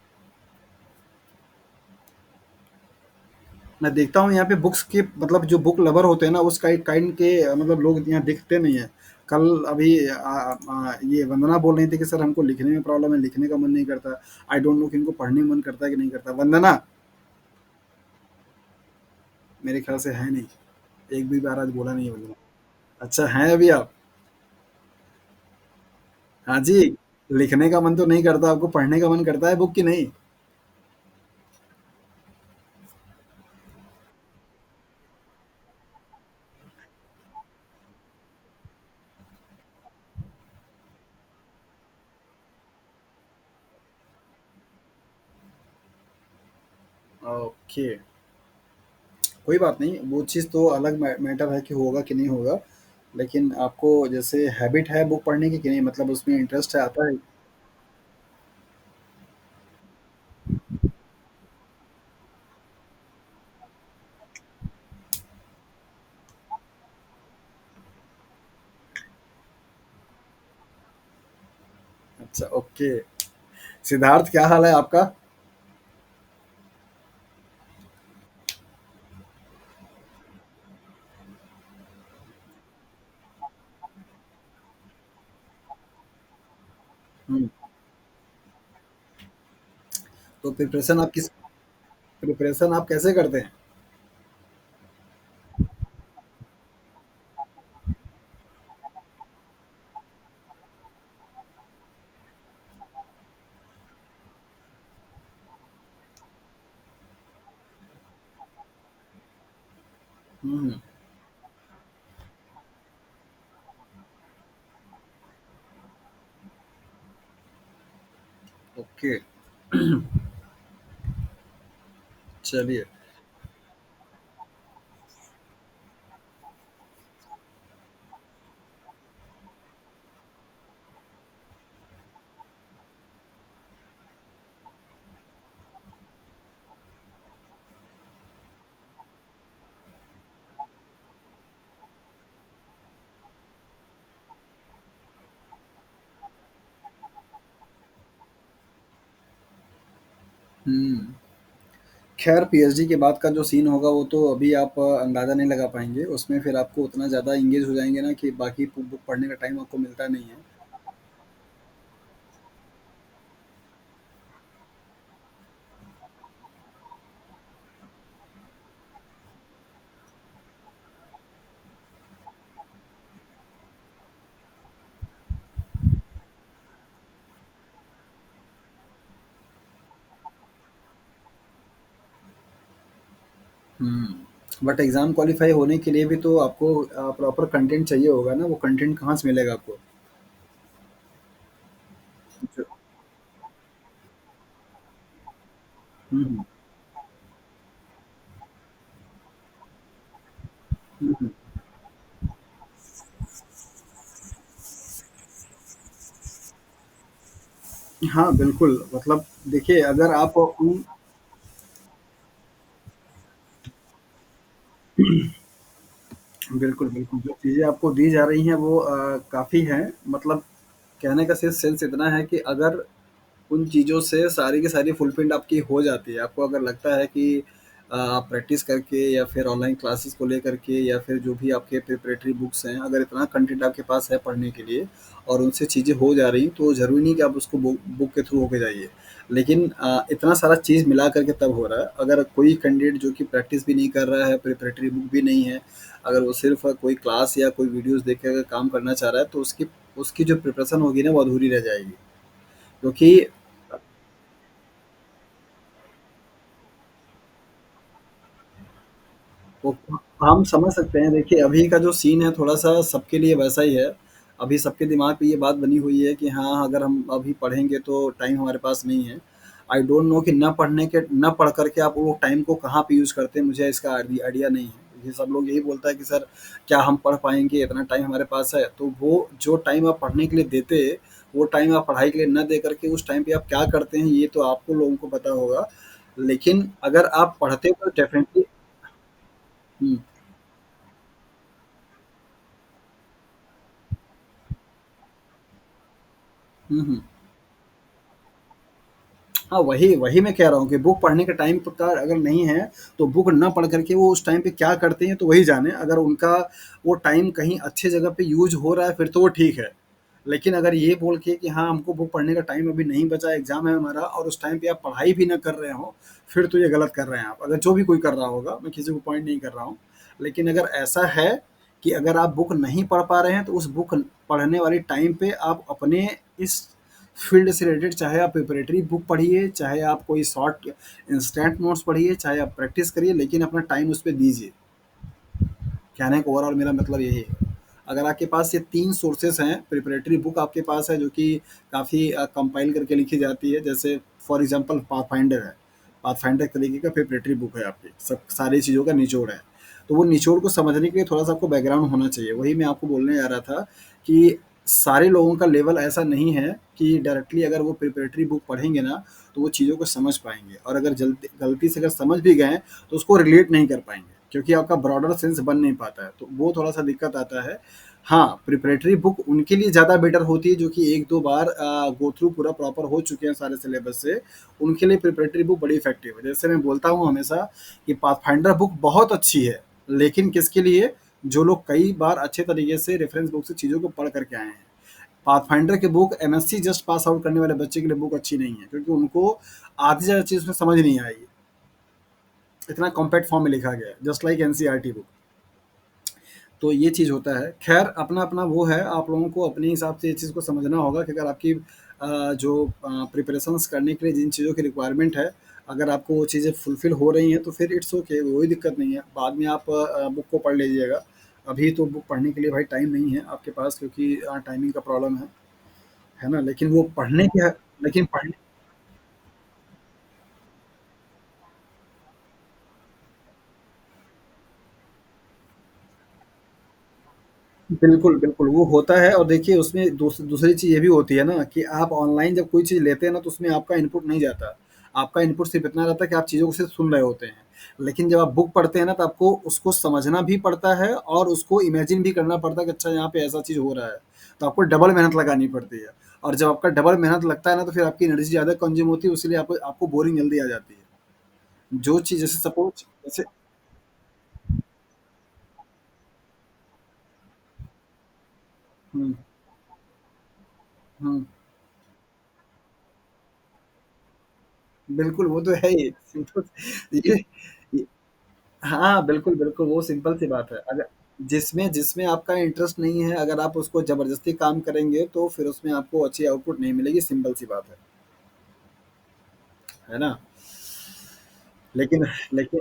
मैं देखता हूँ यहाँ पे बुक्स के मतलब जो बुक लवर होते हैं ना, उस काइंड के मतलब लोग यहाँ दिखते नहीं हैं। कल अभी ये वंदना बोल रही थी कि सर हमको लिखने में प्रॉब्लम है, लिखने का मन नहीं करता। आई डोंट नो कि इनको पढ़ने में मन करता है कि नहीं करता। वंदना, मेरे ख्याल से है नहीं। एक भी बार आज बोला नहीं है वंदना। अच्छा हैं अभी आप? हाँ जी, लिखने का मन तो नहीं करता, आपको पढ़ने का मन करता है बुक की नहीं? ओके, कोई बात नहीं, वो चीज़ तो अलग मैटर है कि होगा कि नहीं होगा। लेकिन आपको जैसे हैबिट है बुक पढ़ने की कि नहीं, मतलब उसमें इंटरेस्ट है, आता है? अच्छा, ओके। सिद्धार्थ क्या हाल है आपका? हुँ, तो प्रिपरेशन आप कैसे करते हैं? हुँ, हुँ, ओके, चलिए। हुँ। खैर पीएचडी के बाद का जो सीन होगा वो तो अभी आप अंदाज़ा नहीं लगा पाएँगे। उसमें फिर आपको उतना ज़्यादा एंगेज हो जाएँगे ना कि बाकी बुक पढ़ने का टाइम आपको मिलता नहीं है। हुँ। बट एग्ज़ाम क्वालीफाई होने के लिए भी तो आपको प्रॉपर कंटेंट चाहिए होगा ना, वो कंटेंट कहाँ से मिलेगा आपको? जो हुँ, हुँ। हाँ, बिल्कुल, मतलब देखिए अगर आप उन बिल्कुल, बिल्कुल, जो चीज़ें आपको दी जा रही हैं वो काफ़ी हैं, मतलब कहने का सिर्फ़ सेंस इतना है कि अगर उन चीज़ों से सारी की सारी फुलफ़िल्ड आपकी हो जाती है, आपको अगर लगता है कि आप प्रैक्टिस करके या फिर ऑनलाइन क्लासेस को लेकर के या फिर जो भी आपके प्रिपरेटरी बुक्स हैं, अगर इतना कंटेंट आपके पास है पढ़ने के लिए और उनसे चीज़ें हो जा रही हैं, तो ज़रूरी नहीं कि आप उसको बुक के थ्रू होके जाइए। लेकिन इतना सारा चीज़ मिला कर के तब हो रहा है, अगर कोई कैंडिडेट जो कि प्रैक्टिस भी नहीं कर रहा है, प्रिपरेटरी बुक भी नहीं है, अगर वो सिर्फ़ कोई क्लास या कोई वीडियोज़ देख के अगर काम करना चाह रहा है, तो उसकी उसकी जो प्रिपरेशन होगी ना, वो अधूरी रह जाएगी। क्योंकि वो हम समझ सकते हैं, देखिए अभी का जो सीन है थोड़ा-सा सबके लिए वैसा ही है। अभी सबके दिमाग पे ये बात बनी हुई है कि हाँ, अगर हम अभी पढ़ेंगे तो टाइम हमारे पास नहीं है। आई डोंट नो कि ना पढ़ कर के आप वो टाइम को कहाँ पे यूज़ करते हैं, मुझे इसका आइडिया नहीं है। ये सब लोग यही बोलता है कि सर क्या हम पढ़ पाएँगे, इतना टाइम हमारे पास है? तो वो जो टाइम आप पढ़ने के लिए देते, वो टाइम आप पढ़ाई के लिए ना दे कर के उस टाइम पे आप क्या करते हैं, ये तो आपको लोगों को पता होगा। लेकिन अगर आप पढ़ते हो तो डेफ़िनिटली हुँ। हुँ, हुँ। हाँ, वही वही मैं कह रहा हूँ कि बुक पढ़ने का टाइम प का अगर नहीं है, तो बुक ना पढ़ कर के वो उस टाइम पे क्या करते हैं तो वही जाने। अगर उनका वो टाइम कहीं अच्छी जगह पे यूज़ हो रहा है फिर तो वो ठीक है। लेकिन अगर ये बोल के कि हाँ, हमको बुक पढ़ने का टाइम अभी नहीं बचा, एग्ज़ाम है हमारा और उस टाइम पे आप पढ़ाई भी ना कर रहे हो, फिर तो ये गलत कर रहे हैं आप। अगर जो भी कोई कर रहा होगा, मैं किसी को पॉइंट नहीं कर रहा हूँ। लेकिन अगर ऐसा है कि अगर आप बुक नहीं पढ़ पा रहे हैं, तो उस बुक पढ़ने वाले टाइम पे आप अपने इस फील्ड से रिलेटेड चाहे आप प्रिपरेटरी बुक पढ़िए, चाहे आप कोई शॉर्ट इंस्टेंट नोट्स पढ़िए, चाहे आप प्रैक्टिस करिए, लेकिन अपना टाइम उस पे दीजिए। कहने का ओवरऑल मेरा मतलब यही है। अगर आपके पास ये 3 सोर्सेज़ हैं, प्रिपरेटरी बुक आपके पास है जो कि काफ़ी कंपाइल करके लिखी जाती है, जैसे फॉर एग्ज़ाम्पल पाथफाइंडर है। पाथफाइंडर तरीके का प्रिपरेटरी बुक है आपकी, सब सारी चीज़ों का निचोड़ है। तो वो निचोड़ को समझने के लिए थोड़ा-सा आपको बैकग्राउंड होना चाहिए। वही मैं आपको बोलने जा रहा था कि सारे लोगों का लेवल ऐसा नहीं है कि डायरेक्टली अगर वो प्रिपरेटरी बुक पढ़ेंगे ना, तो वो चीज़ों को समझ पाएँगे और अगर जल्दी गलती से अगर समझ भी गए, तो उसको रिलेट नहीं कर पाएँगे क्योंकि आपका ब्रॉडर सेंस बन नहीं पाता है, तो वो थोड़ा-सा दिक्कत आता है। हाँ, प्रिपरेटरी बुक उनके लिए ज़्यादा बेटर होती है जो कि 1-2 बार गो थ्रू पूरा प्रॉपर हो चुके हैं सारे सिलेबस से, उनके लिए प्रिपरेटरी बुक बड़ी इफ़ेक्टिव है। जैसे मैं बोलता हूँ हमेशा कि पाथफाइंडर बुक बहुत अच्छी है, लेकिन किसके लिए? जो लोग कई बार अच्छे तरीके से रेफरेंस बुक से चीज़ों को पढ़ कर के आए हैं। पाथफाइंडर की book MSc just pass out करने वाले बच्चे के लिए बुक अच्छी नहीं है क्योंकि उनको आधी से ज़्यादा चीज़ उसमें समझ नहीं आएगी। इतना कॉम्पैक्ट फॉर्म में लिखा गया है, जस्ट लाइक एनसीईआरटी बुक। तो ये चीज़ होता है। ख़ैर अपना-अपना वो है, आप लोगों को अपने हिसाब से ये चीज़ को समझना होगा कि अगर आपकी जो प्रिपरेशंस करने के लिए जिन चीज़ों की रिक्वायरमेंट है, अगर आपको वो चीज़ें फुलफ़िल हो रही हैं, तो फिर इट्स ओके, कोई दिक्कत नहीं है। बाद में आप बुक को पढ़ लीजिएगा। अभी तो बुक पढ़ने के लिए भाई टाइम नहीं है आपके पास क्योंकि टाइमिंग का प्रॉब्लम है ना? लेकिन वो पढ़ने की है लेकिन पढ़ने बिल्कुल, बिल्कुल, वो होता है और देखिए उसमें दूसरी चीज़ ये भी होती है ना कि आप ऑनलाइन जब कोई चीज़ लेते हैं ना तो उसमें आपका इनपुट नहीं जाता। आपका इनपुट सिर्फ़ इतना रहता है कि आप चीज़ों को सिर्फ़ सुन रहे होते हैं। लेकिन जब आप बुक पढ़ते हैं ना तो आपको उसको समझना भी पड़ता है और उसको इमेजिन भी करना पड़ता है कि अच्छा यहाँ पे ऐसा चीज़ हो रहा है। तो आपको डबल मेहनत लगानी पड़ती है और जब आपका डबल मेहनत लगता है ना तो फिर आपकी एनर्जी ज़्यादा कंज़्यूम होती है, इसलिए आपको आपको बोरिंग जल्दी आ जाती है। जो चीज़ जैसे सपोज़ जैसे हुँ, हुँ, बिल्कुल वो तो है ही। सिंपल ये हाँ, बिल्कुल, बिल्कुल, वो सिंपल सी बात है। अगर जिसमें जिसमें आपका इंटरेस्ट नहीं है, अगर आप उसको ज़बरदस्ती काम करेंगे, तो फिर उसमें आपको अच्छी आउटपुट नहीं मिलेगी, सिंपल सी बात है ना? लेकिन लेकिन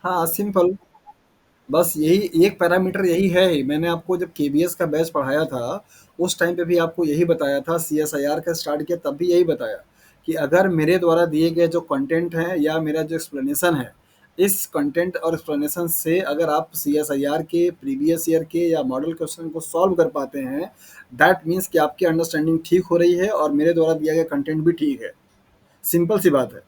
हाँ, सिंपल बस यही एक पैरामीटर यही है ही। मैंने आपको जब केबीएस का बैच पढ़ाया था, उस टाइम पे भी आपको यही बताया था, सीएसआईआर का स्टार्ट किया तब भी यही बताया कि अगर मेरे द्वारा दिए गए जो कंटेंट है या मेरा जो एक्सप्लेनेशन है, इस कंटेंट और एक्सप्लेनेशन से अगर आप सीएसआईआर के प्रीवियस ईयर के या मॉडल क्वेश्चन को सॉल्व कर पाते हैं, दैट मीन्स कि आपकी अंडरस्टैंडिंग ठीक हो रही है और मेरे द्वारा दिया गया कंटेंट भी ठीक है। सिंपल सी बात है।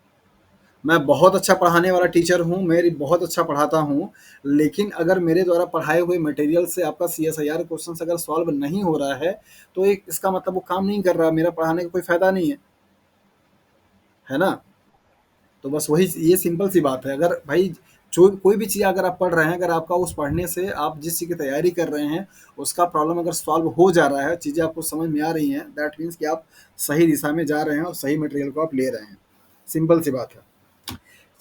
मैं बहुत अच्छा पढ़ाने वाला टीचर हूँ, मेरी बहुत अच्छा पढ़ाता हूँ, लेकिन अगर मेरे द्वारा पढ़ाए हुए मटेरियल से आपका सीएसआईआर क्वेश्चंस अगर सॉल्व नहीं हो रहा है, तो एक इसका मतलब वो काम नहीं कर रहा, मेरा पढ़ाने का कोई फ़ायदा नहीं है ना? तो बस वही ये सिंपल सी बात है। अगर भाई जो कोई भी चीज़ अगर आप पढ़ रहे हैं, अगर आपका उस पढ़ने से आप जिस चीज़ की तैयारी कर रहे हैं, उसका प्रॉब्लम अगर सॉल्व हो जा रहा है, चीज़ें आपको समझ में आ रही हैं, दैट मीन्स कि आप सही दिशा में जा रहे हैं और सही मटेरियल को आप ले रहे हैं। सिंपल सी बात है।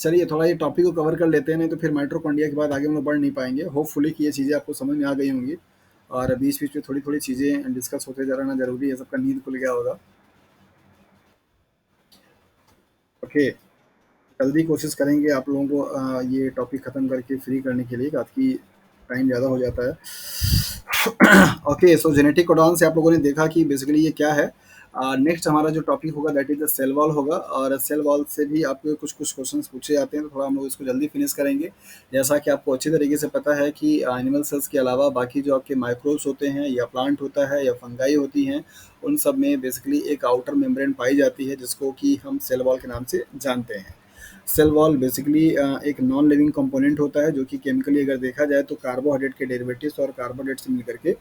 चलिए थोड़ा ये टॉपिक को कवर कर लेते हैं, नहीं तो फिर माइटोकॉन्ड्रिया के बाद आगे हम लोग बढ़ नहीं पाएंगे। होपफुली कि ये चीज़ें आपको समझ में आ गई होंगी, और बीच बीच में थोड़ी थोड़ी चीज़ें डिस्कस होते जा रहना जरूरी है, सबका नींद खुल गया होगा। ओके, जल्दी कोशिश करेंगे आप लोगों को ये टॉपिक ख़त्म करके फ्री करने के लिए, ताकि टाइम ज़्यादा हो जाता है। ओके, सो जेनेटिक कोडॉन से आप लोगों ने देखा कि बेसिकली ये क्या है। नेक्स्ट हमारा जो टॉपिक होगा that is the cell wall होगा, और सेल वॉल से भी आपको कुछ कुछ क्वेश्चंस पूछे जाते हैं, तो थोड़ा हम लोग इसको जल्दी फिनिश करेंगे। जैसा कि आपको अच्छी तरीके से पता है कि एनिमल सेल्स के अलावा बाकी जो आपके माइक्रोब्स होते हैं, या प्लांट होता है, या फंगाई होती हैं, उन सब में बेसिकली एक आउटर मेम्ब्रेन पाई जाती है, जिसको कि हम सेल वॉल के नाम से जानते हैं। सेल वॉल बेसिकली एक नॉन लिविंग कंपोनेंट होता है, जो कि केमिकली अगर देखा जाए तो कार्बोहाइड्रेट के डेरिवेटिव्स और कार्बोहाइड्रेट से मिलकर के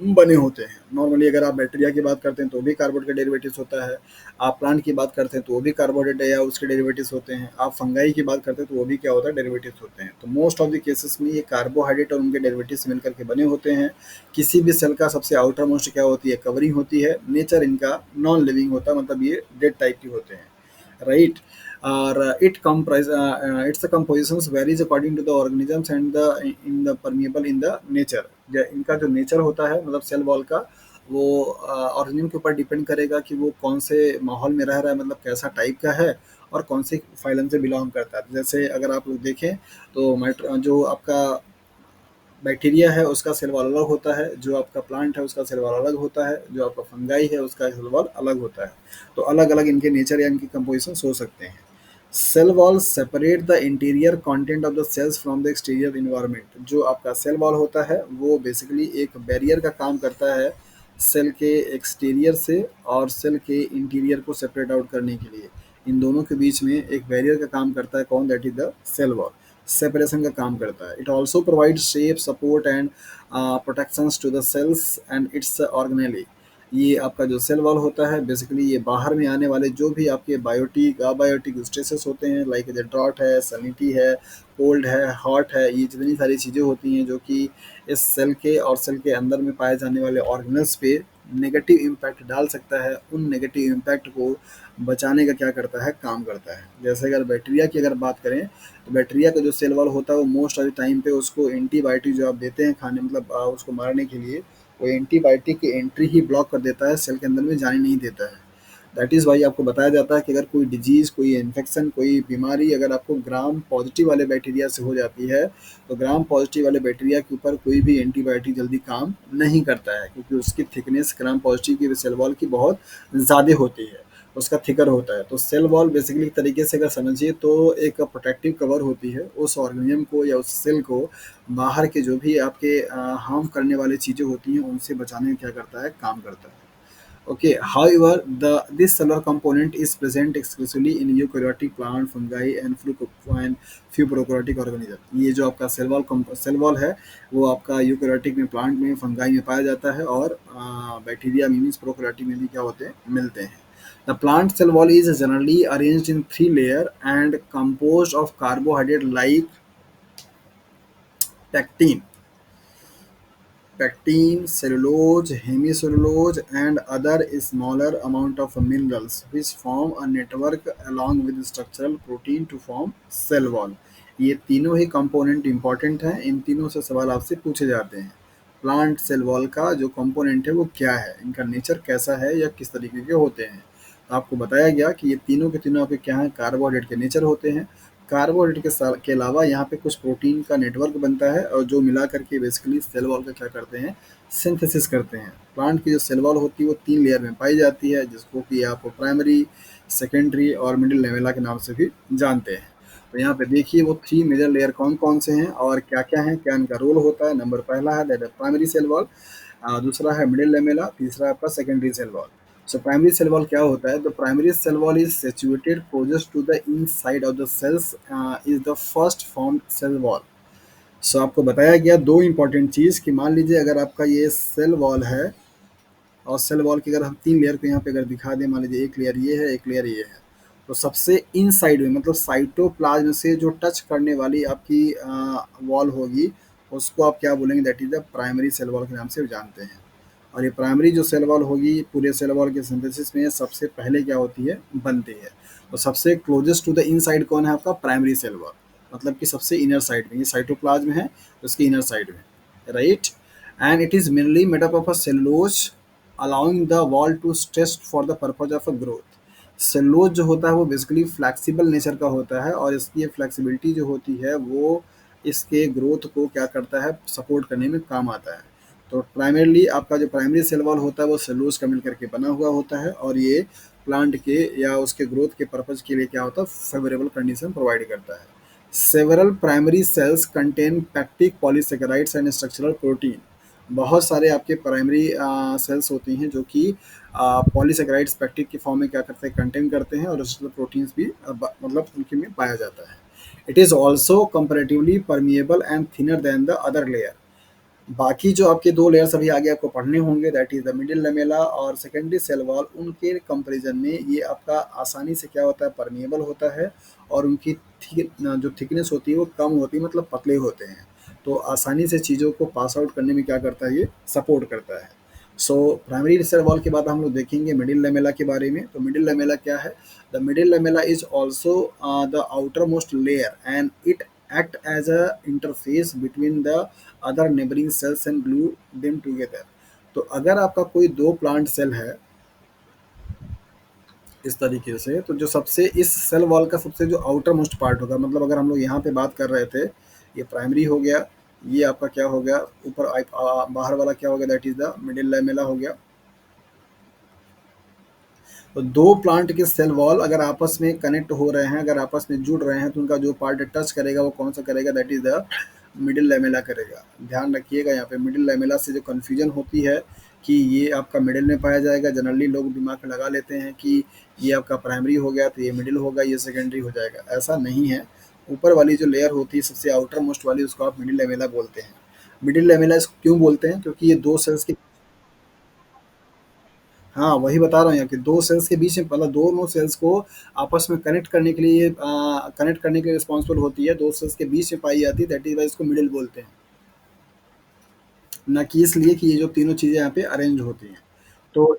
बने होते हैं। नॉर्मली अगर आप बैक्टीरिया की बात करते हैं तो भी कार्बोहाइड्रेट का डेरिवेटिव्स होता है, आप प्लांट की बात करते हैं तो वो भी कार्बोहाइड्रेट या उसके डेरिवेटिव्स होते हैं, आप फंगाई की बात करते हैं तो वो भी क्या होता है, डेरिवेटिव्स होते हैं। तो मोस्ट ऑफ द केसेस में ये कार्बोहाइड्रेट और उनके डेरिवेटिव्स मिलकर के बने होते हैं। किसी भी सेल का सबसे आउटर मोस्ट क्या होती है, कवरिंग होती है। नेचर इनका नॉन लिविंग होता है, मतलब ये डेड टाइप की होते हैं, राइट। और its compositions varies according to the organisms and the in the permeable in the nature। इनका जो नेचर होता है, मतलब सेल वॉल का, वो ऑर्गेनिज्म के ऊपर डिपेंड करेगा कि वो कौन से माहौल में रह रहा है, मतलब कैसा टाइप का है, और कौन से फाइलम से बिलोंग करता है। जैसे अगर आप लोग देखें तो जो आपका बैक्टीरिया है उसका सेल वॉल अलग होता है, जो आपका प्लांट है उसका सेल वॉल अलग होता है, जो आपका फंगाई है उसका सेल वॉल अलग होता है। तो अलग अलग इनके नेचर या इनकी कंपोजिशन हो सकते हैं। Cell wall separate the interior content of the cells from the exterior environment. जो आपका सेल वॉल होता है वो बेसिकली एक बैरियर का काम करता है सेल के एक्सटीरियर से और सेल के इंटीरियर को सेपरेट आउट करने के लिए। इन दोनों के बीच में एक बैरियर का काम करता है, कौन, that is the cell wall. Separation का काम करता है। It also provide shape support and protections to the cells and its organelle. ये आपका जो सेल वॉल होता है बेसिकली ये बाहर में आने वाले जो भी आपके बायोटिक अबायोटिक स्ट्रेसेस होते हैं, लाइक ड्रॉट है, सैलिनिटी है, कोल्ड है, हॉट है, ये जितनी सारी चीज़ें होती हैं जो कि इस सेल के और सेल के अंदर में पाए जाने वाले ऑर्गेनल्स पे नेगेटिव इम्पैक्ट डाल सकता है, उन नेगेटिव इम्पैक्ट को बचाने का क्या करता है, काम करता है। जैसे अगर बैक्टीरिया की अगर बात करें, तो बैक्टीरिया का जो सेल वॉल होता है वो मोस्ट ऑफ द टाइम पे उसको एंटीबायोटिक जो आप देते हैं खाने, मतलब उसको मारने के लिए, वो एंटीबायोटिक की एंट्री ही ब्लॉक कर देता है, सेल के अंदर में जाने नहीं देता है। दैट इज़ वाई आपको बताया जाता है कि अगर कोई डिजीज़, कोई इन्फेक्शन, कोई बीमारी अगर आपको ग्राम पॉजिटिव वाले बैक्टीरिया से हो जाती है, तो ग्राम पॉजिटिव वाले बैक्टीरिया के ऊपर कोई भी एंटीबायोटिक जल्दी काम नहीं करता है, क्योंकि उसकी थिकनेस ग्राम पॉजिटिव की सेल वॉल की बहुत ज़्यादा होती है, उसका थिकर होता है। तो सेल वॉल बेसिकली एक तरीके से अगर समझिए तो एक प्रोटेक्टिव कवर होती है उस ऑर्गेनिज्म को या उस सेल को बाहर के जो भी आपके हार्म करने वाली चीज़ें होती हैं उनसे बचाने में क्या करता है, काम करता है। Okay, however, this cellular component is present exclusively in eukaryotic plant, fungi and few prokaryotic organism। ये जो आपका सेल वॉल है वो आपका यूकैरियोटिक में, प्लांट में, फंगाई में पाया जाता है, और बैक्टीरिया मीन्स प्रोकैरियोटिक में भी क्या होते हैं, मिलते हैं। The plant cell wall is generally arranged in three layer and composed of carbohydrate like pectin, cellulose, hemicellulose, and other smaller amount of minerals, which form a network along with structural protein to form cell wall। ये तीनों ही component important हैं, इन तीनों से सवाल आपसे पूछे जाते हैं। प्लांट सेल वॉल का जो कंपोनेंट है वो क्या है, इनका नेचर कैसा है या किस तरीके के होते हैं। आपको बताया गया कि ये तीनों के तीनों आपके क्या हैं, कार्बोहाइड्रेट के नेचर होते हैं। कार्बोहाइड्रेट के अलावा यहाँ पे कुछ प्रोटीन का नेटवर्क बनता है और जो मिला करके बेसिकली सेल वॉल का क्या करते हैं, सिंथेसिस करते हैं। प्लांट की जो सेल वॉल होती है वो 3 लेयर में पाई जाती है, जिसको कि आप प्राइमरी, सेकेंडरी और मिडिल लेमेला के नाम से भी जानते हैं। तो यहाँ पे देखिए वो 3 मेजर लेयर कौन-कौन से हैं और क्या-क्या हैं, क्या इनका रोल होता है। नंबर पहला है that is primary cell wall, दूसरा है मिडिल लेमेला, तीसरा है आपका secondary cell wall. So primary cell wall क्या होता है? The primary cell wall is situated closest to the inside of the cells, is the first formed cell wall. So आपको बताया गया दो इंपॉर्टेंट चीज़ कि मान लीजिए अगर आपका ये सेल वॉल है और सेल वॉल की अगर हम 3 लेयर को यहाँ पे अगर दिखा दें, मान लीजिए एक लेयर ये है, एक लेयर ये है। तो सबसे इनसाइड में मतलब साइटोप्लाज्म से जो टच करने वाली आपकी वॉल होगी, उसको आप क्या बोलेंगे? That is the primary cell wall के नाम से जानते हैं। और ये प्राइमरी जो सेल वॉल होगी पूरे सेल वॉल के सिंथेसिस में सबसे पहले क्या होती है? बनती है। तो सबसे क्लोजेस्ट टू द इनसाइड कौन है आपका? Primary cell wall. मतलब कि सबसे इनर साइड में, ये साइटोप्लाज्म है, तो उसकी इनर साइड में, right? And it is mainly made up of a cellulose allowing the wall to stretch for the purpose of a growth. Cellulose जो होता है वो बेसिकली फ्लेक्सिबल नेचर का होता है और इसकी फ्लेक्सिबिलिटी जो होती है वो इसके ग्रोथ को क्या करता है? सपोर्ट करने में काम आता है। तो प्राइमरली आपका जो प्राइमरी सेल वॉल होता है वो सेलुलोज का मिल करके बना हुआ होता है और ये प्लांट के या उसके ग्रोथ के पर्पज के लिए क्या होता है? फेवरेबल कंडीशन प्रोवाइड करता है। Several primary cells contain pectic polysaccharides and structural protein. बहुत सारे आपके प्राइमरी सेल्स होती हैं जो कि पॉलीसेकेराइड्स पैक्टिक की फॉर्म में क्या करते हैं? कंटेन करते हैं और स्ट्रक्चरल प्रोटीन्स भी मतलब उनके में पाया जाता है। It is also comparatively permeable and thinner than the other layer. बाकी जो आपके 2 लेयर्स अभी आगे आपको पढ़ने होंगे that is the middle lamella और सेकेंडरी सेल वॉल, उनके कंपैरिजन में ये आपका आसानी से क्या होता है? परमिएबल होता है और उनकी जो थिकनेस होती है वो कम होती है, मतलब पतले होते हैं। तो आसानी से चीज़ों को पास आउट करने में क्या करता है? ये सपोर्ट करता है। सो प्राइमरी सेल वॉल के बाद हम लोग देखेंगे मिडिल लैमेला के बारे में। तो मिडिल लैमेला क्या है? The middle lamella is also the outer most layer and it act as a interface between the other neighboring cells and glue them together। तो अगर आपका कोई 2 प्लांट सेल है इस तरीके से, तो जो सबसे इस सेल वॉल का सबसे जो आउटर मोस्ट पार्ट होगा, मतलब अगर हम लोग यहाँ पे बात कर रहे थे, ये प्राइमरी हो गया, ये आपका क्या हो गया? ऊपर बाहर वाला क्या हो गया? That is the middle lamella हो गया। तो 2 प्लांट के सेल वॉल अगर आपस में कनेक्ट हो रहे हैं, अगर आपस में जुड़ रहे हैं, तो उनका जो पार्ट टच करेगा वो कौन सा करेगा? That is the middle lamella करेगा। ध्यान रखिएगा यहाँ पे मिडिल लैमेला से जो कन्फ्यूजन होती है कि ये आपका मिडिल में पाया जाएगा, जनरली लोग दिमाग में लगा लेते हैं कि ये आपका प्राइमरी हो गया तो ये मिडिल होगा, ये सेकेंडरी हो जाएगा। ऐसा नहीं है। ऊपर वाली जो लेयर होती है सबसे आउटर मोस्ट वाली, उसको आप मिडिल लैमेला बोलते हैं। मिडिल लैमेला इसको क्यों बोलते हैं? क्योंकि ये 2 सेल्स के, हाँ, वही बता रहा हूँ यहाँ कि 2 सेल्स के बीच में, मतलब दोनों सेल्स को आपस में कनेक्ट करने के लिए कनेक्ट करने के लिए रिस्पॉन्सिबल होती है, 2 सेल्स के बीच में पाई जाती है, दैट इज़ व्हाई इसको मिडिल बोलते हैं। ना कि इसलिए कि ये जो तीनों चीज़ें यहाँ पे अरेंज होती हैं। तो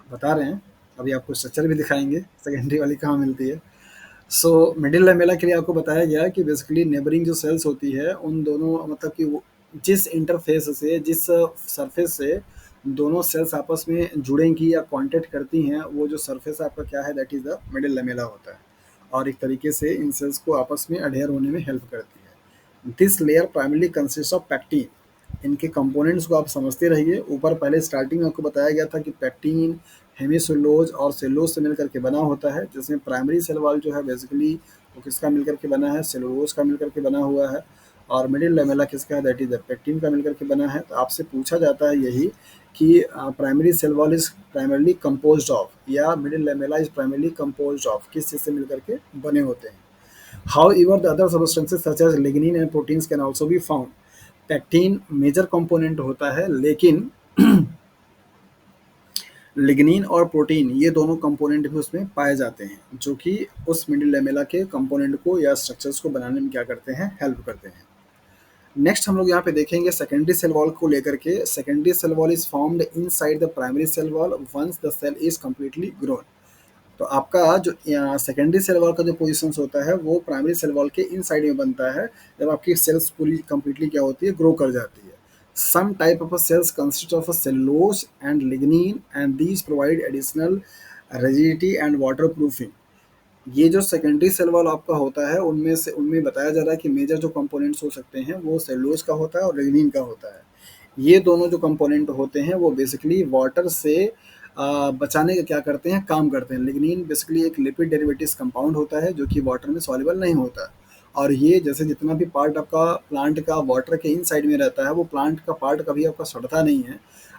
बता रहे हैं, अभी आपको स्ट्रक्चर भी दिखाएँगे, सेकेंडरी वाली कहाँ मिलती है। सो मिडिल लैमेला के लिए आपको बताया गया कि बेसिकली नेबरिंग जो सेल्स होती है उन दोनों, मतलब कि वो जिस इंटरफेस से, जिस सरफेस से दोनों सेल्स आपस में जुड़ेंगी या कांटेक्ट करती हैं, वो जो सरफेस आपका क्या है? That is the middle lamella होता है और एक तरीके से इन सेल्स को आपस में अडेयर होने में हेल्प करती है। This layer primarily consist of pectin. इनके कंपोनेंट्स को आप समझते रहिए। ऊपर पहले स्टार्टिंग में आपको बताया गया था कि पैक्टीन हेमिसेलुलोज और सेलुलोज से मिलकर के बना होता है, जिसमें प्राइमरी सेल वॉल जो है बेसिकली वो किसका मिलकर के बना है? सेलुलोज का मिलकर के बना हुआ है। और मिडिल लैमेला किसका है? दैट इज द पेक्टिन का मिलकर के बना है। तो आपसे पूछा जाता है यही कि primary cell wall is primarily composed of, या middle lamella is primarily composed of, किस चीज़ से मिलकर के बने होते हैं। However, the other substances such as lignin and proteins can also be found। Pectin major component होता है, लेकिन लिग्निन और प्रोटीन ये दोनों कंपोनेंट भी उसमें पाए जाते हैं, जो कि उस मिडिल लैमेला के कंपोनेंट को या स्ट्रक्चर्स को बनाने में क्या करते हैं? हेल्प करते हैं। नेक्स्ट हम लोग यहाँ पे देखेंगे सेकेंडरी सेल वॉल को लेकर के। Secondary cell wall is formed inside the primary cell wall once the cell is completely grown. तो आपका जो सेकेंडरी सेल वॉल का जो पोजीशंस होता है वो प्राइमरी सेल वॉल के इन साइड में बनता है, जब आपकी सेल्स पूरी कंप्लीटली क्या होती है? ग्रो कर जाती है। Some type of a cells consist of a cellulose and lignin, and these provide additional rigidity and waterproofing. ये जो सेकेंडरी सेल वॉल आपका होता है उनमें बताया जा रहा है कि मेजर जो कंपोनेंट्स हो सकते हैं वो सेलुलोज का होता है और लिग्निन का होता है। ये दोनों जो कंपोनेंट होते हैं वो बेसिकली वाटर से बचाने का क्या करते हैं, काम करते हैं। लिग्निन बेसिकली एक लिपिड डेरिवेटिव्स कंपाउंड होता है जो कि वाटर में सॉल्युबल नहीं होता। और ये जैसे जितना भी पार्ट आपका प्लांट का वाटर के इन साइड में रहता है वो प्लांट का पार्ट कभी आपका सड़ता नहीं है।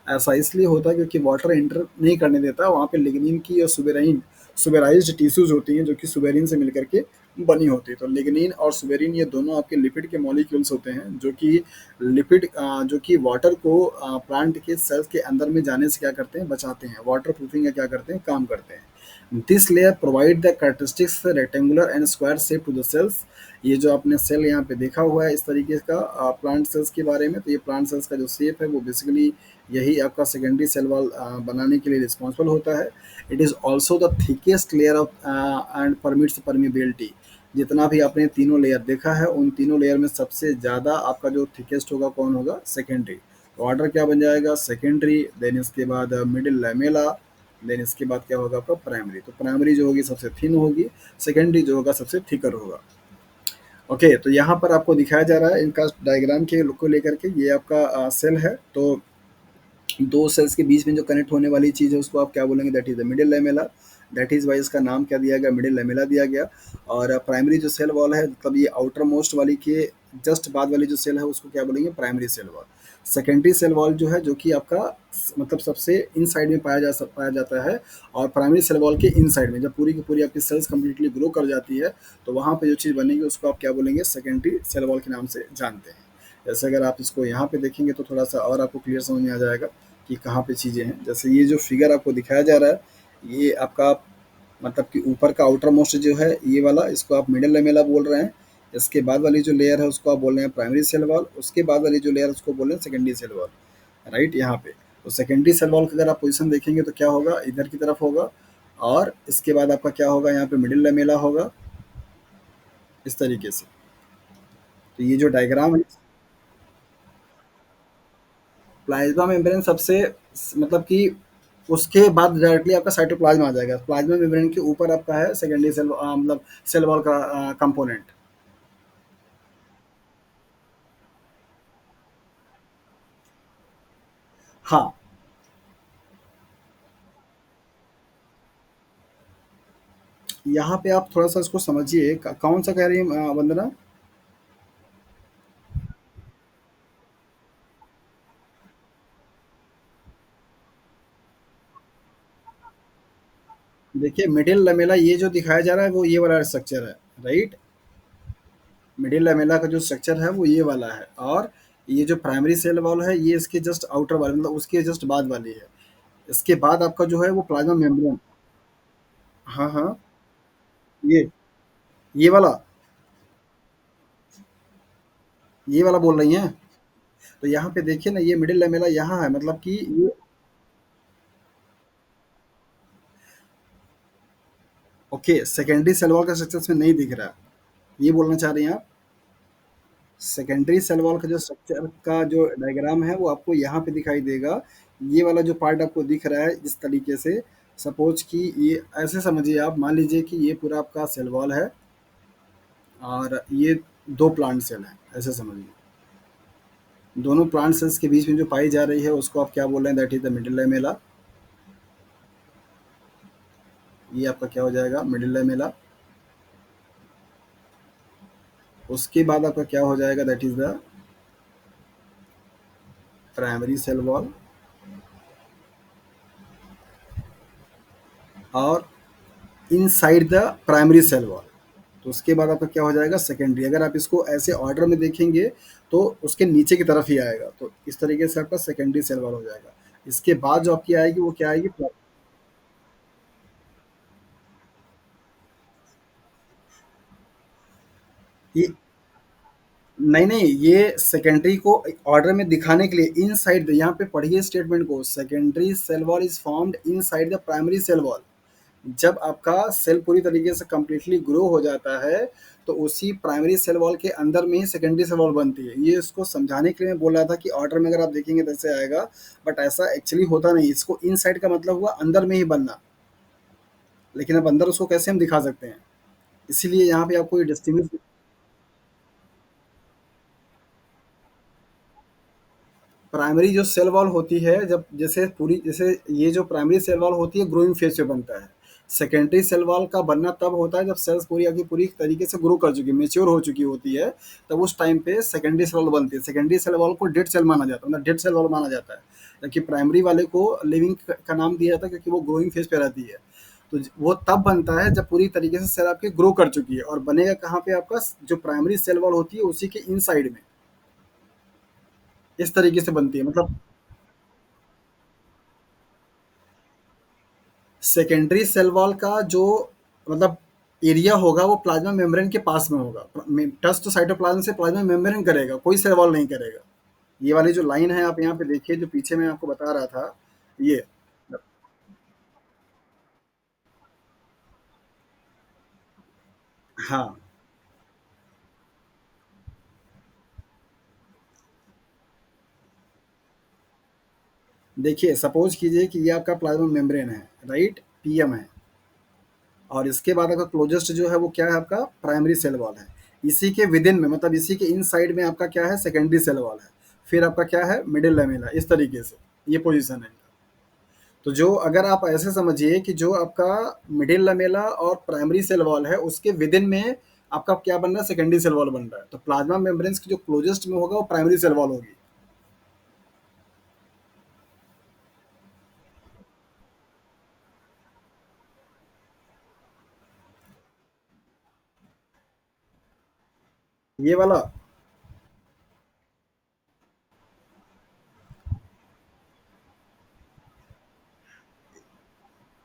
ऐसा इसलिए होता है क्योंकि वाटर एंटर नहीं करने देता वहाँ पे। लिग्निन की और सुबेराइन सुबेराइज्ड टिश्यूज होती हैं जो कि सुबेरिन से मिलकर के बनी होती है। तो लिग्निन और सुबेरिन ये दोनों आपके लिपिड के मॉलिक्यूल्स होते हैं जो कि जो कि वाटर को प्लांट के सेल्स के अंदर में जाने से क्या करते हैं, बचाते हैं। वाटर प्रूफिंग का क्या करते हैं, काम करते हैं। This layer provide the characteristics rectangular and square shape to the cells. ये जो आपने सेल यहाँ पे देखा हुआ है इस तरीके का प्लांट सेल्स के बारे में, तो ये प्लांट सेल्स का जो शेप है वो बेसिकली यही आपका सेकेंडरी सेल वॉल बनाने के लिए रिस्पॉन्सिबल होता है। It is also the thickest layer of and permits permeability. जितना भी आपने तीनों लेयर देखा है उन तीनों लेयर में सबसे ज़्यादा आपका जो थिकेस्ट होगा कौन होगा, सेकेंडरी। तो ऑर्डर क्या बन जाएगा, सेकेंडरी, देन इसके बाद मिडिल लैमेला, देन इसके बाद क्या होगा आपका प्राइमरी। तो प्राइमरी जो होगी सबसे थिन होगी, सेकेंडरी जो होगा सबसे थिकर होगा। ओके, तो यहाँ पर आपको दिखाया जा रहा है इनका डायग्राम के को लेकर के। ये आपका सेल है, तो दो सेल्स के बीच में जो कनेक्ट होने वाली चीज़ है उसको आप क्या बोलेंगे, that is the middle lamella. That is why इसका नाम क्या दिया गया, मिडिल लेमेला दिया गया। और प्राइमरी जो सेल वॉल है, मतलब ये आउटर मोस्ट वाली के जस्ट बाद वाली जो सेल है उसको क्या बोलेंगे, primary cell wall. Secondary cell wall जो है जो कि आपका मतलब सबसे इन साइड में पाया जाता है। और प्राइमरी सेल वॉल के इन साइड में जब पूरी की पूरी आपकी सेल्स कंप्लीटली ग्रो कर जाती है तो वहाँ पे जो चीज़ बनेगी उसको आप क्या बोलेंगे, सेकेंडरी सेल वॉल के नाम से जानते हैं। जैसे अगर आप इसको यहाँ पे देखेंगे तो थोड़ा सा और आपको क्लियर समझ में आ जाएगा कि कहाँ पे चीज़ें हैं। जैसे ये जो फिगर आपको दिखाया जा रहा है ये आपका मतलब कि ऊपर का आउटर मोस्ट जो है ये वाला, इसको आप मिडिल लेमेला बोल रहे हैं। इसके बाद वाली जो लेयर है उसको आप बोल रहे हैं प्राइमरी सेल वॉल। उसके बाद वाली जो लेयर है उसको बोल रहे हैं सेकेंडरी सेल वॉल, राइट। यहाँ पे तो सेकेंडरी सेल वॉल का अगर आप पोजीशन देखेंगे तो क्या होगा, इधर की तरफ होगा। और इसके बाद आपका क्या होगा, यहाँ पे मिडिल लेमेला होगा इस तरीके से। तो ये जो डायग्राम है, प्लाज्मा मेम्ब्रेन सबसे मतलब कि उसके बाद डायरेक्टली आपका साइटोप्लाज्म आ जाएगा। प्लाज्मा मेम्ब्रेन के ऊपर आपका है सेकेंडरी सेल मतलब सेल वॉल का कंपोनेंट। हाँ, यहाँ पे आप थोड़ा सा इसको समझिए। कौन सा कह रही है वंदना? देखिए मिडिल लमेला ये जो दिखाया जा रहा है वो ये वाला स्ट्रक्चर है, राइट। मिडिल लमेला का जो स्ट्रक्चर है वो ये वाला है। और ये जो प्राइमरी सेल वॉल है ये इसके जस्ट आउटर वाली मतलब उसके जस्ट बाद वाली है। इसके बाद आपका जो है वो प्लाज्मा मेम्ब्रेन। हाँ हाँ, ये वाला, ये वाला बोल रही हैं। तो यहाँ पे देखिए ना ये मिडिल लैमेला यहाँ है, मतलब कि ये ओके सेकेंडरी सेल वॉल का स्ट्रक्चर इसमें नहीं दिख रहा है, ये बोलना चाह रही हैं आप। सेकेंडरी सेल वॉल का जो स्ट्रक्चर का जो डायग्राम है वो आपको यहाँ पे दिखाई देगा। ये वाला जो पार्ट आपको दिख रहा है इस तरीके से, सपोज कि ये ऐसे समझिए आप, मान लीजिए कि ये पूरा आपका सेल वॉल है और ये दो प्लांट सेल हैं, ऐसे समझिए। दोनों प्लांट सेल्स के बीच में जो पाई जा रही है उसको आप क्या बोल रहे हैं, that is the middle lamella. ये आपका क्या हो जाएगा, मिडिल लैमेला। उसके बाद आपका क्या हो जाएगा, that is the primary cell wall. और inside the primary cell wall, तो उसके बाद आपका क्या हो जाएगा, सेकेंडरी। अगर आप इसको ऐसे ऑर्डर में देखेंगे तो उसके नीचे की तरफ ही आएगा, तो इस तरीके से आपका सेकेंडरी सेल वॉल हो जाएगा। इसके बाद जो आपकी आएगी वो क्या आएगी, ये नहीं नहीं, ये सेकेंडरी को ऑर्डर में दिखाने के लिए इनसाइड, यहाँ पे पढ़िए स्टेटमेंट को, secondary cell wall is formed inside the primary cell wall. जब आपका सेल पूरी तरीके से कंप्लीटली ग्रो हो जाता है, तो उसी प्राइमरी सेल वॉल के अंदर में ही सेकेंडरी सेल वॉल बनती है। ये इसको समझाने के लिए मैं बोल रहा था कि ऑर्डर में अगर आप देखेंगे तो ऐसे आएगा, बट ऐसा एक्चुअली होता नहीं। इसको इनसाइड का मतलब हुआ अंदर में ही बनना, लेकिन अब अंदर उसको कैसे हम दिखा सकते हैं? इसीलिए यहाँ पे आपको ये डिस्टिंग्विश। प्राइमरी जो सेल वॉल होती है, जब जैसे पूरी जैसे ये जो प्राइमरी सेल वॉल होती है ग्रोइंग फेज पे बनता है। सेकेंडरी सेल वॉल का बनना तब होता है जब सेल्स पूरी आगे पूरी तरीके से ग्रो कर चुकी है, मेच्योर हो चुकी होती है। तब उस टाइम पे सेकेंडरी सेल वॉल बनती है। सेकेंडरी सेल वॉल को डेड सेल माना जाता है, मतलब डेड सेल वॉल माना जाता है। जबकि प्राइमरी वाले को लिविंग का नाम दिया जाता है, क्योंकि वो ग्रोइंग फेज पे रहती है। तो वो तब बनता है जब पूरी तरीके से सेल आपकी ग्रो कर चुकी है। और बनेगा कहाँ पे? आपका जो प्राइमरी सेल वॉल होती है उसी के इनसाइड में। इस तरीके से बनती है, मतलब सेकेंडरी सेल वॉल का जो मतलब एरिया होगा वो प्लाज्मा मेम्ब्रेन के पास में होगा। टच तो साइटोप्लाज्म से प्लाज्मा मेम्ब्रेन करेगा, कोई सेल वॉल नहीं करेगा। ये वाली जो लाइन है आप यहाँ पे देखिए, जो पीछे मैं आपको बता रहा था, ये। हाँ, देखिए सपोज कीजिए कि ये आपका प्लाज्मा मेम्ब्रेन है, राइट, पीएम है। और इसके बाद आपका क्लोजेस्ट जो है वो क्या है? आपका प्राइमरी सेल वॉल है। इसी के विद इन में, मतलब इसी के इन साइड में आपका क्या है? सेकेंडरी सेल वॉल है। फिर आपका क्या है? Middle lamella. इस तरीके से ये पोजीशन है। तो जो अगर आप ऐसे समझिए कि जो आपका मिडिल लमेला और प्राइमरी सेल वॉल है उसके विद इन में आपका क्या बन रहा है? सेकेंडरी सेल वॉल बन रहा है। तो प्लाज्मा मेम्ब्रेन्स की जो क्लोजेस्ट में होगा वो प्राइमरी सेल वॉल होगी। ये वाला,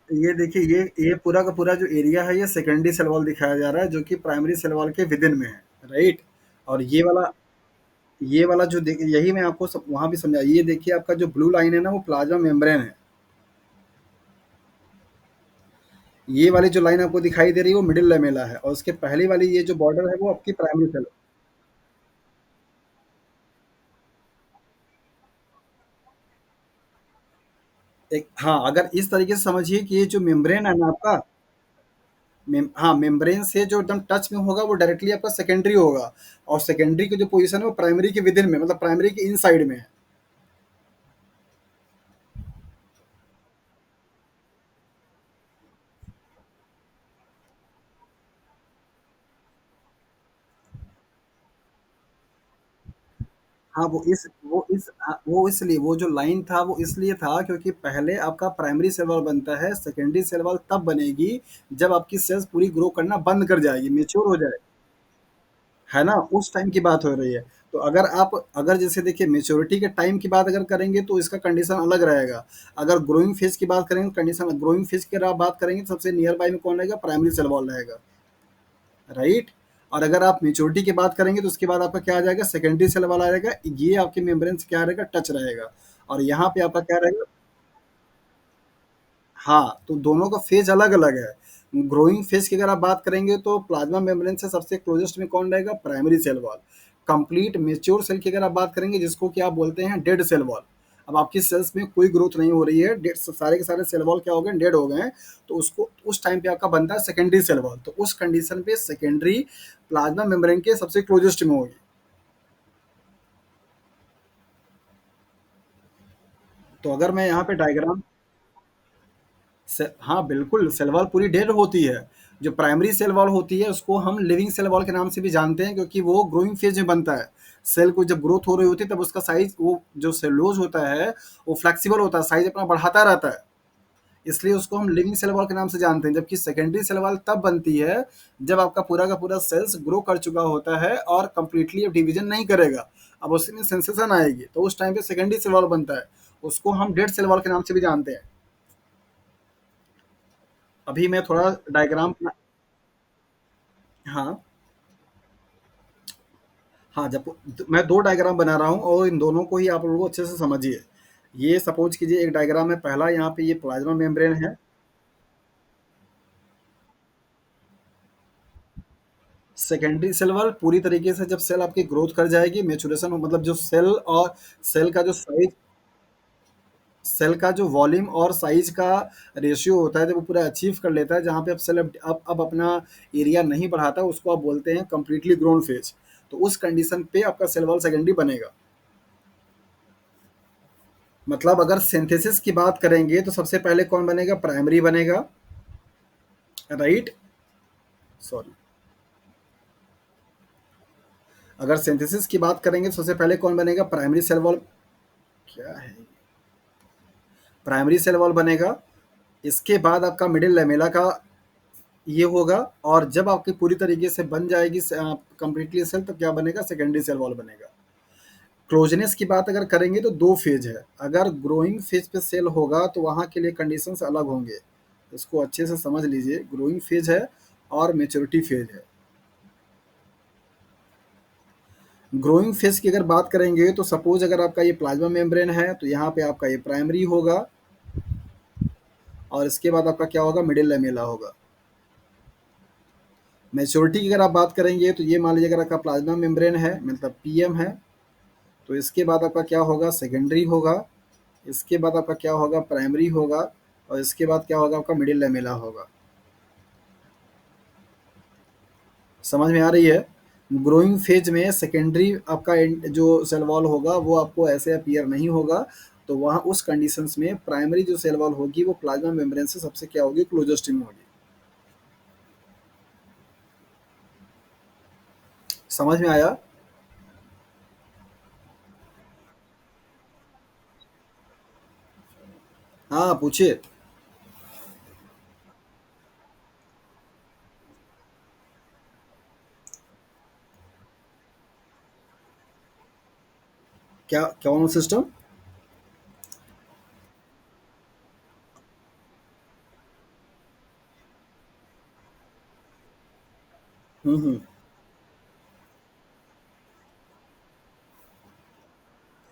ये देखिए, ये पूरा का पूरा जो एरिया है ये सेकेंडरी सेल वॉल दिखाया जा रहा है, जो कि प्राइमरी सेल वॉल के विद इन में है, राइट। और ये वाला जो देखिए, यही मैं आपको वहां भी समझा। ये देखिए आपका जो ब्लू लाइन है ना, वो प्लाज्मा मेम्ब्रेन है। ये वाली जो लाइन आपको दिखाई दे रही है वो मिडिल लेमेला है, और उसके पहले वाली ये जो बॉर्डर है वो आपकी प्राइमरी सेल। एक, हाँ, अगर इस तरीके से समझिए कि ये जो मेम्ब्रेन है ना आपका, हाँ, मेम्ब्रेन से जो एकदम टच में होगा वो डायरेक्टली आपका सेकेंडरी होगा। और सेकेंडरी की जो पोजीशन है वो प्राइमरी के विद इन में, मतलब प्राइमरी के इन साइड में है। हाँ, वो इसलिए वो जो लाइन था वो इसलिए था क्योंकि पहले आपका प्राइमरी सेल वॉल बनता है, सेकेंडरी सेल वॉल तब बनेगी जब आपकी सेल्स पूरी ग्रो करना बंद कर जाएगी, मेच्योर हो जाए, है ना? उस टाइम की बात हो रही है। तो अगर जैसे देखिए मैच्योरिटी के टाइम की बात अगर करेंगे तो इसका कंडीशन अलग रहेगा। अगर ग्रोइंग फेज की बात करेंगे तो कंडीशन, ग्रोइंग फेज की अगर आप बात करेंगे तो सबसे नियर बाय में कौन रहेगा? प्राइमरी सेल वॉल रहेगा, राइट। और अगर आप मेच्योरिटी की बात करेंगे तो उसके बाद आपका क्या आ जाएगा? सेकेंडरी सेल वाला आएगा। ये आपके मेम्ब्रेन से क्या रहेगा? टच रहेगा। और यहाँ पे आपका क्या रहेगा? हाँ, तो दोनों का फेज अलग अलग है। ग्रोइंग फेज की अगर आप बात करेंगे तो प्लाज्मा मेम्ब्रेन से सबसे क्लोजेस्ट में कौन रहेगा? Primary cell wall. Complete mature cell की अगर आप बात करेंगे, जिसको कि आप बोलते हैं डेड सेल वॉल, अब आपकी सेल्स में कोई ग्रोथ नहीं हो रही है, डेड, सारे के सारे सेल वॉल क्या हो गए? डेड हो गए हैं। तो उसको उस टाइम पे आपका बनता है सेकेंडरी सेल वॉल। तो उस कंडीशन पे सेकेंडरी प्लाज्मा मेम्ब्रेन के सबसे क्लोजेस्ट में होगी। तो अगर मैं यहाँ पे डायग्राम हाँ, बिल्कुल, सेल वॉल पूरी डेड होती है। जो प्राइमरी सेल वॉल होती है उसको हम लिविंग सेल वॉल के नाम से भी जानते हैं, क्योंकि वो ग्रोइंग फेज में बनता है। सेल को जब ग्रोथ हो रही होती है तब उसका साइज, वो जो सेलुलोज होता है वो फ्लेक्सिबल होता है, साइज अपना बढ़ाता रहता है। इसलिए उसको हम लिविंग सेल वॉल के नाम से जानते हैं। जबकि सेकेंडरी सेल वॉल तब बनती है जब आपका पूरा का पूरा सेल्स ग्रो कर चुका होता है और कंप्लीटली अब डिवीजन नहीं करेगा। अब उसमें सेंसेशन आएगी तो उस टाइम पे सेकेंडरी सेल वॉल बनता है। उसको हम डेड सेल वॉल के नाम से भी जानते हैं। अभी मैं थोड़ा डायग्राम, हाँ, हाँ, जब मैं 2 डायग्राम बना रहा हूँ और इन दोनों को ही आप लोगों को अच्छे से समझिए। ये सपोज़ कीजिए एक डायग्राम है, पहला यहाँ पे ये प्लाज़्मा मेम्ब्रेन है। सेकेंडरी सेल वॉल पूरी तरीके से जब सेल आपकी ग्रोथ कर जाएगी, मैच्योरेशन मतलब जो सेल और सेल का जो साइज, सेल का जो वॉल्यूम और साइज का रेशियो होता है, जब वो पूरा अचीव कर लेता है, जहाँ पे अब सेल अब अपना एरिया नहीं बढ़ाता, उसको आप बोलते हैं कंप्लीटली ग्रोन फेज। तो उस कंडीशन पे आपका सेल वॉल सेकेंडरी बनेगा। मतलब अगर सिंथेसिस की बात करेंगे तो सबसे पहले कौन बनेगा? प्राइमरी बनेगा, राइट? सॉरी, अगर सिंथेसिस की बात करेंगे तो सबसे पहले कौन बनेगा? Primary cell wall. क्या है? प्राइमरी सेल वॉल बनेगा। इसके बाद आपका मिडिल लेमेला का ये होगा, और जब आपकी पूरी तरीके से बन जाएगी कंप्लीटली सेल, तो क्या बनेगा? सेकेंडरी सेल वॉल बनेगा। क्लोजनेस की बात अगर करेंगे तो दो फेज है। अगर ग्रोइंग फेज पे सेल होगा तो वहाँ के लिए कंडीशंस अलग होंगे, इसको अच्छे से समझ लीजिए। ग्रोइंग फेज है और मेच्योरिटी फेज है। ग्रोइंग फेज की अगर बात करेंगे तो सपोज अगर आपका ये प्लाज्मा मेम्ब्रेन है तो यहाँ पे आपका ये प्राइमरी होगा, और इसके बाद आपका क्या होगा? मिडिल लेमेला होगा। मैच्योरिटी की अगर आप बात करेंगे तो ये मान लीजिए अगर आपका प्लाज्मा मेम्ब्रेन है, मतलब पीएम है, तो इसके बाद आपका क्या होगा? सेकेंडरी होगा। इसके बाद आपका क्या होगा? प्राइमरी होगा। और इसके बाद क्या होगा? आपका मिडिल लेमेला होगा। समझ में आ रही है? ग्रोइंग फेज में सेकेंडरी आपका जो सेल वॉल होगा वो आपको ऐसे अपीयर नहीं होगा, तो वहाँ उस कंडीशंस में प्राइमरी जो सेल वॉल होगी वो प्लाज्मा मेम्ब्रेन से सबसे क्या होगी? क्लोजेस्ट में होगी। समझ में आया? हाँ, पूछिए। क्या कौन सिस्टम? हम्म।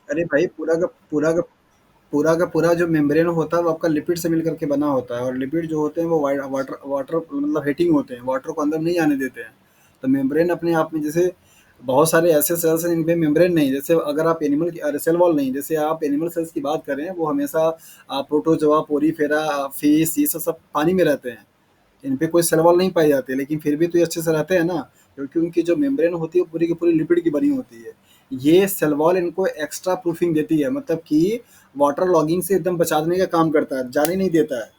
अरे भाई, पूरा का पूरा जो मेम्ब्रेन होता है वो आपका लिपिड से मिलकर के बना होता है, और लिपिड जो होते हैं वो वाटर वाटर मतलब हीटिंग होते हैं, वाटर को अंदर नहीं आने देते हैं। तो मेम्ब्रेन अपने आप में, जैसे बहुत सारे ऐसे सेल्स हैं जिनमें मेम्ब्रेन नहीं, जैसे अगर आप एनिमल की, अरे सेल वॉल नहीं, जैसे आप एनिमल सेल्स की बात करें, वो हमेशा प्रोटोजोआ, पोरीफेरा, फिश, ये सब सब पानी में रहते हैं। इन पे कोई सेल वॉल नहीं पाई जाती, लेकिन फिर भी तो ये अच्छे से रहते हैं ना, क्योंकि उनकी जो मेम्ब्रेन होती है वो पूरी की पूरी लिपिड की बनी होती है। ये सेल वॉल इनको एक्स्ट्रा प्रूफिंग देती है, मतलब कि वाटर लॉगिंग से एकदम बचाने का काम करता है, जाने नहीं देता है।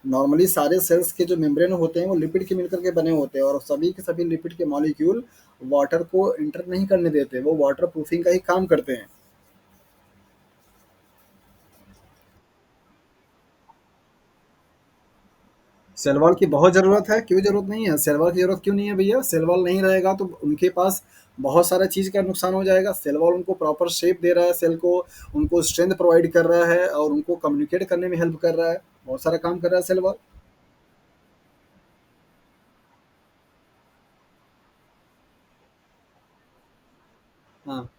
नॉर्मली सारे सेल्स के जो मेम्ब्रेन होते हैं वो लिपिड के मिलकर के बने होते हैं, और सभी के सभी लिपिड के मॉलिक्यूल वाटर को इंटर नहीं करने देते, वो वाटर प्रूफिंग का ही काम करते हैं। सेल वॉल की बहुत ज़रूरत है, क्यों ज़रूरत नहीं है? सेल वॉल की ज़रूरत क्यों नहीं है भैया? सेल वॉल नहीं रहेगा तो उनके पास बहुत सारा चीज़ का नुकसान हो जाएगा। सेल वॉल उनको प्रॉपर शेप दे रहा है, सेल को उनको स्ट्रेंथ प्रोवाइड कर रहा है, और उनको कम्युनिकेट करने में हेल्प कर रहा है, बहुत सारा काम कर रहा है सेल वॉल। हाँ।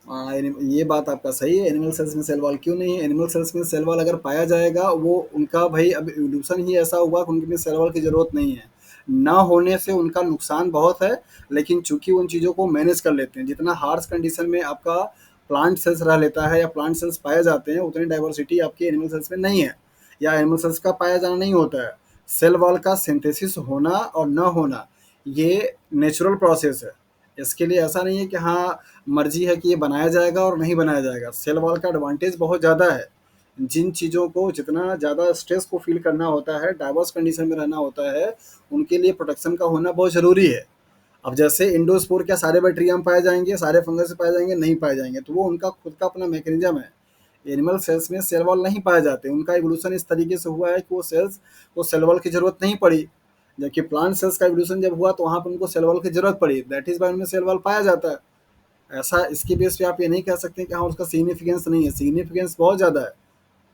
हाँ, ये बात आपका सही है। एनिमल सेल्स में सेल वॉल क्यों नहीं है? एनिमल सेल्स में सेल वॉल अगर पाया जाएगा, वो उनका भाई अब इवोल्यूशन ही ऐसा हुआ कि उनके में सेल वॉल की ज़रूरत नहीं है। ना होने से उनका नुकसान बहुत है, लेकिन चूंकि उन चीज़ों को मैनेज कर लेते हैं, जितना हार्श कंडीशन में आपका प्लांट सेल्स रह लेता है या प्लांट सेल्स पाए जाते हैं, उतनी डाइवर्सिटी आपके एनिमल सेल्स में नहीं है, या एनिमल सेल्स का पाया जाना नहीं होता है। सेल वॉल का सिंथेसिस होना और न होना, ये नेचुरल प्रोसेस है। इसके लिए ऐसा नहीं है कि हाँ, मर्जी है कि ये बनाया जाएगा और नहीं बनाया जाएगा। सेल वॉल का एडवांटेज बहुत ज़्यादा है। जिन चीज़ों को जितना ज़्यादा स्ट्रेस को फील करना होता है, डाइवर्स कंडीशन में रहना होता है, उनके लिए प्रोटेक्शन का होना बहुत ज़रूरी है। अब जैसे इंडोस्पोर, क्या सारे बैक्टीरिया में पाए जाएंगे, सारे फंगस से पाए जाएंगे? नहीं पाए जाएंगे, तो वो उनका खुद का अपना मैकेनिज्म है। एनिमल सेल्स में सेल वॉल नहीं पाए जाते, उनका इवोल्यूशन इस तरीके से हुआ है कि वो सेल्स को सेल वॉल की जरूरत नहीं पड़ी। जबकि प्लांट सेल्स का इवोल्यूशन जब हुआ तो वहाँ पर उनको सेल वॉल की जरूरत पड़ी, दैट इज वाई उनमें सेल वॉल पाया जाता है। ऐसा इसके बेस पे आप ये नहीं कह सकते कि हाँ, उसका सिग्निफिकेंस नहीं है, सिग्निफिकेंस बहुत ज़्यादा है।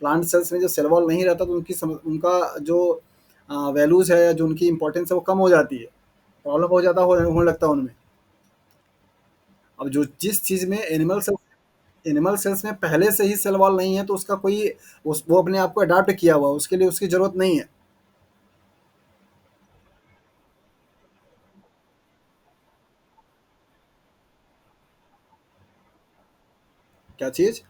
प्लांट सेल्स में जब सेल वॉल नहीं रहता तो उनका जो वैल्यूज़ है या जो उनकी इंपॉर्टेंस है वो कम हो जाती है, प्रॉब्लम बहुत ज़्यादा होने लगता है उनमें। अब जो जिस चीज़ में एनिमल सेल्स एनिमल सेल्स में पहले से ही सेल वॉल नहीं है तो उसका कोई वो अपने आप को अडाप्ट किया हुआ, उसके लिए उसकी जरूरत नहीं है। क्या चीज?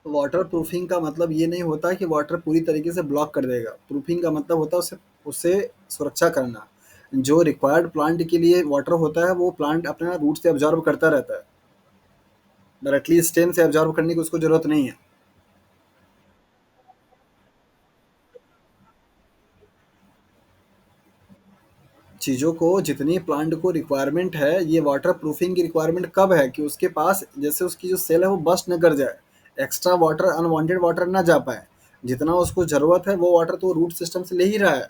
वाटर प्रूफिंग का मतलब ये नहीं होता कि वाटर पूरी तरीके से ब्लॉक कर देगा। प्रूफिंग का मतलब होता है उसे उससे सुरक्षा करना। जो रिक्वायर्ड प्लांट के लिए वाटर होता है वो प्लांट अपना रूट से एब्जॉर्ब करता रहता है। डायरेक्टली स्टेम से एब्जॉर्ब करने की उसको जरूरत नहीं है। चीज़ों को जितनी प्लांट को रिक्वायरमेंट है, ये वाटर प्रूफिंग की रिक्वायरमेंट कब है कि उसके पास जैसे उसकी जो सेल है वो बस्ट न कर जाए, एक्स्ट्रा वाटर अनवांटेड वाटर ना जा पाए। जितना उसको ज़रूरत है वो वाटर तो रूट सिस्टम से ले ही रहा है।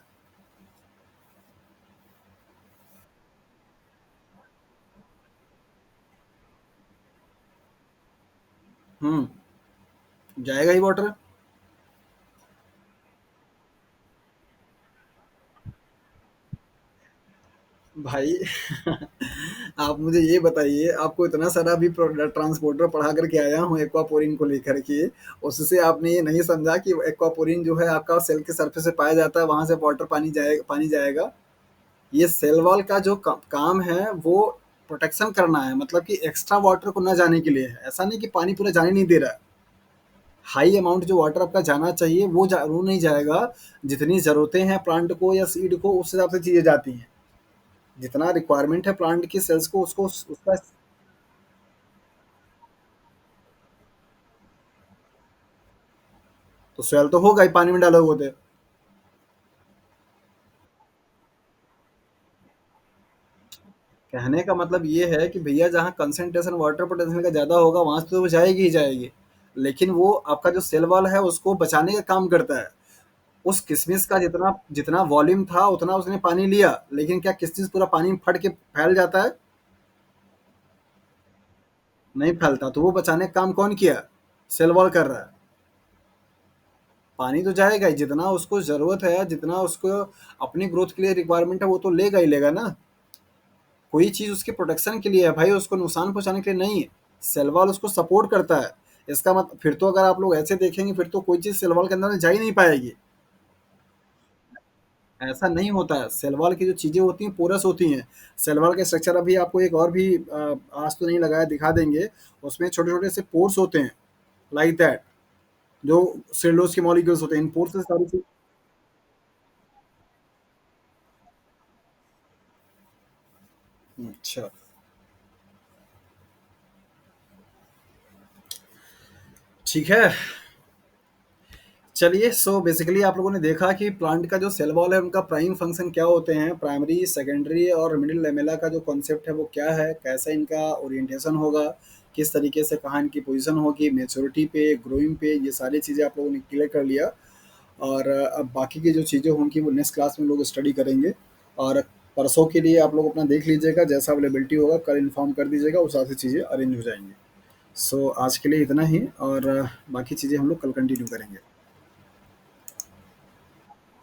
हम्म, जाएगा ही वाटर। भाई आप मुझे ये बताइए, आपको इतना सारा अभी ट्रांसपोर्टर पढ़ा करके आया हूँ एक्वापोरिन को लेकर के, उससे आपने ये नहीं समझा कि एक्वापोरिन जो है आपका सेल के सरफेस से पाया जाता है, वहां से वाटर पानी जाएगा। ये सेल वॉल का जो काम है वो प्रोटेक्शन करना है, मतलब कि एक्स्ट्रा वाटर को ना जाने के लिए है, ऐसा नहीं कि पानी पूरा जाने नहीं दे रहा है। हाई अमाउंट जो वाटर आपका जाना चाहिए वो नहीं जाएगा। जितनी ज़रूरतें हैं प्लांट को या सीड को उस हिसाब से चीज़ें जाती हैं। जितना रिक्वायरमेंट है प्लांट की सेल्स को उसको उसका। तो सेल तो होगा ही पानी में डाले हुए थे। कहने का मतलब ये है कि भैया जहाँ कंसंट्रेशन वाटर पोटेंशियल का ज़्यादा होगा वहां से तो वो जाएगी ही जाएगी। लेकिन वो आपका जो सेल वॉल है उसको बचाने का काम करता है। उस किशमिश का जितना जितना वॉल्यूम था उतना उसने पानी लिया, लेकिन क्या किशमिश पूरा पानी में फट के फैल जाता है? नहीं फैलता। तो वो बचाने का काम कौन किया? सेल वॉल कर रहा है। पानी तो जाएगा ही, जितना उसको जरूरत है, जितना उसको अपनी ग्रोथ के लिए रिक्वायरमेंट है वो तो लेगा ही लेगा ना। कोई चीज उसके प्रोटेक्शन के लिए है भाई, उसको नुकसान पहुंचाने के लिए नहीं है। सेल वॉल उसको सपोर्ट करता है। इसका मतलब फिर तो अगर आप लोग ऐसे देखेंगे फिर तो कोई चीज सेल वॉल के अंदर जा ही नहीं पाएगी। ऐसा नहीं होता है। सेलवाल की जो चीज़ें होती हैं पोरस होती हैं। सेलवाल का स्ट्रक्चर अभी आपको एक और भी आज तो नहीं लगाया, दिखा देंगे। उसमें छोटे छोटे से पोर्स होते हैं, लाइक दैट, जो सेलुलोज के मॉलिक्यूल्स होते हैं, इन पोर्स से सारी चीज। अच्छा, ठीक है। चलिए, सो बेसिकली आप लोगों ने देखा कि प्लांट का जो सेल वॉल है उनका प्राइम फंक्शन क्या होते हैं, प्राइमरी सेकेंडरी और मिडिल लेमेला का जो कॉन्सेप्ट है वो क्या है, कैसे इनका ओरिएंटेशन होगा, किस तरीके से कहाँ इनकी पोजीशन होगी मेच्योरिटी पे, ग्रोइंग पे, ये सारी चीज़ें आप लोगों ने क्लियर कर लिया। और अब बाकी की जो चीज़ें होंगी वो नेक्स्ट क्लास में लोग स्टडी करेंगे। और परसों के लिए आप लोग अपना देख लीजिएगा, जैसा अवेलेबिलिटी होगा कल इन्फॉर्म कर दीजिएगा, उस हिसाब से चीज़ें अरेंज हो जाएंगी। सो आज के लिए इतना ही, और बाकी चीज़ें हम लोग कल कंटिन्यू करेंगे।